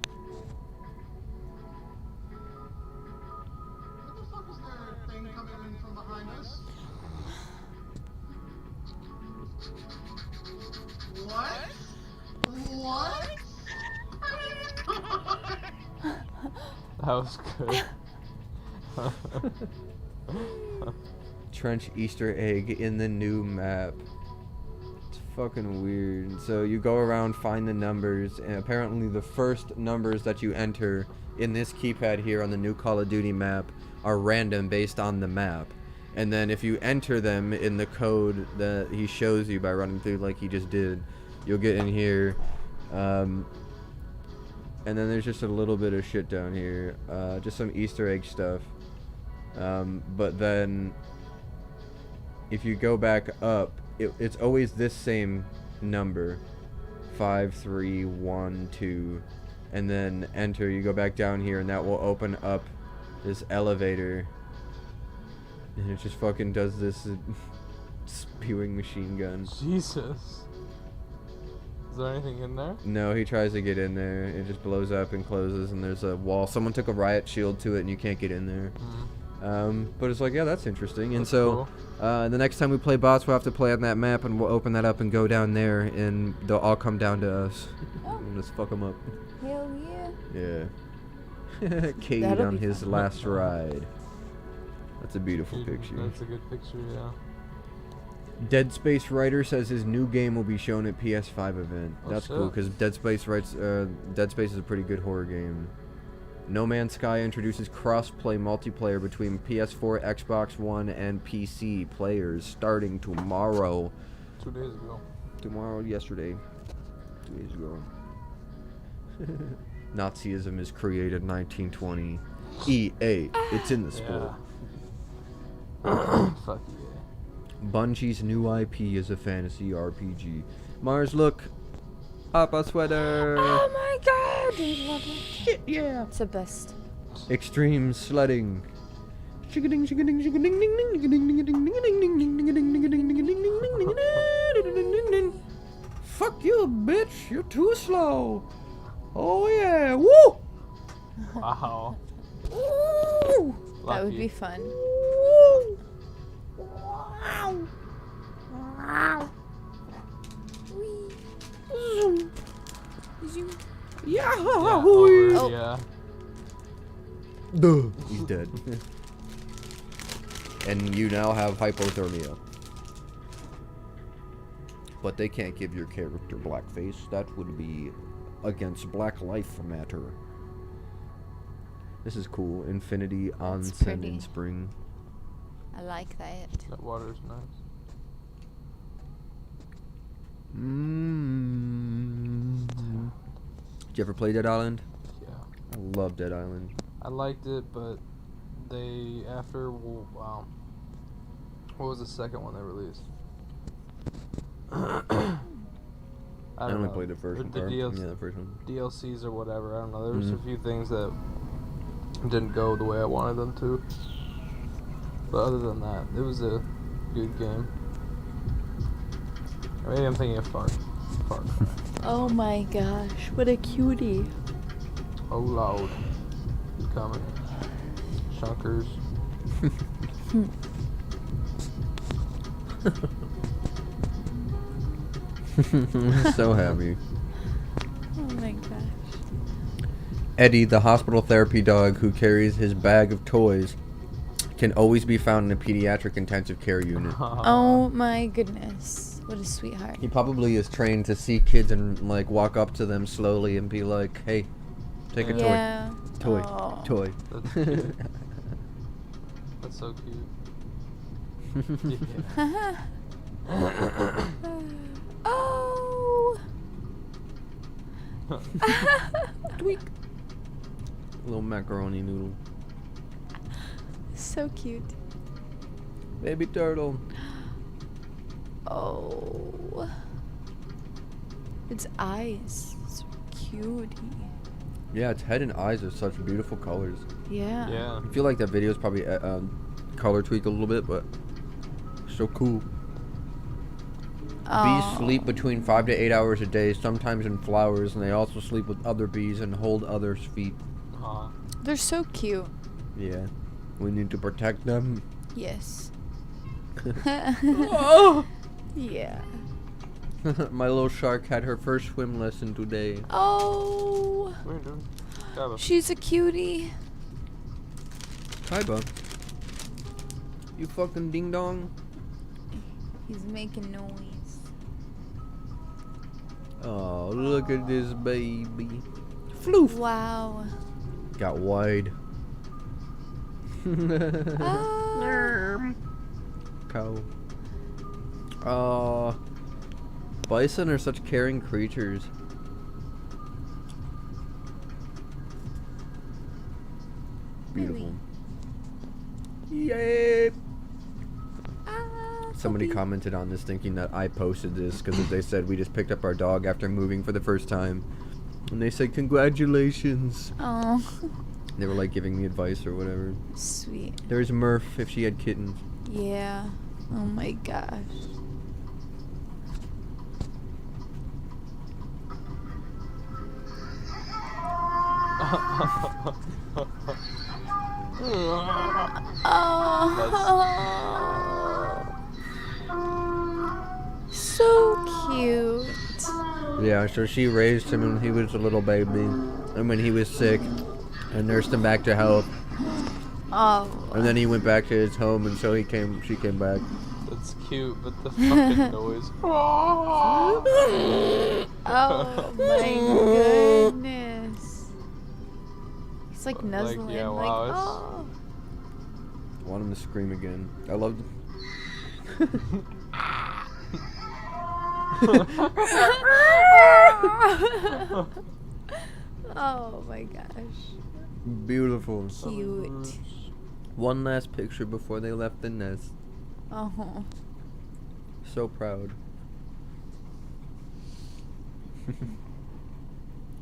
S11: What the fuck is that thing coming in from behind us? What? What? Come on!
S3: That was good.
S2: Trench Easter egg in the new map. It's fucking weird. So you go around, find the numbers, and apparently the first numbers that you enter in this keypad here on the new Call of Duty map are random based on the map. And then if you enter them in the code that he shows you by running through like he just did, you'll get in here. And then there's just a little bit of shit down here. Just some Easter egg stuff. But then if you go back up, it's always this same number. 5312. And then enter, you go back down here and that will open up this elevator. And it just fucking does this spewing machine gun.
S3: Jesus. Is there anything in there?
S2: No, he tries to get in there. It just blows up and closes and there's a wall. Someone took a riot shield to it and you can't get in there. But it's like, yeah, that's interesting. And
S6: That's
S2: so,
S6: cool.
S2: the next time we play bots, we'll have to play on that map, and we'll open that up and go down there, and they'll all come down to us. And just fuck them up.
S4: Hell yeah.
S2: Yeah. Cade
S4: That'll
S2: on
S4: be
S2: his
S4: fun.
S2: last ride. That's a beautiful picture.
S6: That's a good picture, yeah.
S2: Dead Space writer says his new game will be shown at PS5 event.
S6: Oh,
S2: That's cool
S6: shit.
S2: because Dead Space is a pretty good horror game. No Man's Sky introduces cross-play multiplayer between PS4, Xbox One, and PC players starting tomorrow.
S3: 2 days ago.
S2: Yesterday. 2 days ago. Nazism is created 1920. EA, it's in the sport.
S3: Yeah. Fuck yeah.
S2: Bungie's new IP is a fantasy RPG. Mars, look. Papa sweater.
S4: Oh my god! I love it.
S2: Shit, yeah.
S4: It's the best.
S2: Extreme sledding. Fuck you, bitch. You're too slow. Oh yeah. Woo!
S3: Wow.
S2: Woo!
S4: That would
S3: Lucky.
S4: be fun.
S2: Woo! Wow. Wow. Zoom. Yeah.
S3: Yeah,
S2: Whee!
S3: over, yeah.
S2: Duh. He's dead. And you now have hypothermia. But they can't give your character blackface. That would be against Black Life Matter. This is cool. Infinity
S4: That's
S2: Onsen
S4: pretty.
S2: in spring.
S4: I like that.
S3: That water's nice.
S2: Did you ever play Dead Island?
S3: Yeah.
S2: I love Dead Island.
S3: I liked it, but they wow. What was the second one they released? I
S2: only
S3: know.
S2: played the first
S3: Or
S2: one.
S3: the
S2: Yeah, the first one.
S3: DLCs or whatever. I don't know. There was a
S2: Mhm.
S3: few things that didn't go the way I wanted them to. But other than that, it was a good game. Or maybe I'm thinking of Far Cry.
S4: Oh my gosh, what a cutie.
S3: Oh Lord. He's coming. Chunkers.
S2: So happy.
S4: Oh my gosh.
S2: Eddie, the hospital therapy dog who carries his bag of toys, can always be found in a pediatric intensive care unit.
S4: Oh my goodness. What a sweetheart.
S2: He probably is trained to see kids and like walk up to them slowly and be like, "Hey, take a
S4: Yeah.
S2: toy,
S4: Aw.
S2: toy."
S3: That's cute. That's so cute. Yeah.
S4: Oh.
S2: Tweak. Little macaroni noodle.
S4: So cute.
S2: Baby turtle.
S4: Oh. Its eyes. So cutie.
S2: Yeah, its head and eyes are such beautiful colors.
S4: Yeah.
S3: Yeah.
S2: I feel like that video is probably color tweaked a little bit, but so cool. Bees sleep between 5 to 8 hours a day, sometimes in flowers, and they also sleep with other bees and hold others' feet.
S4: They're so cute.
S2: Yeah. We need to protect them.
S4: Yes.
S2: Oh!
S4: Yeah.
S2: My little shark had her first swim lesson today.
S4: Oh.
S3: What are you doing? Kava.
S4: She's a cutie.
S2: Hi, bub. You fucking ding dong.
S4: He's making noise.
S2: Oh, look at this baby. Floof.
S4: Wow.
S2: Got wide.
S4: Ah.
S2: Cow. Bison are such caring creatures. Beautiful. Yay! Somebody commented on this thinking that I posted this because they said we just picked up our dog after moving for the first time. And they said, congratulations.
S4: Oh.
S2: They were like giving me advice or whatever.
S4: Sweet.
S2: There's Murph if she had kittens.
S4: Yeah. Oh my gosh. Oh. So cute.
S2: Yeah, so she raised him when he was a little baby. And when he was sick, I nursed him back to health.
S4: Oh.
S2: And then he went back to his home, and so she came back.
S3: That's cute, but the fucking noise.
S4: Oh my goodness. He's like nuzzling.
S3: yeah,
S4: like,
S3: wow, it's-
S4: oh.
S2: I want him to scream again. I love
S4: Oh my gosh.
S2: Beautiful.
S4: Cute.
S2: One last picture before they left the nest.
S4: Oh.
S2: So proud.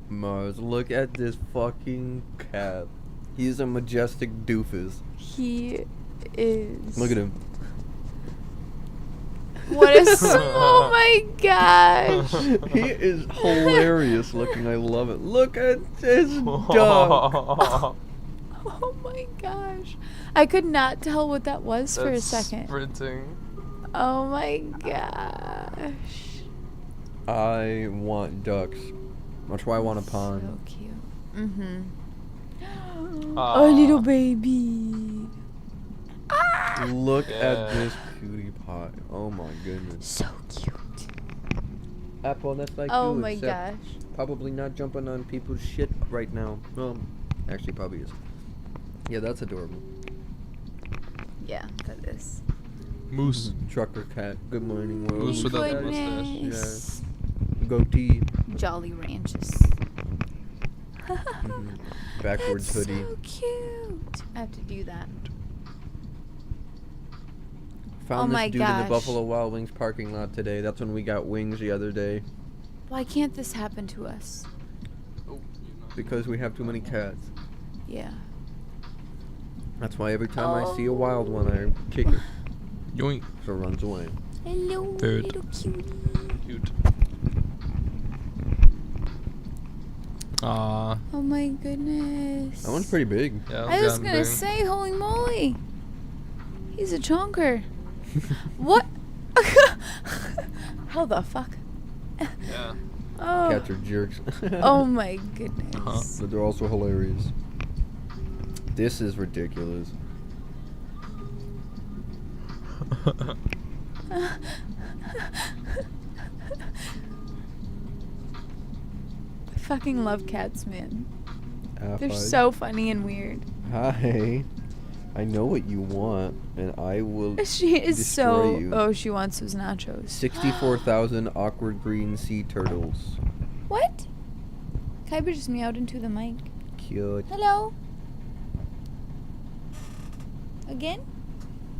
S2: Mars, look at this fucking cat. He's a majestic doofus.
S4: He is.
S2: Look at him.
S4: What a oh my gosh.
S2: He is hilarious looking. I love it. Look at this dog.
S4: Oh my gosh. I could not tell what that was for a
S3: That's
S4: second.
S3: Sprinting.
S4: Oh my gosh.
S2: I want ducks. That's why I want a pond.
S4: So cute. Mm-hmm.
S3: Aw.
S4: Oh, little baby.
S2: Look
S3: Yeah.
S2: at this cutie pie. Oh my goodness.
S4: So cute.
S2: Apple, that's like
S4: Oh
S2: you,
S4: my
S2: except
S4: gosh.
S2: probably not jumping on people's shit right now. Well, actually probably is. Yeah, that's adorable.
S4: Yeah, that is.
S6: Moose.
S2: Trucker cat. Good morning, world.
S6: Moose without the
S4: Goodness.
S2: Goatee.
S4: Jolly Ranches.
S2: Backwards
S4: That's
S2: hoodie.
S4: so cute. I have to do that.
S2: Found
S4: Oh
S2: this
S4: my
S2: dude in the
S4: gosh.
S2: Buffalo Wild Wings parking lot today. That's when we got wings the other day.
S4: Why can't this happen to us?
S2: Because we have too many cats.
S4: Yeah.
S2: That's why every time I see a wild one, I kick it.
S6: Yoink.
S2: So it runs away.
S4: Hello,
S6: Food.
S4: little cutie.
S6: Cute. Aw.
S4: Oh my goodness.
S2: That one's pretty big.
S6: Yeah,
S4: I was
S6: gotten
S4: gonna
S6: big.
S4: say, holy moly. He's a chonker. What? How the fuck?
S6: Yeah.
S4: Oh.
S2: Cats are jerks.
S4: Oh my goodness.
S2: But they're also hilarious. This is ridiculous.
S4: I fucking love cats, man. They're
S2: Hi.
S4: so funny and weird.
S2: Hi. I know what you want, and I will
S4: She is
S2: destroy
S4: so.
S2: you.
S4: Oh, she wants those nachos.
S2: 64,000 awkward green sea turtles.
S4: What? Kyber just meowed into the mic.
S2: Cute.
S4: Hello? Again?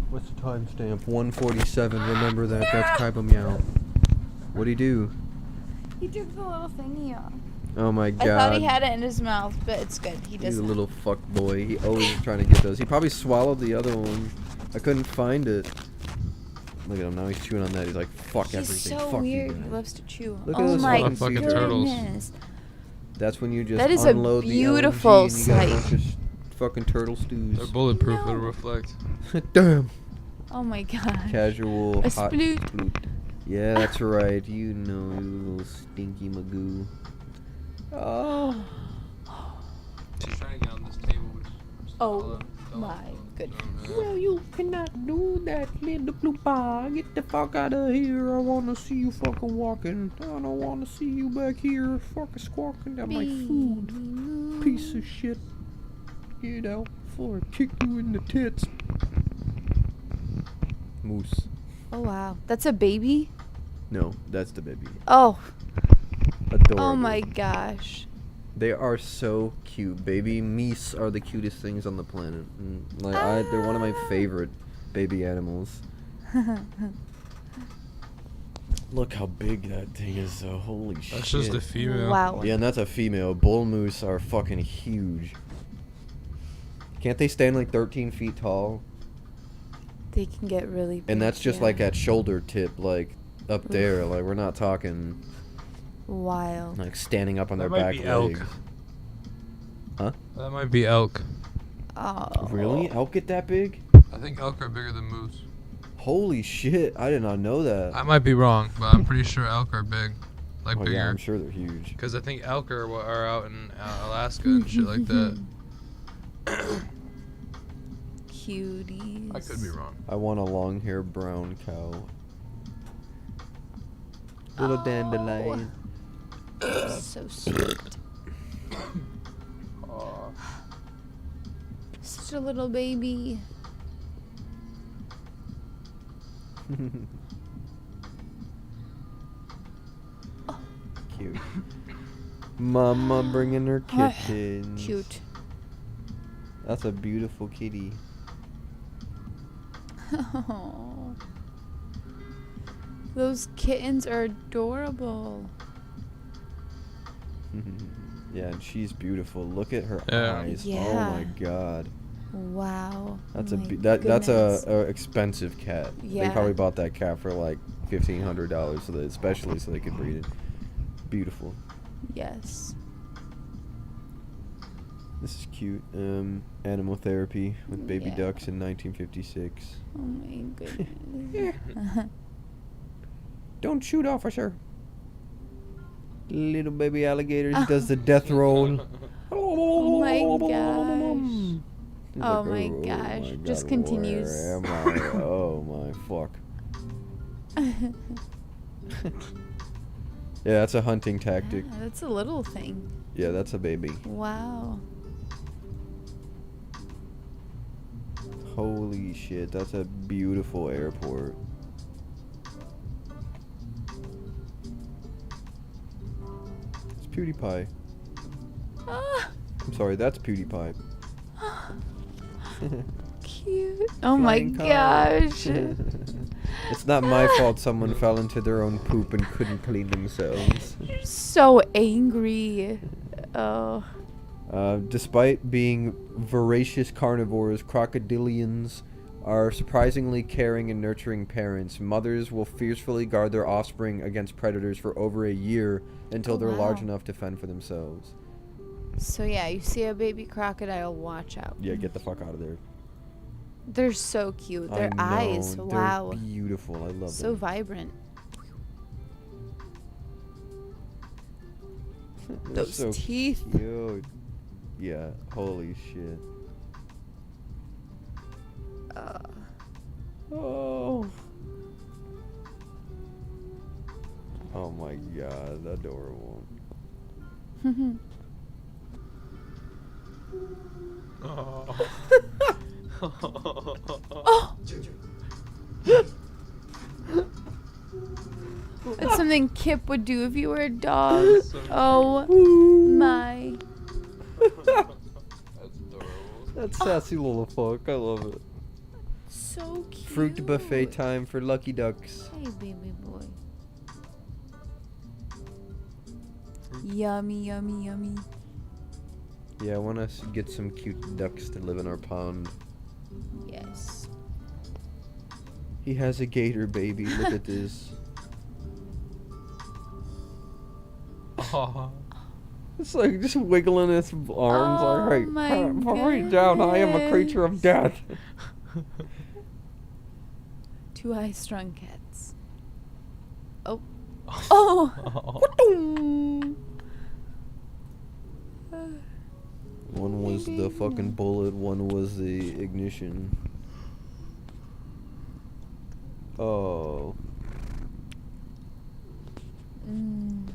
S2: What's the timestamp? 1:47. Remember that. That's Kaiba Meow. What'd he do?
S4: He took the little thingy off.
S2: Oh my
S4: I
S2: god.
S4: thought he had it in his mouth, but it's good. He
S2: He's a
S4: doesn't.
S2: little fuck boy. He always is trying to get those. He probably swallowed the other one. I couldn't find it. Look at him now. He's chewing on that. He's like, fuck
S4: He's
S2: everything.
S4: so
S2: fuck
S4: weird.
S2: you.
S4: He
S2: guys."
S4: loves to chew.
S2: Look at
S4: Oh
S2: those
S4: my
S2: fucking
S6: fucking
S2: sea
S6: turtles.
S4: goodness.
S2: That's when you just
S4: That is a
S2: unload
S4: beautiful
S2: the LMG and you got a
S4: sight.
S2: bunch of fucking turtle stews.
S6: They're bulletproof.
S4: No.
S6: It'll reflect.
S2: Damn.
S4: Oh my god.
S2: Casual
S4: A
S2: hot
S4: sploot.
S2: sploot. Yeah, that's right. You know, you little stinky magoo. Oh.
S6: She's trying to get on this table.
S4: Oh my goodness.
S2: Well, you cannot do that, little blue bar. Get the fuck out of here. I want to see you fucking walking. I don't want to see you back here fucking squawking at my food. Piece of shit. Get out before I kick you in the tits. Moose.
S4: Oh wow. That's a baby?
S2: No, that's the baby.
S4: Oh.
S2: Adorable.
S4: Oh my gosh.
S2: They are so cute. Baby meese are the cutest things on the planet. They're one of my favorite baby animals. Look how big that thing is, though. Holy shit.
S6: That's just a female.
S4: Wow.
S2: Yeah, and that's a female. Bull moose are fucking huge. Can't they stand like 13 feet tall?
S4: They can get really big.
S2: And that's just
S4: yeah.
S2: like at shoulder tip, like up there. Like we're not talking
S4: wild.
S2: like standing up on their
S6: That might
S2: back
S6: be
S2: legs.
S6: elk.
S2: Huh?
S6: That might be elk.
S4: Oh.
S2: Really? Elk get that big?
S6: I think elk are bigger than moose.
S2: Holy shit! I did not know that.
S6: I might be wrong, but I'm pretty sure elk are big. Like
S2: Oh
S6: bigger.
S2: yeah, I'm sure they're huge.
S6: Because I think elk are out in Alaska and shit like that.
S4: Cuties.
S6: I could be wrong.
S2: I want a long-haired brown cow. Little dandelion.
S4: So sweet. Such a little baby.
S2: Cute. Mama bringing her kittens.
S4: Cute.
S2: That's a beautiful kitty.
S4: Oh. Those kittens are adorable.
S2: Yeah, and she's beautiful. Look at her
S6: Yeah.
S2: eyes.
S4: Yeah.
S2: Oh my god.
S4: Wow.
S2: That's
S4: Oh
S2: a
S4: my
S2: that's
S4: goodness.
S2: a expensive cat.
S4: Yeah.
S2: They probably bought that cat for like $1,500 so that especially so they could breed it. Beautiful.
S4: Yes.
S2: This is cute. Animal therapy with baby
S4: Yeah.
S2: ducks in 1956.
S4: Oh my goodness.
S2: Don't shoot, officer. Little baby alligator does the death roll.
S4: Oh my gosh.
S2: He's
S4: Oh
S2: like,
S4: my gosh.
S2: my
S4: Just
S2: God,
S4: continues.
S2: where am I? Oh my fuck. Yeah, that's a hunting tactic.
S4: Yeah, that's a little thing.
S2: Yeah, that's a baby.
S4: Wow.
S2: Holy shit, that's a beautiful airport. It's PewDiePie.
S4: Ah,
S2: I'm sorry, that's PewDiePie.
S4: cute. Oh my
S2: Flying car.
S4: gosh.
S2: It's not my fault someone fell into their own poop and couldn't clean themselves.
S4: You're so angry. Oh.
S2: Despite being voracious carnivores, crocodilians are surprisingly caring and nurturing parents. Mothers will fiercely guard their offspring against predators for over a year until they're large
S4: wow.
S2: enough to fend for themselves.
S4: So yeah, you see a baby crocodile, watch out.
S2: Yeah, get the fuck out of there.
S4: They're so cute. Their
S2: I know,
S4: eyes,
S2: they're
S4: wow.
S2: beautiful. I love
S4: So
S2: them.
S4: vibrant.
S2: They're
S4: Those
S2: so
S4: teeth.
S2: cute. Yeah, holy shit. Oh. Oh my god, adorable.
S4: Oh. That's something Kip would do if you were a dog. Oh my.
S2: That sassy little fuck, I love it.
S4: So cute.
S2: Fruit buffet time for Lucky Ducks.
S4: Hey, baby boy. Yummy, yummy, yummy.
S2: Yeah, I want to get some cute ducks to live in our pond.
S4: Yes.
S2: He has a gator baby, look at this.
S6: Aw.
S2: It's like just wiggling its arms
S4: Oh
S2: like,
S4: my
S2: hey, hurry down, I am a creature of death.
S4: Two high-strung cats. Oh. Oh.
S2: One was the fucking bullet, one was the ignition. Oh.
S4: Mm.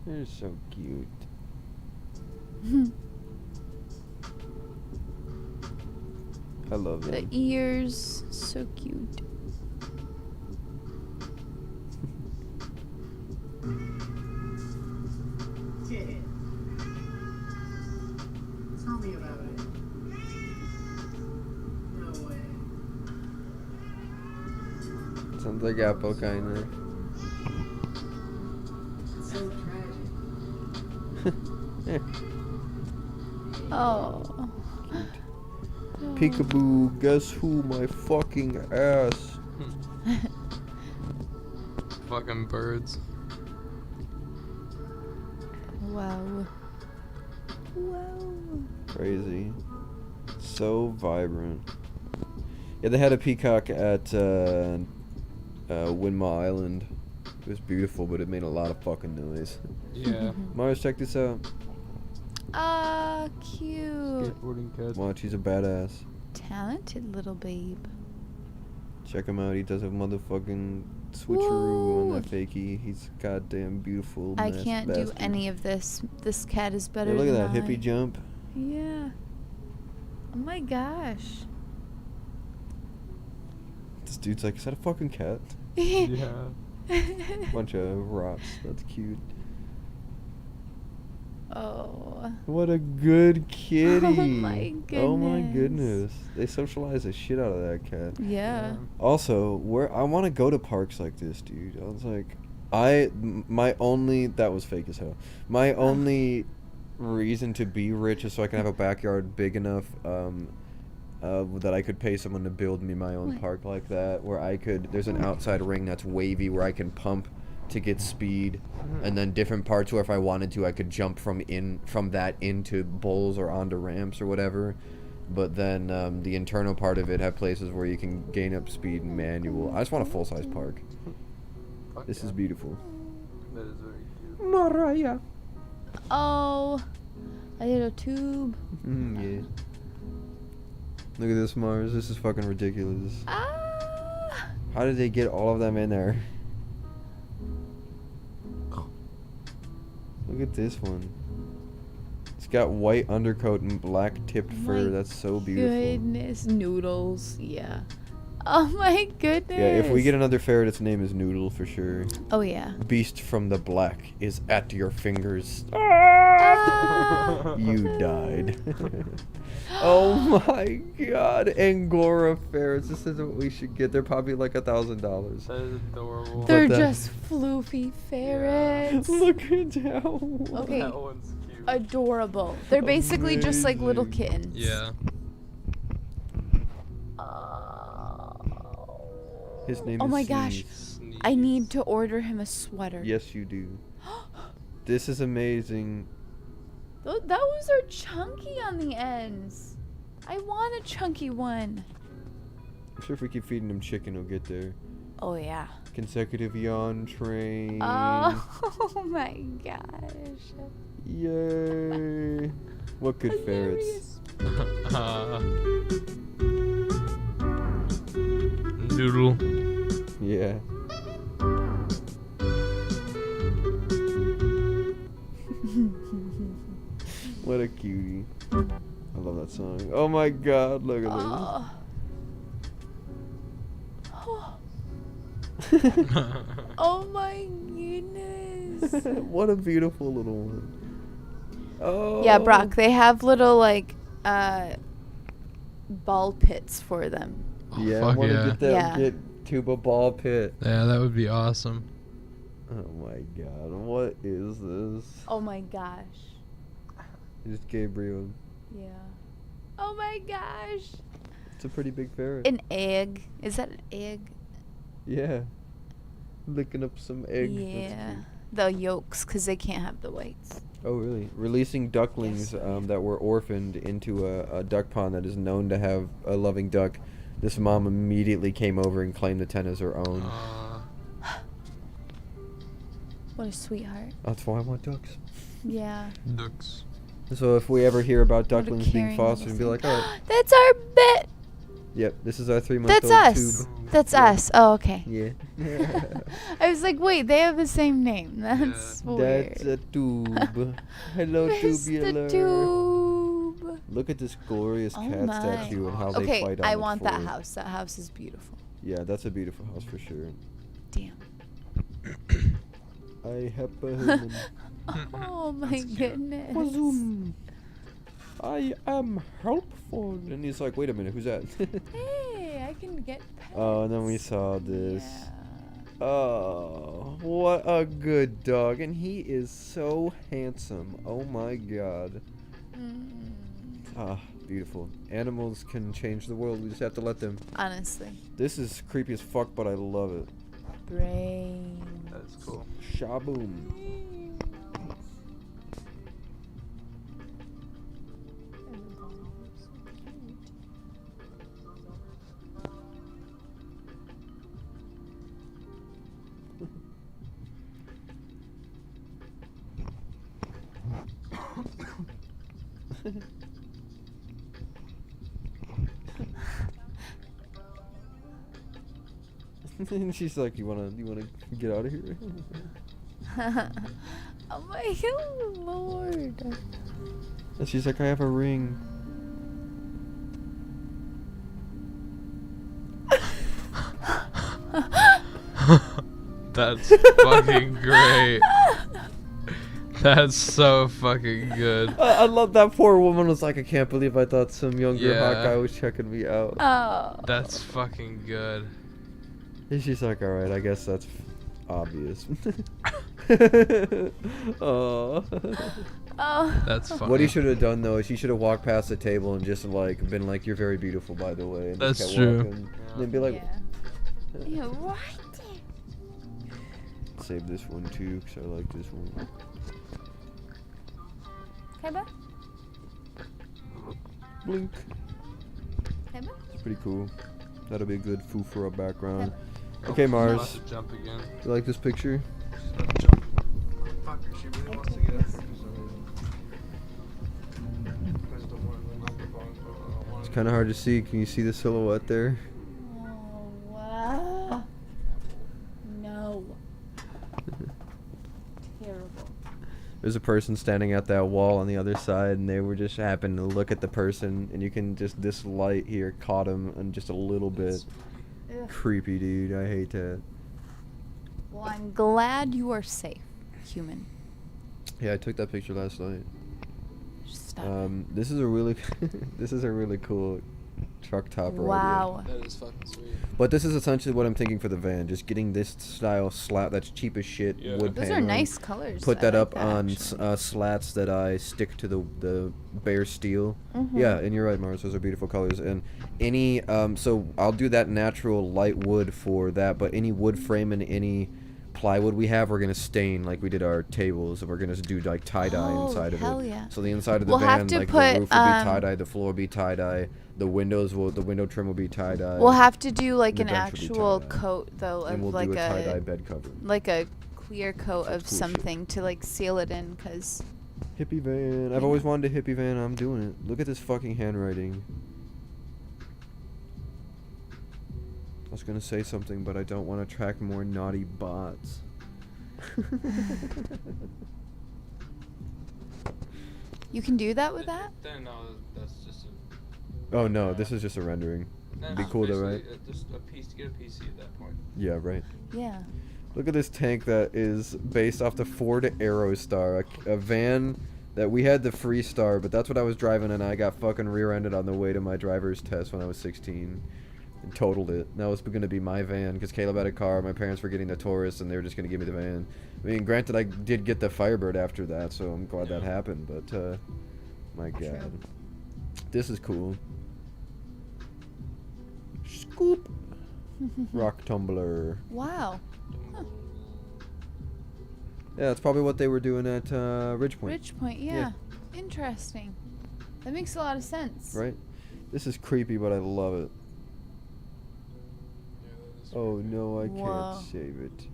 S2: They're so cute. I love
S4: The
S2: them.
S4: ears, so cute.
S10: Tell me about it. No way.
S2: Sounds like Apple kind of.
S10: It's so tragic.
S4: Oh.
S2: Peekaboo, guess who? My fucking ass.
S6: Fucking birds.
S4: Wow. Whoa.
S2: Crazy. So vibrant. Yeah, they had a peacock at Windmill Island. It was beautiful, but it made a lot of fucking noise.
S6: Yeah.
S2: Mars, check this out.
S4: Ah, cute.
S6: Skateboarding kid.
S2: Watch, he's a badass.
S4: Talented little babe.
S2: Check him out. He does a motherfucking switcheroo on
S4: Whoa.
S2: that fakie. He's goddamn beautiful.
S4: I
S2: nice
S4: can't do
S2: bastard.
S4: any of this. This cat is better
S2: Yeah, look at
S4: than
S2: that
S4: I.
S2: hippie jump.
S4: Yeah. Oh my gosh.
S2: This dude's like, is that a fucking cat?
S6: Yeah.
S2: Bunch of rocks. That's cute.
S4: Oh.
S2: What a good kitty.
S4: Oh my
S2: Oh my
S4: goodness.
S2: goodness. They socialize the shit out of that cat.
S4: Yeah.
S2: Also, I want to go to parks like this, dude. I was like, that was fake as hell. My only reason to be rich is so I can have a backyard big enough that I could pay someone to build me my own park like that, where there's an outside ring that's wavy where I can pump to get speed, and then different parts where if I wanted to I could jump from that into bowls or onto ramps or whatever. But then the internal part of it have places where you can gain up speed and manual. I just want a full-size park. This is beautiful.
S3: That is very cute.
S2: Mariah.
S4: Oh. A little tube.
S2: Yeah. Look at this, Mars. This is fucking ridiculous.
S4: Ah.
S2: How did they get all of them in there? Look at this one. It's got white undercoat and black tipped fur. That's so beautiful.
S4: Goodness. Noodles. Yeah. Oh my goodness.
S2: Yeah, if we get another ferret, its name is Noodle for sure.
S4: Oh yeah.
S2: Beast from the black is at your fingers.
S4: Ah.
S2: You died. Oh my god. Angora ferrets. This is what we should get. They're probably like $1,000.
S3: That is adorable.
S4: They're just floofy ferrets.
S2: Look at how.
S4: Okay.
S3: That one's cute.
S4: Adorable. They're basically just like little kittens.
S6: Yeah.
S2: His name
S4: Oh
S2: is
S4: my gosh.
S2: Sneeze.
S4: I need to order him a sweater.
S2: Yes, you do. This is amazing.
S4: Those are chunky on the ends. I want a chunky one.
S2: I'm sure if we keep feeding him chicken, he'll get there.
S4: Oh yeah.
S2: Consecutive yawn train.
S4: Oh my gosh.
S2: Yay. What good ferrets.
S6: Noodle.
S2: Yeah. What a cutie. I love that song. Oh my god, look at this.
S4: Oh my goodness.
S2: What a beautiful little one. Oh.
S4: Yeah, Brock, they have little like ball pits for them.
S2: Yeah, I
S6: fuck
S2: want to
S6: yeah.
S2: get that
S4: Yeah.
S2: get tuba ball pit.
S6: Yeah, that would be awesome.
S2: Oh my god, what is this?
S4: Oh my gosh.
S2: It's Gabriel.
S4: Yeah. Oh my gosh.
S2: It's a pretty big ferret.
S4: An egg. Is that an egg?
S2: Yeah. Licking up some eggs. That's
S4: Yeah.
S2: cute.
S4: The yolks, because they can't have the whites.
S2: Oh, really? Releasing ducklings that were orphaned into a duck pond that is known to have a loving duck. This mom immediately came over and claimed the 10 as her own.
S4: What a sweetheart.
S2: That's why I want ducks.
S4: Yeah.
S6: Ducks.
S2: So if we ever hear about
S4: What a
S2: ducklings being
S4: caring
S2: fostered, and be
S4: little
S2: like, alright,
S4: That's our bet.
S2: yep, this is our 3-month-old
S4: That's us.
S2: tube.
S4: That's us. Oh, okay.
S2: Yeah.
S4: I was like, wait, they have the same name. That's weird.
S2: That's a tube. Hello,
S4: Where's the
S2: tubular.
S4: tube?
S2: Look at this glorious
S4: Oh
S2: cat
S4: my.
S2: statue and how they
S4: Okay,
S2: fight on
S4: I
S2: it
S4: want that
S2: for-
S4: house. That house is beautiful.
S2: Yeah, that's a beautiful house for sure.
S4: Damn.
S2: I have a
S4: Oh my goodness.
S2: Wazoom. I am helpful. And he's like, wait a minute, who's that?
S4: Hey, I can get pets.
S2: Oh, and then we saw this.
S4: Yeah.
S2: Oh, what a good dog. And he is so handsome. Oh my god. Ah, beautiful. Animals can change the world. We just have to let them.
S4: Honestly.
S2: This is creepy as fuck, but I love it.
S4: Brain.
S3: That's cool.
S2: Shaboom. And she's like, you wanna get out of here?
S4: Oh my lord.
S2: And she's like, I have a ring.
S6: That's fucking great. That's so fucking good.
S2: I love that poor woman was like, I can't believe I thought some younger hot
S6: Yeah.
S2: guy was checking me out.
S4: Oh.
S6: That's fucking good.
S2: And she's like, alright, I guess that's obvious. Oh.
S4: Oh.
S6: That's funny.
S2: What he should have done though is he should have walked past the table and just like been like, "You're very beautiful, by the way." And just
S6: That's
S2: kept
S6: true.
S2: walking. And then be like,
S4: Yeah. You're right.
S2: save this one too, because I like this one.
S4: Okay, bud.
S2: Blink.
S4: Okay, bud.
S2: It's pretty cool. That'll be a good Foofaraw background. Okay, Mars.
S6: About to jump again.
S2: You like this picture?
S3: Fuck, she really wants to get up there.
S2: It's kind of hard to see. Can you see the silhouette there?
S4: Oh, wow. No. Terrible.
S2: There's a person standing at that wall on the other side, and they were just happened to look at the person, and you can just, this light here caught him and just a little bit.
S4: Ugh.
S2: Creepy, dude. I hate that.
S4: Well, I'm glad you are safe, human.
S2: Yeah, I took that picture last night.
S4: Stop.
S2: This is a really, this is a really cool truck topper
S4: Wow.
S2: idea.
S6: That is fucking sweet.
S2: But this is essentially what I'm thinking for the van. Just getting this style slat that's cheap as shit.
S6: Yeah.
S2: Wood
S4: Those are
S2: paneling.
S4: nice colors.
S2: Put
S4: I
S2: that
S4: like
S2: up on
S4: actually.
S2: slats that I stick to the bare steel.
S4: Mhm.
S2: Yeah, and you're right, Mars. Those are beautiful colors. And any so I'll do that natural light wood for that. But any wood frame and any plywood we have, we're gonna stain like we did our tables, and we're gonna do like tie dye
S4: Oh,
S2: inside of
S4: hell
S2: it.
S4: yeah.
S2: So the inside of the
S4: We'll have
S2: van,
S4: to
S2: like
S4: put,
S2: the roof will be tie dye, the floor will be tie dye, the window trim will be tie dye.
S4: We'll have to do like
S2: and
S4: an
S2: the bench will be
S4: actual
S2: tie-dye.
S4: coat though
S2: And
S4: of
S2: we'll
S4: like
S2: do a tie dye
S4: a
S2: bed cover.
S4: clear coat of
S2: That's cool shit.
S4: something to like seal it in, cause
S2: Hippie van. I've always wanted a hippie van. I'm doing it. Look at this fucking handwriting. I was gonna say something, but I don't want to attract more naughty bots.
S4: you can do that with that.
S6: Then no, that's just
S2: Oh no, this is just a rendering.
S6: a.
S2: Be cool though, right?
S6: Just a piece to get a PC at that point.
S2: Yeah, right.
S4: Yeah.
S2: Look at this tank that is based off the Ford Aerostar, a van that we had the Freestar, but that's what I was driving, and I got fucking rear-ended on the way to my driver's test when I was 16. And totaled it. That was going to be my van because Caleb had a car. My parents were getting the Taurus, and they were just going to give me the van. I mean, granted, I did get the Firebird after that, so I'm glad that happened. But my God, this is cool. Scoop, rock tumbler.
S4: Wow. Huh.
S2: Yeah, that's probably what they were doing at Ridgepoint.
S4: Ridgepoint, yeah. Interesting. That makes a lot of sense.
S2: Right? This is creepy, but I love it. Oh no, I
S4: Whoa.
S2: can't save it.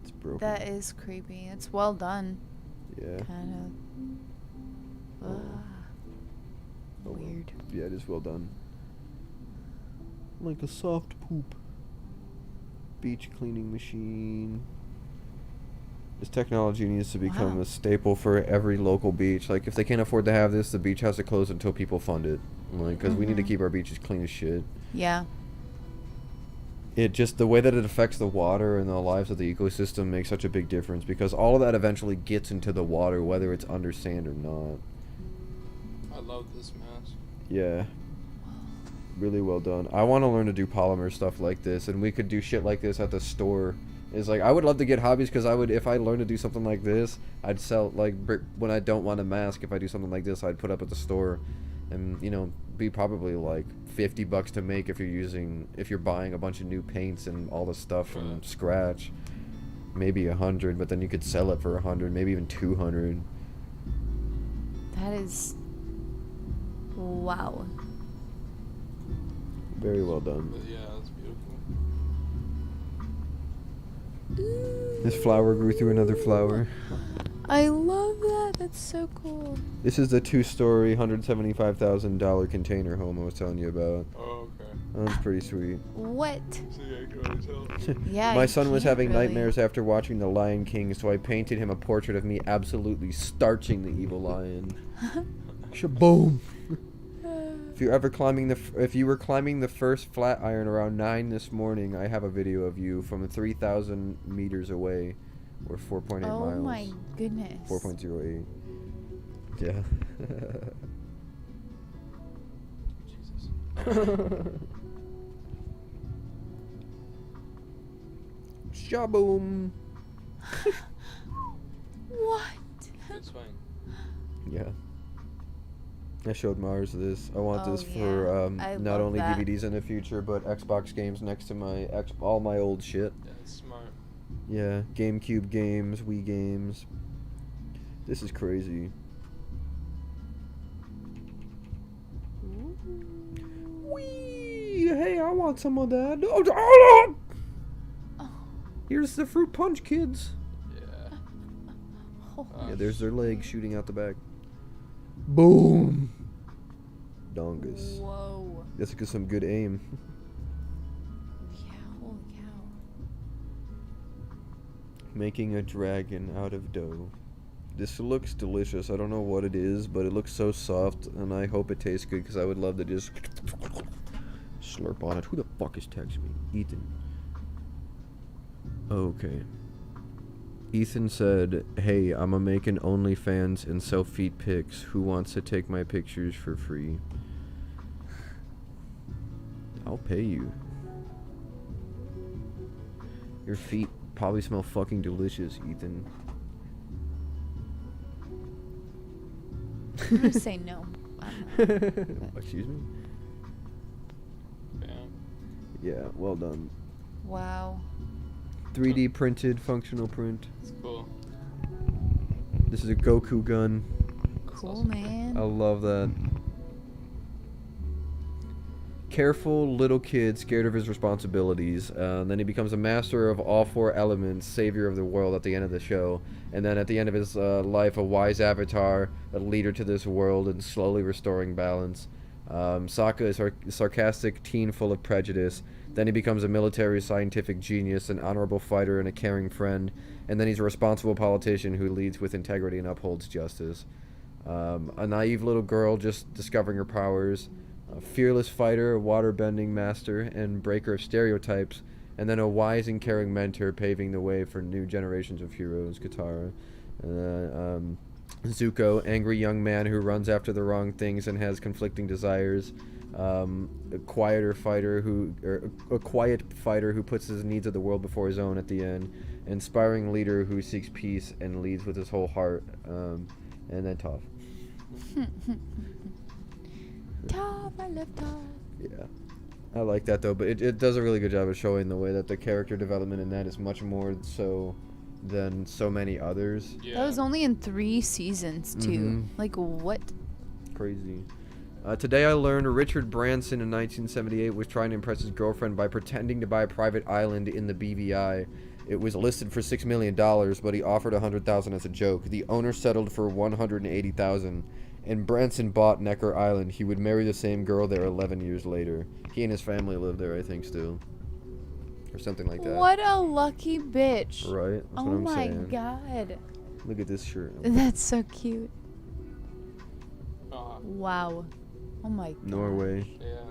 S2: It's broken.
S4: That is creepy. It's well done.
S2: Yeah.
S4: Kind of.
S2: Oh, well.
S4: Weird.
S2: Yeah, it is well done. Like a soft poop. Beach cleaning machine. This technology needs to become
S4: Wow.
S2: a staple for every local beach. Like, if they can't afford to have this, the beach has to close until people fund it. Like, because we need to
S4: Mhm.
S2: keep our beaches clean as shit.
S4: Yeah.
S2: It just, the way that it affects the water and the lives of the ecosystem makes such a big difference, because all of that eventually gets into the water, whether it's under sand or not.
S6: I love this mask.
S2: Yeah. Really well done. I want to learn to do polymer stuff like this, and we could do shit like this at the store. It's like, I would love to get hobbies, because I would, if I learned to do something like this, I'd sell, like, when I don't want a mask, if I do something like this, I'd put up at the store, and, you know, be probably like $50 to make if you're buying a bunch of new paints and all the stuff from scratch. Maybe 100, but then you could sell it for 100, maybe even 200.
S4: That is. Wow.
S2: Very well done.
S6: But yeah, that's beautiful.
S2: This flower grew through another flower.
S4: I love that. That's so cool.
S2: This is the 2-story, $175,000 container home I was telling you about.
S3: Oh, okay.
S2: That's pretty sweet.
S4: What?
S3: So yeah, I can already tell.
S4: Yeah.
S2: My
S4: you
S2: son was
S4: can't
S2: having
S4: really.
S2: nightmares after watching The Lion King, so I painted him a portrait of me absolutely starching the evil lion. Shaboom! If you were climbing the first flat iron around 9 this morning, I have a video of you from 3,000 meters away, or 4.8 miles.
S4: Oh my goodness.
S2: 4.08. Yeah.
S3: Jesus.
S2: Shaboom!
S4: What?
S3: Good swing.
S2: Yeah. I showed Mars this. I want this
S4: Oh,
S2: for
S4: yeah. I
S2: not
S4: love
S2: only
S4: that.
S2: DVDs in the future, but Xbox games next to my all my old shit.
S3: That's smart.
S2: Yeah, GameCube games, Wii games. This is crazy. Wee! Hey, I want some of that. Oh. Here's the fruit punch, kids.
S3: Yeah.
S4: Oh.
S2: Yeah, there's their legs shooting out the back. Boom! Dongus.
S4: Whoa.
S2: That's because some good aim.
S4: Yeah, holy cow.
S2: Making a dragon out of dough. This looks delicious. I don't know what it is, but it looks so soft, and I hope it tastes good because I would love to just slurp on it. Who the fuck is texting me? Ethan. Okay. Ethan said, "Hey, I'm making OnlyFans and sell feet pics. Who wants to take my pictures for free? I'll pay you. Your feet probably smell fucking delicious, Ethan."
S4: I'm gonna say no.
S2: Excuse me?
S3: Yeah.
S2: Yeah, well done.
S4: Wow.
S2: 3D printed, functional print.
S3: It's cool.
S2: This is a Goku gun.
S4: Cool, man.
S2: I love that. Careful little kid, scared of his responsibilities. Then he becomes a master of all four elements, savior of the world at the end of the show. And then at the end of his life, a wise avatar, a leader to this world, and slowly restoring balance. Sokka is a sarcastic teen full of prejudice. Then he becomes a military scientific genius, an honorable fighter, and a caring friend. And then he's a responsible politician who leads with integrity and upholds justice. A naive little girl just discovering her powers. A fearless fighter, a water-bending master, and breaker of stereotypes. And then a wise and caring mentor paving the way for new generations of heroes, Katara. Zuko, angry young man who runs after the wrong things and has conflicting desires. A quiet fighter who puts his needs of the world before his own at the end. Inspiring leader who seeks peace and leads with his whole heart. And then Toph.
S4: Toph, I love Toph.
S2: Yeah. I like that though, but it does a really good job of showing the way that the character development in that is much more so than so many others.
S3: Yeah.
S4: That was only in 3 seasons, too.
S2: Mhm.
S4: Like, what?
S2: Crazy. Today I learned Richard Branson in 1978 was trying to impress his girlfriend by pretending to buy a private island in the BVI. It was listed for $6 million, but he offered $100,000 as a joke. The owner settled for $180,000, and Branson bought Necker Island. He would marry the same girl there 11 years later. He and his family live there, I think, still. Or something like that.
S4: What a lucky bitch.
S2: Right? That's
S4: Oh
S2: what I'm
S4: my
S2: saying.
S4: god.
S2: Look at this shirt.
S4: That's so cute.
S3: Uh,
S4: Wow. Oh my god.
S2: Norway,
S3: yeah.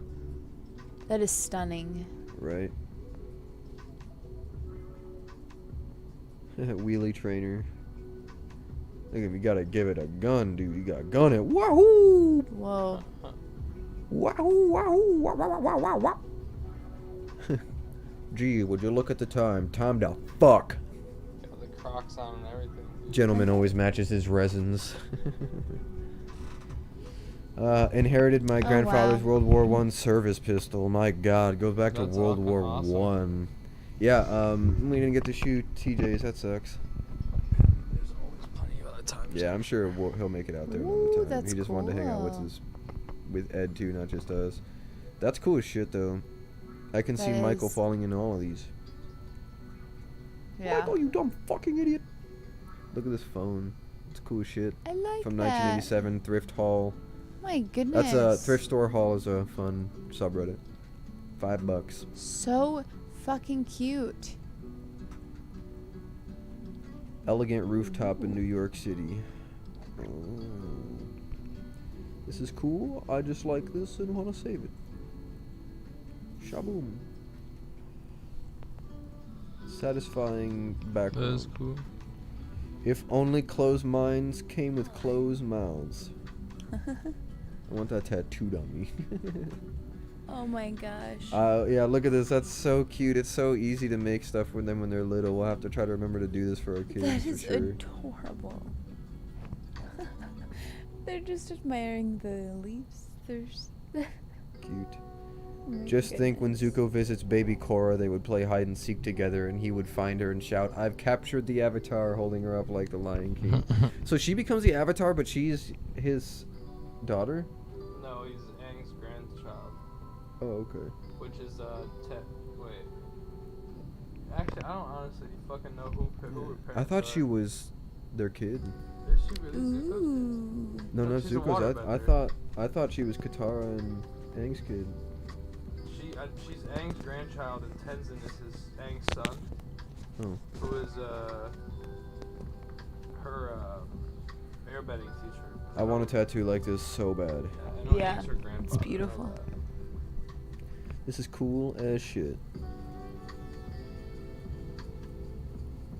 S4: That is stunning.
S2: right? Wheelie trainer. Look at me, gotta give it a gun, dude. You gotta gun it. Wahoo!
S4: Whoa.
S2: Wahoo! Wahoo! Wah, wah, wah, wah, wah. Gee, would you look at the time? Time to fuck.
S3: Got the Crocs on and everything.
S2: Gentleman always matches his resins. Inherited my grandfather's
S4: wow.
S2: World War I service pistol. My God, goes back to
S3: That's
S2: World
S3: fucking
S2: War
S3: awesome.
S2: One. Yeah, we didn't get to shoot TJ's. That sucks.
S3: There's always plenty of other times.
S2: Yeah, I'm sure he'll make it out there
S4: Ooh,
S2: another time.
S4: that's
S2: He just wanted to hang out
S4: cool.
S2: with Ed too, not just us. That's cool as shit though. I can see
S4: That
S2: Michael
S4: is-
S2: falling into all of these.
S4: Yeah.
S2: Michael, you dumb fucking idiot! Look at this phone. It's cool shit.
S4: I like
S2: From
S4: that.
S2: 1987, Thrift Haul.
S4: My goodness.
S2: That's a Thrift Store Haul is a fun subreddit. $5.
S4: So fucking cute.
S2: Elegant rooftop in New York City. This is cool. I just like this and want to save it. Shaboom. Satisfying background.
S6: That is cool.
S2: If only closed minds came with closed mouths. I want that tattooed on me.
S4: Oh my gosh.
S2: Yeah, look at this. That's so cute. It's so easy to make stuff with them when they're little. We'll have to try to remember to do this for our kids.
S4: That
S2: for
S4: is
S2: sure.
S4: adorable. They're just admiring the leaves.
S2: Cute.
S4: My
S2: Just think when
S4: goodness.
S2: Zuko visits baby Korra, they would play hide and seek together and he would find her and shout, "I've captured the Avatar," holding her up like the Lion King. So she becomes the Avatar, but she's his daughter?
S3: No, he's Aang's grandchild,
S2: Oh, okay.
S3: which is wait. Actually, I don't honestly fucking know who her parents
S2: I thought
S3: are.
S2: she was their kid.
S3: Is she really Zuko's kid?
S4: Ooh.
S2: No,
S3: No,
S2: not
S3: she's a
S2: Zuko's.
S3: waterbender.
S2: I thought she was Katara and Aang's kid.
S3: She's Aang's grandchild, and Tenzin is Aang's son,
S2: Oh.
S3: who is her airbending teacher.
S2: I want a tattoo like this so bad.
S3: Yeah, I know
S4: Yeah,
S3: Aang's her grandfather,
S4: it's
S3: I know
S4: beautiful.
S3: that.
S2: This is cool as shit.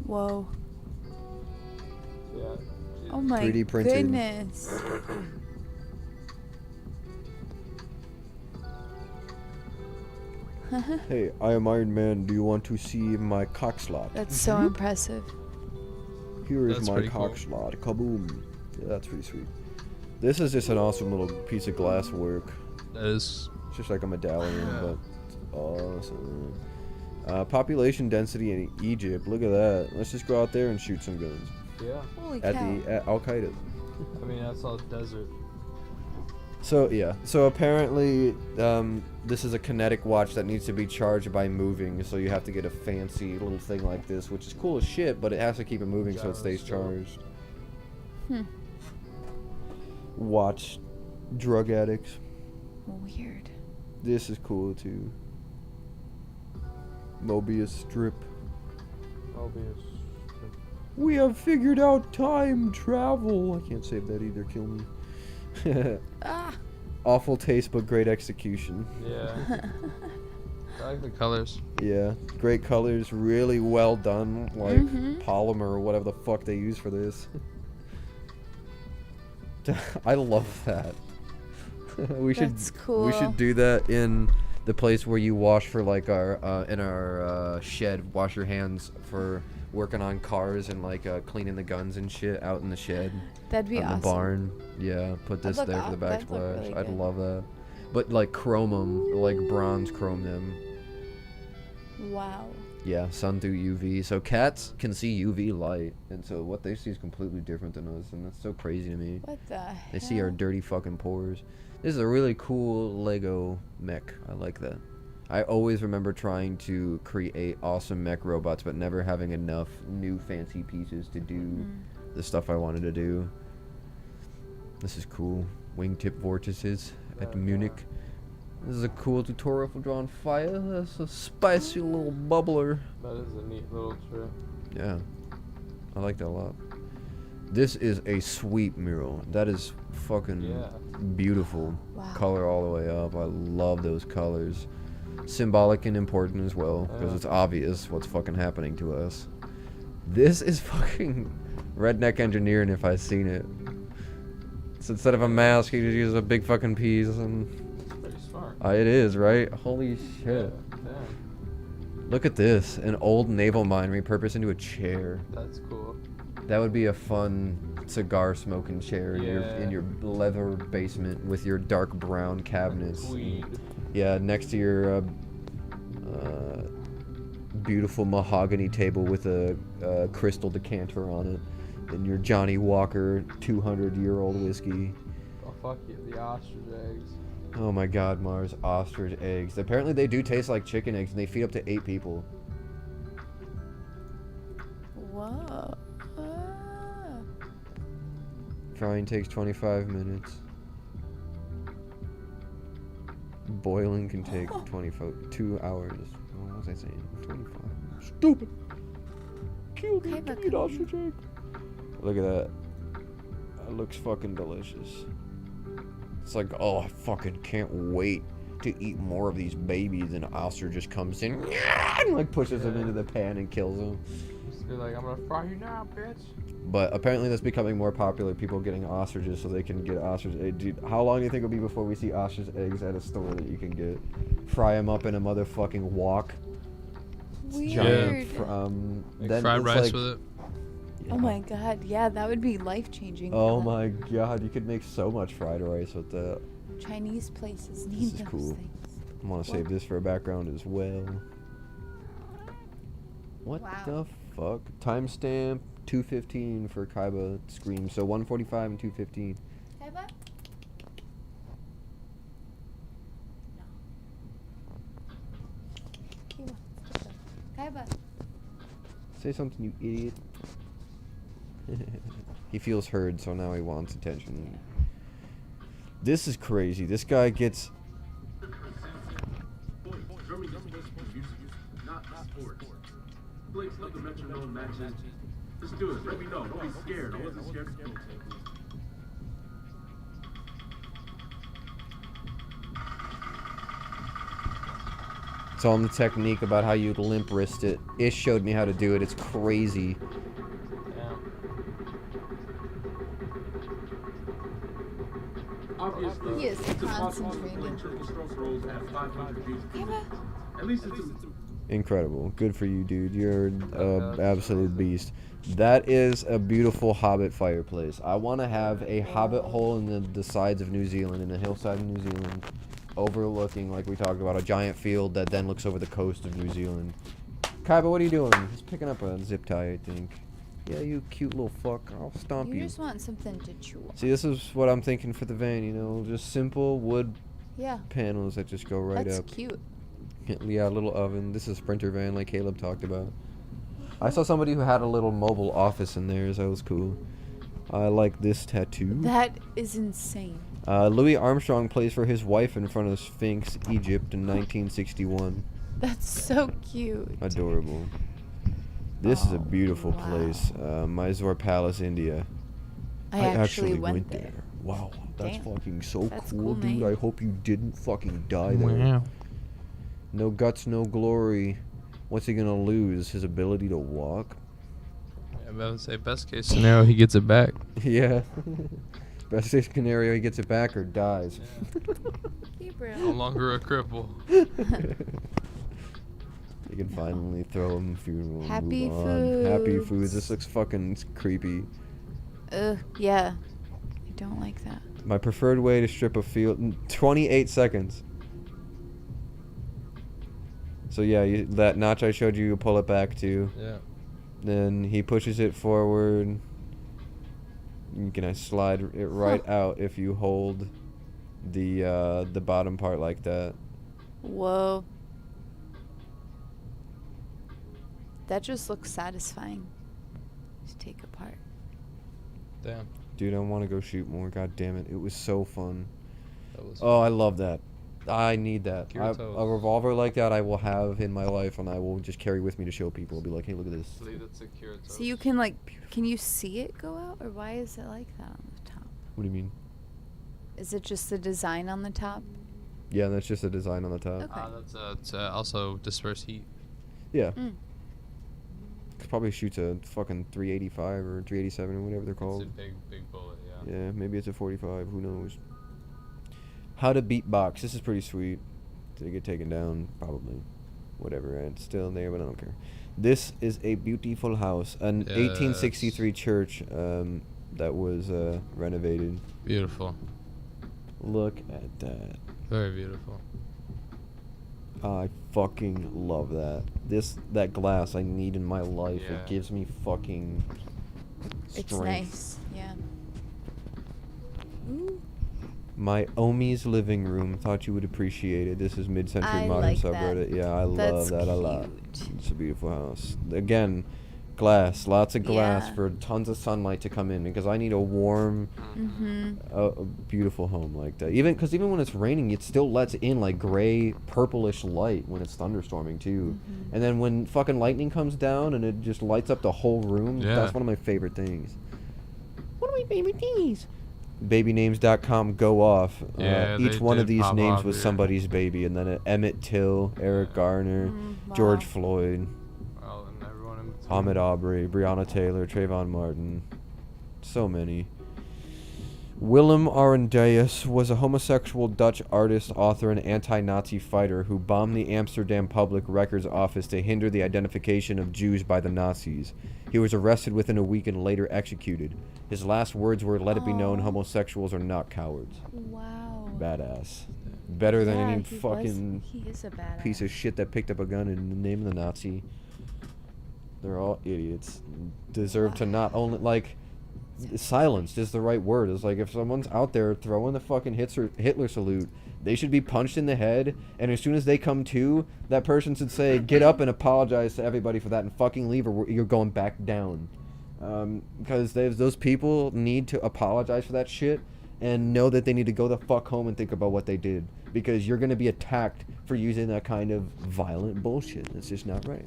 S4: Whoa.
S3: Yeah.
S4: Oh my
S2: 3D printed.
S4: goodness.
S2: Hey, I am Iron Man. Do you want to see my cock slot?
S4: That's so impressive.
S2: Here is
S6: That's
S2: my
S6: pretty
S2: cock
S6: cool.
S2: slot. Kaboom. Yeah, that's pretty sweet. This is just an awesome little piece of glass work.
S6: That is.
S2: It's just like a medallion,
S6: Yeah.
S2: but it's awesome. Population density in Egypt. Look at that. Let's just go out there and shoot some guns.
S3: Yeah.
S4: Holy
S2: At
S4: cow.
S2: at Al Qaeda.
S3: I mean, that's all desert.
S2: So yeah. So apparently, this is a kinetic watch that needs to be charged by moving. So you have to get a fancy little thing like this, which is cool as shit, but it has to keep it moving so it stays
S3: Gyroscope.
S2: charged.
S4: Hmm.
S2: Watch drug addicts.
S4: Weird.
S2: This is cool too. Mobius strip.
S3: Mobius.
S2: We have figured out time travel. I can't save that either. Kill me.
S4: Ah.
S2: Awful taste, but great execution.
S3: Yeah.
S6: I like the colors.
S2: Yeah, great colors, really well done, like
S4: Mhm.
S2: polymer or whatever the fuck they use for this. I love that. we should
S4: That's cool.
S2: we should do that in the place where you wash for like our in our shed. Wash your hands for working on cars and like cleaning the guns and shit out in the shed.
S4: That'd be
S2: in
S4: awesome.
S2: the barn. Yeah, put this
S4: look
S2: there for the
S4: that'd look
S2: backsplash.
S4: really
S2: I'd
S4: good.
S2: love that. But like chrome them, like bronze chrome them.
S4: Wow.
S2: Yeah, sun through UV. So cats can see UV light, and so what they see is completely different than us, and that's so crazy to me.
S4: What the hell?
S2: They see our dirty fucking pores. This is a really cool Lego mech. I like that. I always remember trying to create awesome mech robots, but never having enough new fancy pieces to do the stuff I wanted to do. This is cool. Wingtip vortices at Munich. This is a cool tutorial for drawing fire. That's a spicy little bubbler.
S3: That is a neat little trick.
S2: Yeah, I like that a lot. This is a sweet mural. That is fucking
S3: Yeah.
S2: beautiful.
S4: Wow.
S2: Color all the way up. I love those colors. Symbolic and important as well, because
S3: Yeah.
S2: it's obvious what's fucking happening to us. This is fucking redneck engineering if I seen it. So instead of a mask, he just uses a big fucking piece, and
S3: Pretty smart.
S2: it is, right? Holy shit.
S3: Yeah. Damn.
S2: Look at this. An old naval mine repurposed into a chair.
S3: That's cool.
S2: That would be a fun cigar smoking chair
S3: Yeah.
S2: in your leather basement with your dark brown cabinets.
S3: Tweed.
S2: Yeah, next to your beautiful mahogany table with a crystal decanter on it, and your Johnny Walker 200-year-old whiskey.
S3: Oh fuck you, the ostrich eggs.
S2: Oh my God, Mars, ostrich eggs. Apparently they do taste like chicken eggs, and they feed up to 8 people.
S4: Whoa. Ah.
S2: Frying takes 25 minutes. Boiling can take 2 hours. What was I saying? 25. Stupid. Kill me.
S4: Okay,
S2: Eat ostrich egg. Look at that. That looks fucking delicious. It's like, oh, I fucking can't wait to eat more of these babies. And ostrich just comes in and like pushes him into the pan and kills him.
S3: Just be like, I'm gonna fry you now, bitch.
S2: But apparently that's becoming more popular. People getting ostriches so they can get ostrich eggs. Dude, how long do you think it'll be before we see ostrich eggs at a store that you can get? Fry them up in a motherfucking wok.
S4: Weird.
S6: Like
S2: then
S6: fried
S2: it's
S6: rice
S2: like-
S6: with it.
S4: Oh my god, yeah, that would be life changing.
S2: Oh my god, you could make so much fried rice with that.
S4: Chinese places need
S2: This is
S4: those
S2: cool.
S4: things.
S2: I want to save this for a background as well. What
S4: Wow.
S2: the fuck? Timestamp 2:15 for Kaiba Scream. So 1:45 and 2:15.
S4: Kaiba? No. Kaiba.
S2: Say something, you idiot. He feels heard, so now he wants attention. This is crazy. This guy gets.
S12: Not sports. Please let the metronome matches. Just do it. Let me know. Don't be scared. I wasn't scared.
S2: It's all in the technique about how you limp wrist it. Ish showed me how to do it. It's crazy.
S12: Obviously,
S4: He is
S12: it's impossible to
S4: concentrating.
S12: play triple stroke rolls at 500 GP. At least it's
S2: Incredible. Good for you, dude. You're an absolute beast. That is a beautiful Hobbit fireplace. I want to have a Hobbit hole in the sides of New Zealand, in the hillside of New Zealand, overlooking, like we talked about, a giant field that then looks over the coast of New Zealand. Kaiba, what are you doing? He's picking up a zip tie, I think. Yeah, you cute little fuck. I'll stomp
S4: You
S2: you.
S4: just want something to chew on.
S2: See, this is what I'm thinking for the van, you know, just simple wood
S4: Yeah.
S2: panels that just go right
S4: That's
S2: up.
S4: cute.
S2: Yeah, a little oven. This is a Sprinter van like Caleb talked about. I saw somebody who had a little mobile office in theirs. That was cool. I like this tattoo.
S4: That is insane.
S2: Louis Armstrong plays for his wife in front of Sphinx, Egypt in 1961.
S4: That's so cute.
S2: Adorable. This is a beautiful
S4: wow.
S2: place. Mysore Palace, India.
S4: I actually went there.
S2: Wow, that's
S4: Damn.
S2: fucking so
S4: That's
S2: cool,
S4: cool,
S2: dude.
S4: mate.
S2: I hope you didn't fucking die there.
S6: Wow.
S2: No guts, no glory. What's he gonna lose? His ability to walk?
S6: I'm about to say best case scenario, he gets it back.
S2: Yeah. Best case scenario, he gets it back or dies.
S6: No longer a cripple.
S2: You can finally throw him a funeral. and
S4: Happy
S2: move on. Happy
S4: foods.
S2: foods. This looks fucking creepy.
S4: Yeah. I don't like that.
S2: My preferred way to strip a field. 28 seconds. So yeah, that notch I showed you, you pull it back to.
S6: Yeah.
S2: Then he pushes it forward. You can slide it right out if you hold the bottom part like that.
S4: Whoa. That just looks satisfying to take apart.
S6: Damn.
S2: Dude, I want to go shoot more. God damn it. It was so fun.
S6: That was
S2: Oh, I love that. I need that.
S6: Kiratos.
S2: A revolver like that I will have in my life, and I will just carry with me to show people. I'll be like, hey, look at this.
S6: I believe that's a Kiratos.
S4: So you can can you see it go out, or why is it like that on the top?
S2: What do you mean?
S4: Is it just the design on the top?
S2: Yeah, that's just a design on the top.
S4: Okay.
S6: That's it's also disperse heat.
S2: Yeah.
S4: Mm.
S2: It probably shoots a fucking 385 or 387 or whatever they're
S6: It's
S2: called.
S6: a big bullet, yeah.
S2: Yeah, maybe it's a 45. Who knows? How to beatbox. This is pretty sweet. Did it get taken down? Probably. Whatever. It's still in there, but I don't care. This is a beautiful house. An 1863 church that was renovated.
S6: Beautiful.
S2: Look at that.
S6: Very beautiful.
S2: I fucking love that. That glass I need in my life.
S6: Yeah.
S2: It gives me fucking strength.
S4: It's nice. Yeah. Ooh.
S2: My Omi's living room. Thought you would appreciate it. This is mid-century
S4: I
S2: modern
S4: like that.
S2: subreddit. Yeah, I love
S4: That's
S2: that a lot.
S4: cute.
S2: It's a beautiful house. Again, Glass, lots of glass
S4: Yeah.
S2: for tons of sunlight to come in because I need a warm, a beautiful home like that. Even because even when it's raining, it still lets in like gray, purplish light when it's thunderstorming too. And then when fucking lightning comes down and it just lights up the whole room,
S6: Yeah.
S2: that's one of my favorite things. One of my favorite things. Babynames.com go off.
S6: Yeah,
S2: Each
S6: they
S2: one of
S6: did
S2: these
S6: pop
S2: names
S6: off
S2: was
S6: here.
S2: somebody's baby, and then Emmett Till, Eric Garner, George
S4: Wow.
S2: Floyd,
S6: Well, and everyone in between.
S2: Ahmed Aubrey, Breonna Taylor, Trayvon Martin. So many. Willem Arendeus was a homosexual Dutch artist, author, and anti-Nazi fighter who bombed the Amsterdam Public Records Office to hinder the identification of Jews by the Nazis. He was arrested within a week and later executed. His last words were, "Let it be known, homosexuals are not cowards."
S4: Wow.
S2: Badass. Better than
S4: Yeah,
S2: any
S4: he
S2: fucking
S4: he is a badass.
S2: piece of shit that picked up a gun in the name of the Nazi. They're all idiots. Deserve to not only, like, silenced is the right word. It's like if someone's out there throwing the fucking Hitler salute, they should be punched in the head, and as soon as they come to, that person should say, "Get up and apologize to everybody for that and fucking leave, or you're going back down." Because those people need to apologize for that shit and know that they need to go the fuck home and think about what they did, because you're going to be attacked for using that kind of violent bullshit. It's just not right.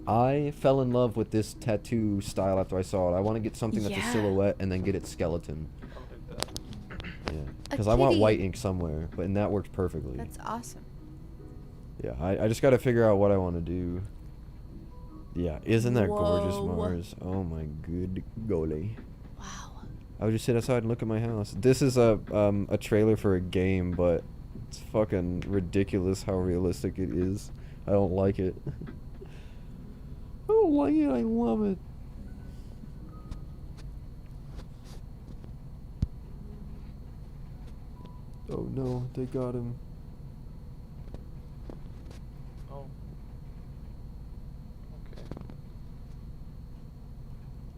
S2: I fell in love with this tattoo style after I saw it. I want to get something that's a
S4: Yeah.
S2: silhouette and then get it skeleton. Yeah,
S4: A
S2: because I want
S4: kitty.
S2: white ink somewhere, but and that works perfectly.
S4: That's awesome.
S2: Yeah, I just got to figure out what I want to do. Yeah, isn't that gorgeous,
S4: Whoa.
S2: Mars? Oh my good golly.
S4: Wow.
S2: I would just sit outside and look at my house. This is a trailer for a game, but it's fucking ridiculous how realistic it is. I don't like it. I don't like it. I love it. Oh no, they got him.
S6: Oh. Okay.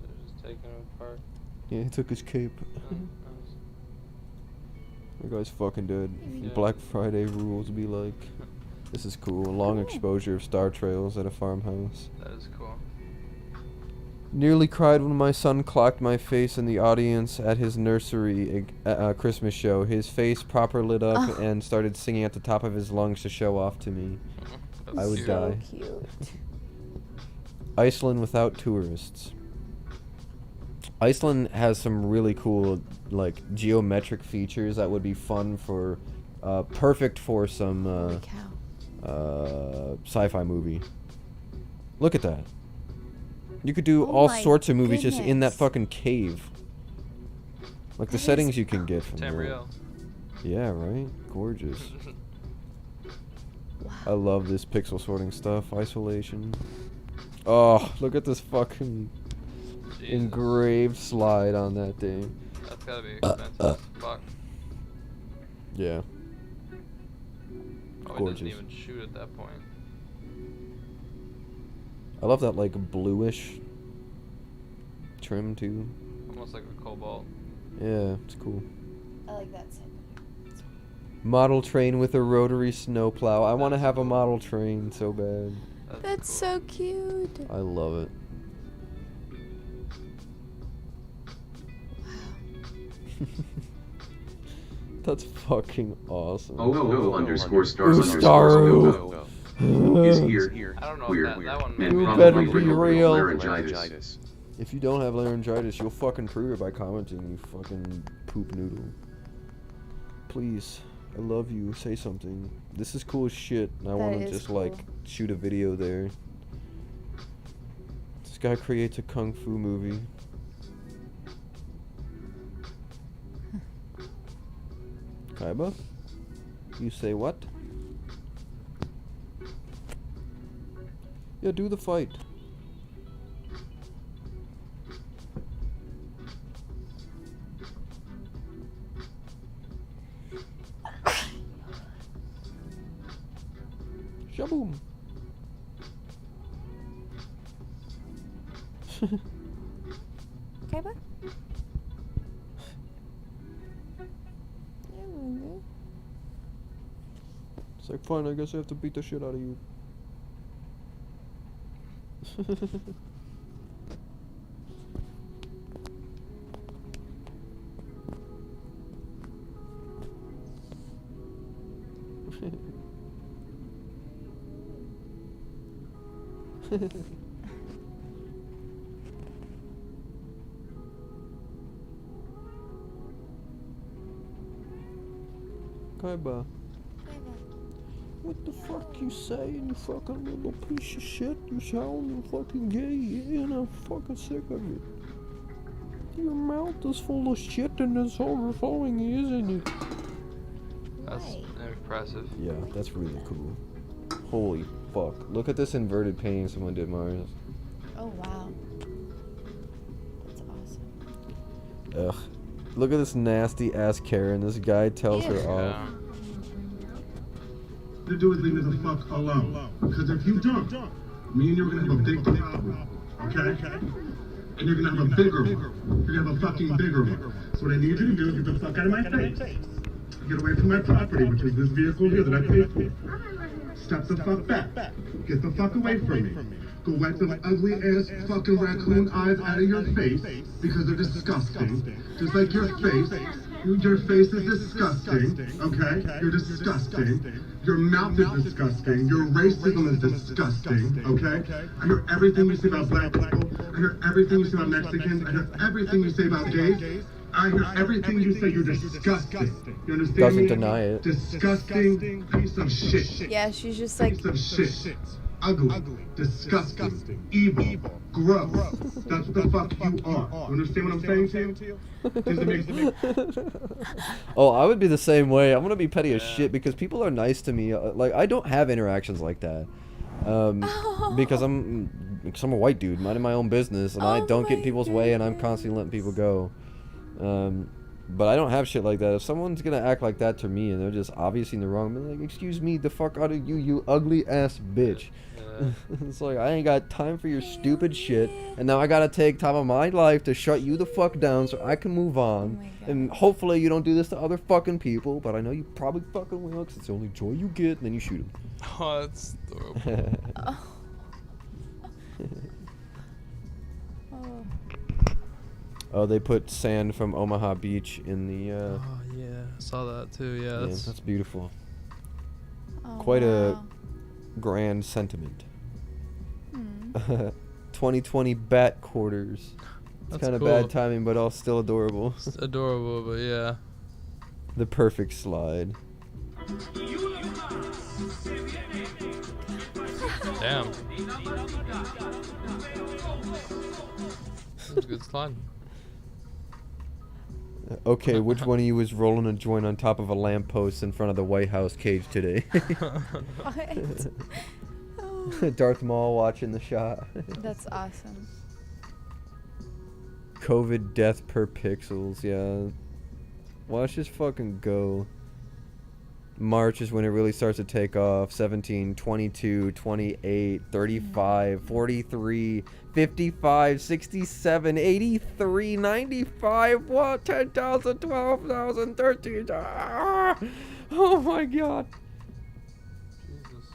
S6: They're just taking him apart.
S2: Yeah, he took his cape.
S6: Oh, nice.
S2: That guy's fucking dead.
S6: Yeah.
S2: Black Friday rules be like. This is cool. Long exposure of star trails at a farmhouse.
S6: That is cool.
S2: Nearly cried when my son clocked my face in the audience at his nursery Christmas show. His face proper lit up and started singing at the top of his lungs to show off to me.
S6: That's
S2: I would
S6: cute.
S2: die.
S4: So cute.
S2: Iceland without tourists. Iceland has some really cool, like, geometric features that would be fun for, perfect for some,
S4: Holy cow.
S2: sci-fi movie. Look at that. You could do
S4: Oh
S2: all
S4: my
S2: sorts of movies just in that
S4: goodness.
S2: fucking cave. Like the
S4: That
S2: settings
S4: is
S2: you can get from that.
S6: Tamriel.
S2: Yeah, right? Gorgeous. I love this pixel sorting stuff. Isolation. Oh, look at this fucking
S6: Jesus.
S2: engraved slide on that thing.
S6: That's gotta be expensive. Fuck.
S2: Yeah.
S6: Oh, it
S2: Gorgeous.
S6: doesn't even shoot at that point.
S2: I love that, like, bluish trim, too.
S6: Almost like a cobalt.
S2: Yeah, it's cool.
S4: I like that scent.
S2: Model train with a rotary snowplow. I want to have a model train so bad.
S4: That's
S6: cool.
S4: so cute.
S2: I love it. That's fucking awesome.
S8: _stars
S2: Ustaru.
S8: is here.
S6: I don't know
S8: Weird,
S6: if
S8: weird.
S6: that one
S8: And
S6: maybe.
S2: You
S8: probably
S2: better be
S8: real
S2: real.
S8: laryngitis.
S2: If you don't have laryngitis, you'll fucking prove it by commenting, you fucking poop noodle. Please, I love you. Say something. This is cool as shit, and I
S4: That
S2: want to
S4: is
S2: just,
S4: cool.
S2: like, shoot a video there. This guy creates a kung fu movie. Kaiba? You say what? Yeah, do the fight. Shaboom.
S4: Okay, bud?
S2: It's like, fine, I guess I have to beat the shit out of you. Kaiba. What the fuck you saying, you fucking little piece of shit? You sound fucking gay, and I'm fucking sick of it. Your mouth is full of shit and it's overflowing, isn't it?
S6: That's impressive.
S2: Yeah, that's really cool. Holy fuck. Look at this inverted painting someone did, Mars.
S4: Oh, wow. That's awesome.
S2: Ugh. Look at this nasty ass Karen. This guy tells her off.
S11: To do is leave me the fuck alone. Because if you don't, me and you are gonna have a big problem. Okay? And you're gonna have a bigger one. You're gonna have a fucking bigger one. So what I need you to do is get the fuck out of my face. Get away from my property, which is this vehicle here that I paid for. Step the fuck back. Get the fuck away from me. Go wipe those ugly ass fucking raccoon eyes out of your face because they're disgusting. Just like your face. Your face is disgusting, okay? You're disgusting. Your mouth is disgusting. Your racism is disgusting, okay? I hear everything you say about black people. I hear everything you say about Mexicans. I hear everything you say about gays. I hear everything you say. You're disgusting. You understand me?
S2: Doesn't deny it.
S11: Disgusting piece of shit.
S4: Yeah, she's just like...
S11: Piece of shit. Ugly, disgusting, evil, gross. That's what the fuck you are. You understand what I'm saying to you? Does it make sense?
S2: Oh, I would be the same way. I'm gonna be petty as shit because people are nice to me. Like, I don't have interactions like that. Because I'm a white dude minding my own business, and I don't get in people's way, and I'm constantly letting people go. But I don't have shit like that. If someone's gonna act like that to me and they're just obviously in the wrong, I'm like, excuse me, the fuck out of you, you ugly ass bitch. It's like, I ain't got time for your stupid shit, and now I gotta take time of my life to shut you the fuck down so I can move on. And hopefully you don't do this to other fucking people, but I know you probably fucking will, because it's the only joy you get, and then you shoot him.
S6: Oh, that's adorable.
S2: Oh, they put sand from Omaha Beach in the,
S6: Oh, yeah. I saw that too. Yeah,
S2: yeah, that's beautiful.
S4: Oh,
S2: Quite
S4: wow.
S2: a grand sentiment. 2020 bat quarters. It's
S6: That's
S2: kind of
S6: cool.
S2: bad timing, but all still adorable.
S6: It's adorable, but yeah.
S2: The perfect slide.
S6: Damn. This is a good slide.
S2: Okay, which one of you was rolling a joint on top of a lamppost in front of the White House cage today? Darth Maul watching the shot.
S4: That's awesome.
S2: COVID death per pixels, yeah. Watch this fucking go. March is when it really starts to take off. 17, 22, 28, 35, 43, 55, 67, 83, 95, what? 10,000, 12,000, 13. Ah! Oh my god.
S6: Jesus.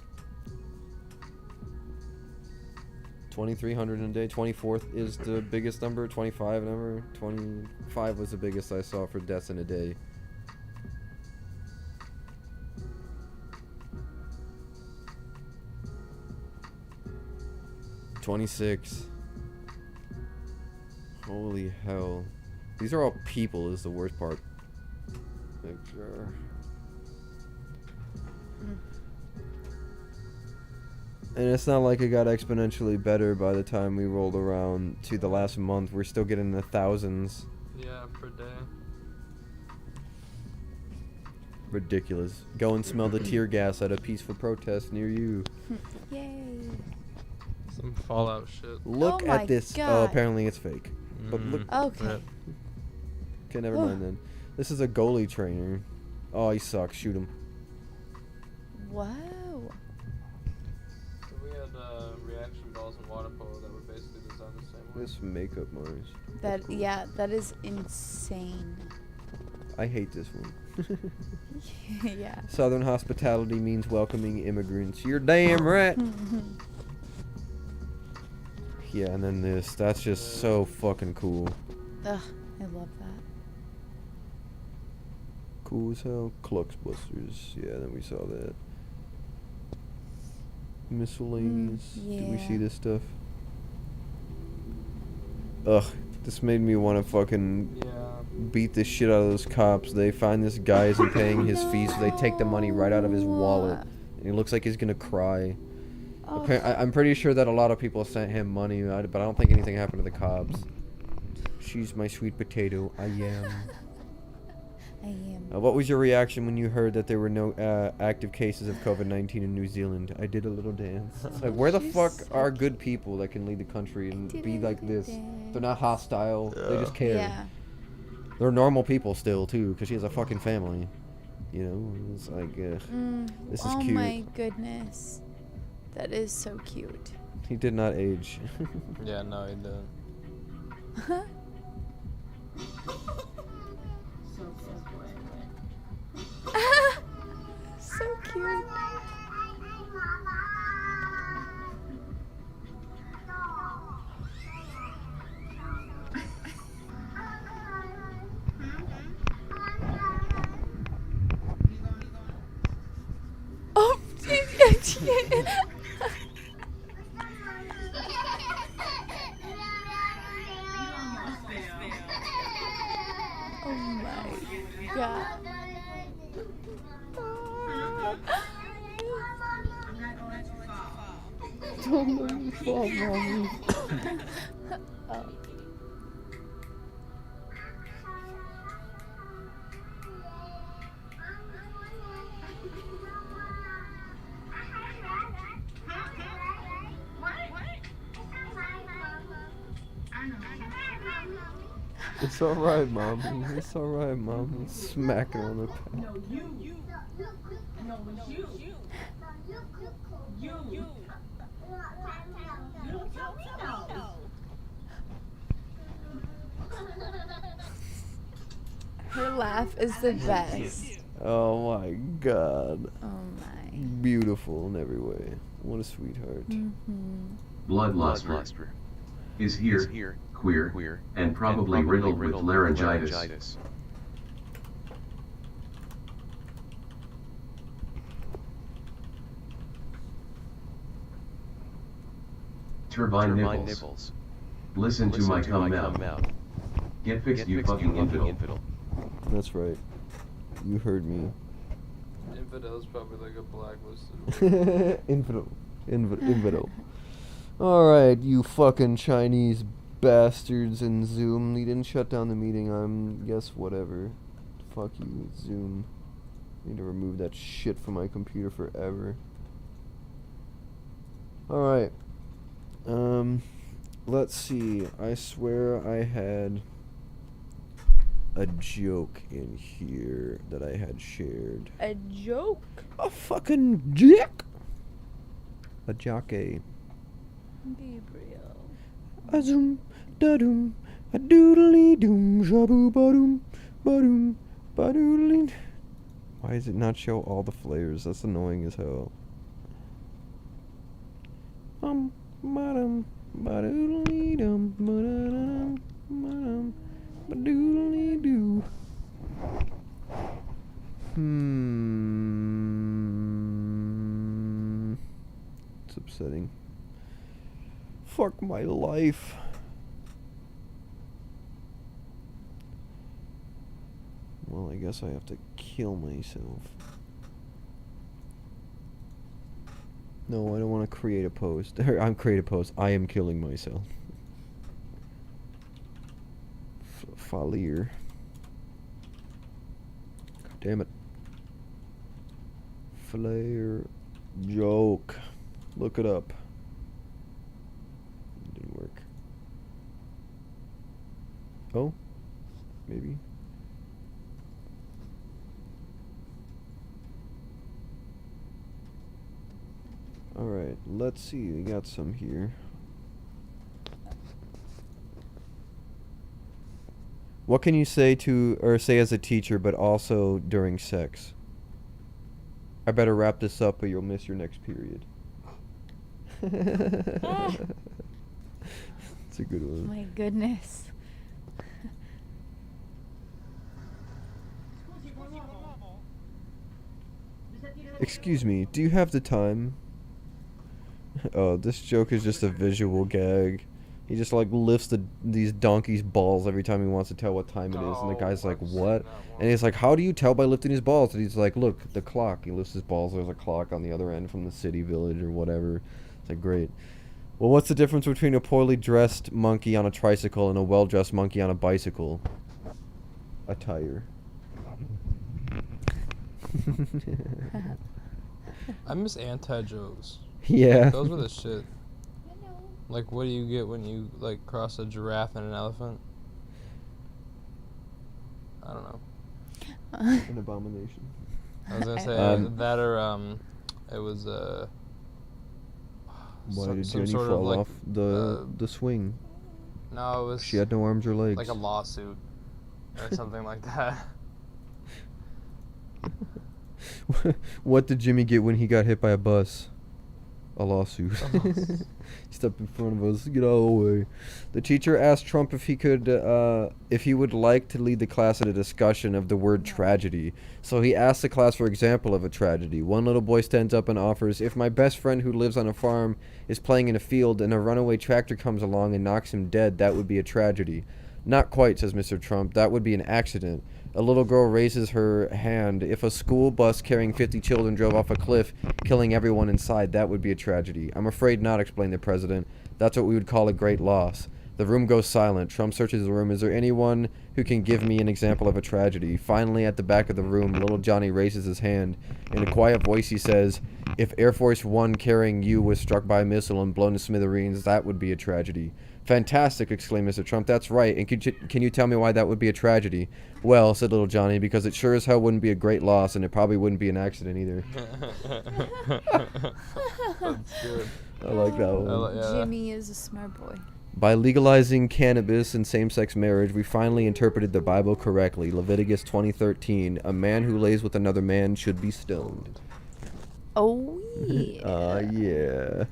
S2: 2,300 in a day. 24th is the biggest number. 25 number. 25 was the biggest I saw for deaths in a day. $26. Holy hell. These are all people is the worst part. Picture. And it's not like it got exponentially better by the time we rolled around to the last month. We're still getting the thousands.
S6: Yeah, per day.
S2: Ridiculous. Go and smell the tear gas at a peaceful protest near you.
S4: Yay.
S6: Some Fallout shit.
S2: Look
S4: Oh my
S2: at this. Oh,
S4: God.
S2: apparently it's fake. But look.
S4: Okay.
S2: Okay, never mind then. This is a goalie trainer. Oh, he sucks. Shoot him.
S4: Wow.
S6: So we had reaction balls and water polo that were basically designed the same way.
S2: This makeup, Mars.
S4: That yeah, that is insane.
S2: I hate this one.
S4: Yeah.
S2: Southern hospitality means welcoming immigrants. You're damn right. Yeah, and then this. That's just so fucking cool.
S4: Ugh, I love that.
S2: Cool as hell. Cluxbusters. Yeah, then we saw that. Miscellaneous. Did we see
S4: yeah.
S2: this stuff? Ugh. This made me want to fucking beat the shit out of those cops. They find this guy isn't paying his fees, so they take the money right out of his wallet. And he looks like he's gonna cry. I'm pretty sure that a lot of people sent him money, but I don't think anything happened to the cops. She's my sweet potato. I am.
S4: I am.
S2: What was your reaction when you heard that there were no active cases of COVID-19 in New Zealand? I did a little dance. It's like, where the fuck are good people that can lead the country and be like this? They're not hostile. They just care.
S4: Yeah.
S2: They're normal people still, too, because she has a fucking family. You know? It's like, this is
S4: Oh
S2: cute.
S4: my goodness. That is so cute.
S2: He did not age.
S6: Yeah, no, he didn't.
S4: So cute. Oh, oh my god.
S2: Don't let me fall, Mommy.
S4: Oh.
S2: It's alright, Mommy. It's alright, Mommy. Smack her on the back.
S5: No, you. No, you. You. You don't tell me no.
S4: Her laugh is the best.
S2: Oh my god.
S4: Oh my.
S2: Beautiful in every way. What a sweetheart.
S8: Bloodluster is here, queer, and probably riddled with laryngitis. Turbine nipples. Listen to my come out. Get fixed, you fucking infidel.
S2: That's right. You heard me.
S3: Infidel's probably like a blacklisted.
S2: Infidel. Alright, you fucking Chinese bastards in Zoom. You didn't shut down the meeting. Guess whatever. Fuck you, Zoom. Need to remove that shit from my computer forever. Alright. Let's see. I swear I had a joke in here that I had shared.
S4: A joke?
S2: A fucking joke. A jockey.
S4: Gabriel.
S2: A zoom, da doom, a doodly doom, shaboo ba-doom, ba-doom, ba-doodly. Why does it not show all the flavors? That's annoying as hell. Ba-dum, ba-doodly dum, ba-da-dum, ba-dum, ba-doodly doo. It's upsetting. Fuck my life. Well, I guess I have to kill myself. No, I don't want to create a post. I'm create a post. I am killing myself. Falir. God damn it. Flare joke. Look it up. Didn't work. Oh? Maybe. Alright, let's see. We got some here. What can you say to, or say as a teacher, but also during sex? I better wrap this up or you'll miss your next period. It's a good one.
S4: My goodness.
S2: Excuse me, do you have the time? Oh, this joke is just a visual gag. He just like lifts these donkeys' balls every time he wants to tell what time it is, and the guy's like, "What?" And he's like, "How do you tell by lifting his balls?" And he's like, "Look, the clock." He lifts his balls. There's a clock on the other end from the city, village, or whatever. It's like, great. Well, what's the difference between a poorly dressed monkey on a tricycle and a well-dressed monkey on a bicycle? A tire.
S6: I miss anti-jokes.
S2: Yeah.
S6: Those were the shit. Like, what do you get when you, like, cross a giraffe and an elephant? I don't know.
S2: An abomination.
S6: I was gonna say that or, it was,
S2: Why did
S6: some
S2: Jenny
S6: sort of,
S2: fall
S6: like,
S2: off the swing?
S6: No, it was...
S2: She had no arms or legs.
S6: like a lawsuit. Or something like that.
S2: What did Jimmy get when he got hit by a bus? A lawsuit. He stepped in front of us. Get out of the way. The teacher asked Trump if he would like to lead the class in a discussion of the word tragedy. So he asked the class for example of a tragedy. One little boy stands up and offers, "If my best friend who lives on a farm is playing in a field and a runaway tractor comes along and knocks him dead, that would be a tragedy." "Not quite," says Mr. Trump. "That would be an accident." A little girl raises her hand. "If a school bus carrying 50 children drove off a cliff, killing everyone inside, that would be a tragedy." "I'm afraid not," explained the president. "That's what we would call a great loss." The room goes silent. Trump searches the room. "Is there anyone who can give me an example of a tragedy?" Finally, at the back of the room, little Johnny raises his hand. In a quiet voice, he says, "If Air Force One carrying you was struck by a missile and blown to smithereens, that would be a tragedy." "Fantastic," exclaimed Mr. Trump. "That's right. And can you tell me why that would be a tragedy?" "Well," said little Johnny, "because it sure as hell wouldn't be a great loss, and it probably wouldn't be an accident either."
S6: That's good.
S2: I like that one.
S13: Jimmy is a smart boy.
S2: By legalizing cannabis and same-sex marriage, we finally interpreted the Bible correctly. Leviticus 20:13, a man who lays with another man should be stoned.
S13: Oh, yeah.
S2: Yeah.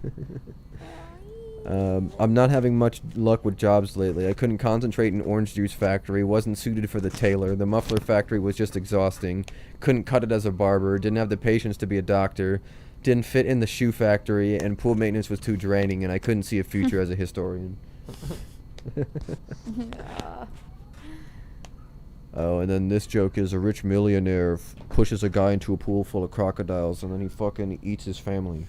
S2: I'm not having much luck with jobs lately. I couldn't concentrate in orange juice factory, wasn't suited for the tailor, the muffler factory was just exhausting, couldn't cut it as a barber, didn't have the patience to be a doctor, didn't fit in the shoe factory, and pool maintenance was too draining, and I couldn't see a future as a historian. Oh, and then this joke is a rich millionaire pushes a guy into a pool full of crocodiles, and then he fucking eats his family.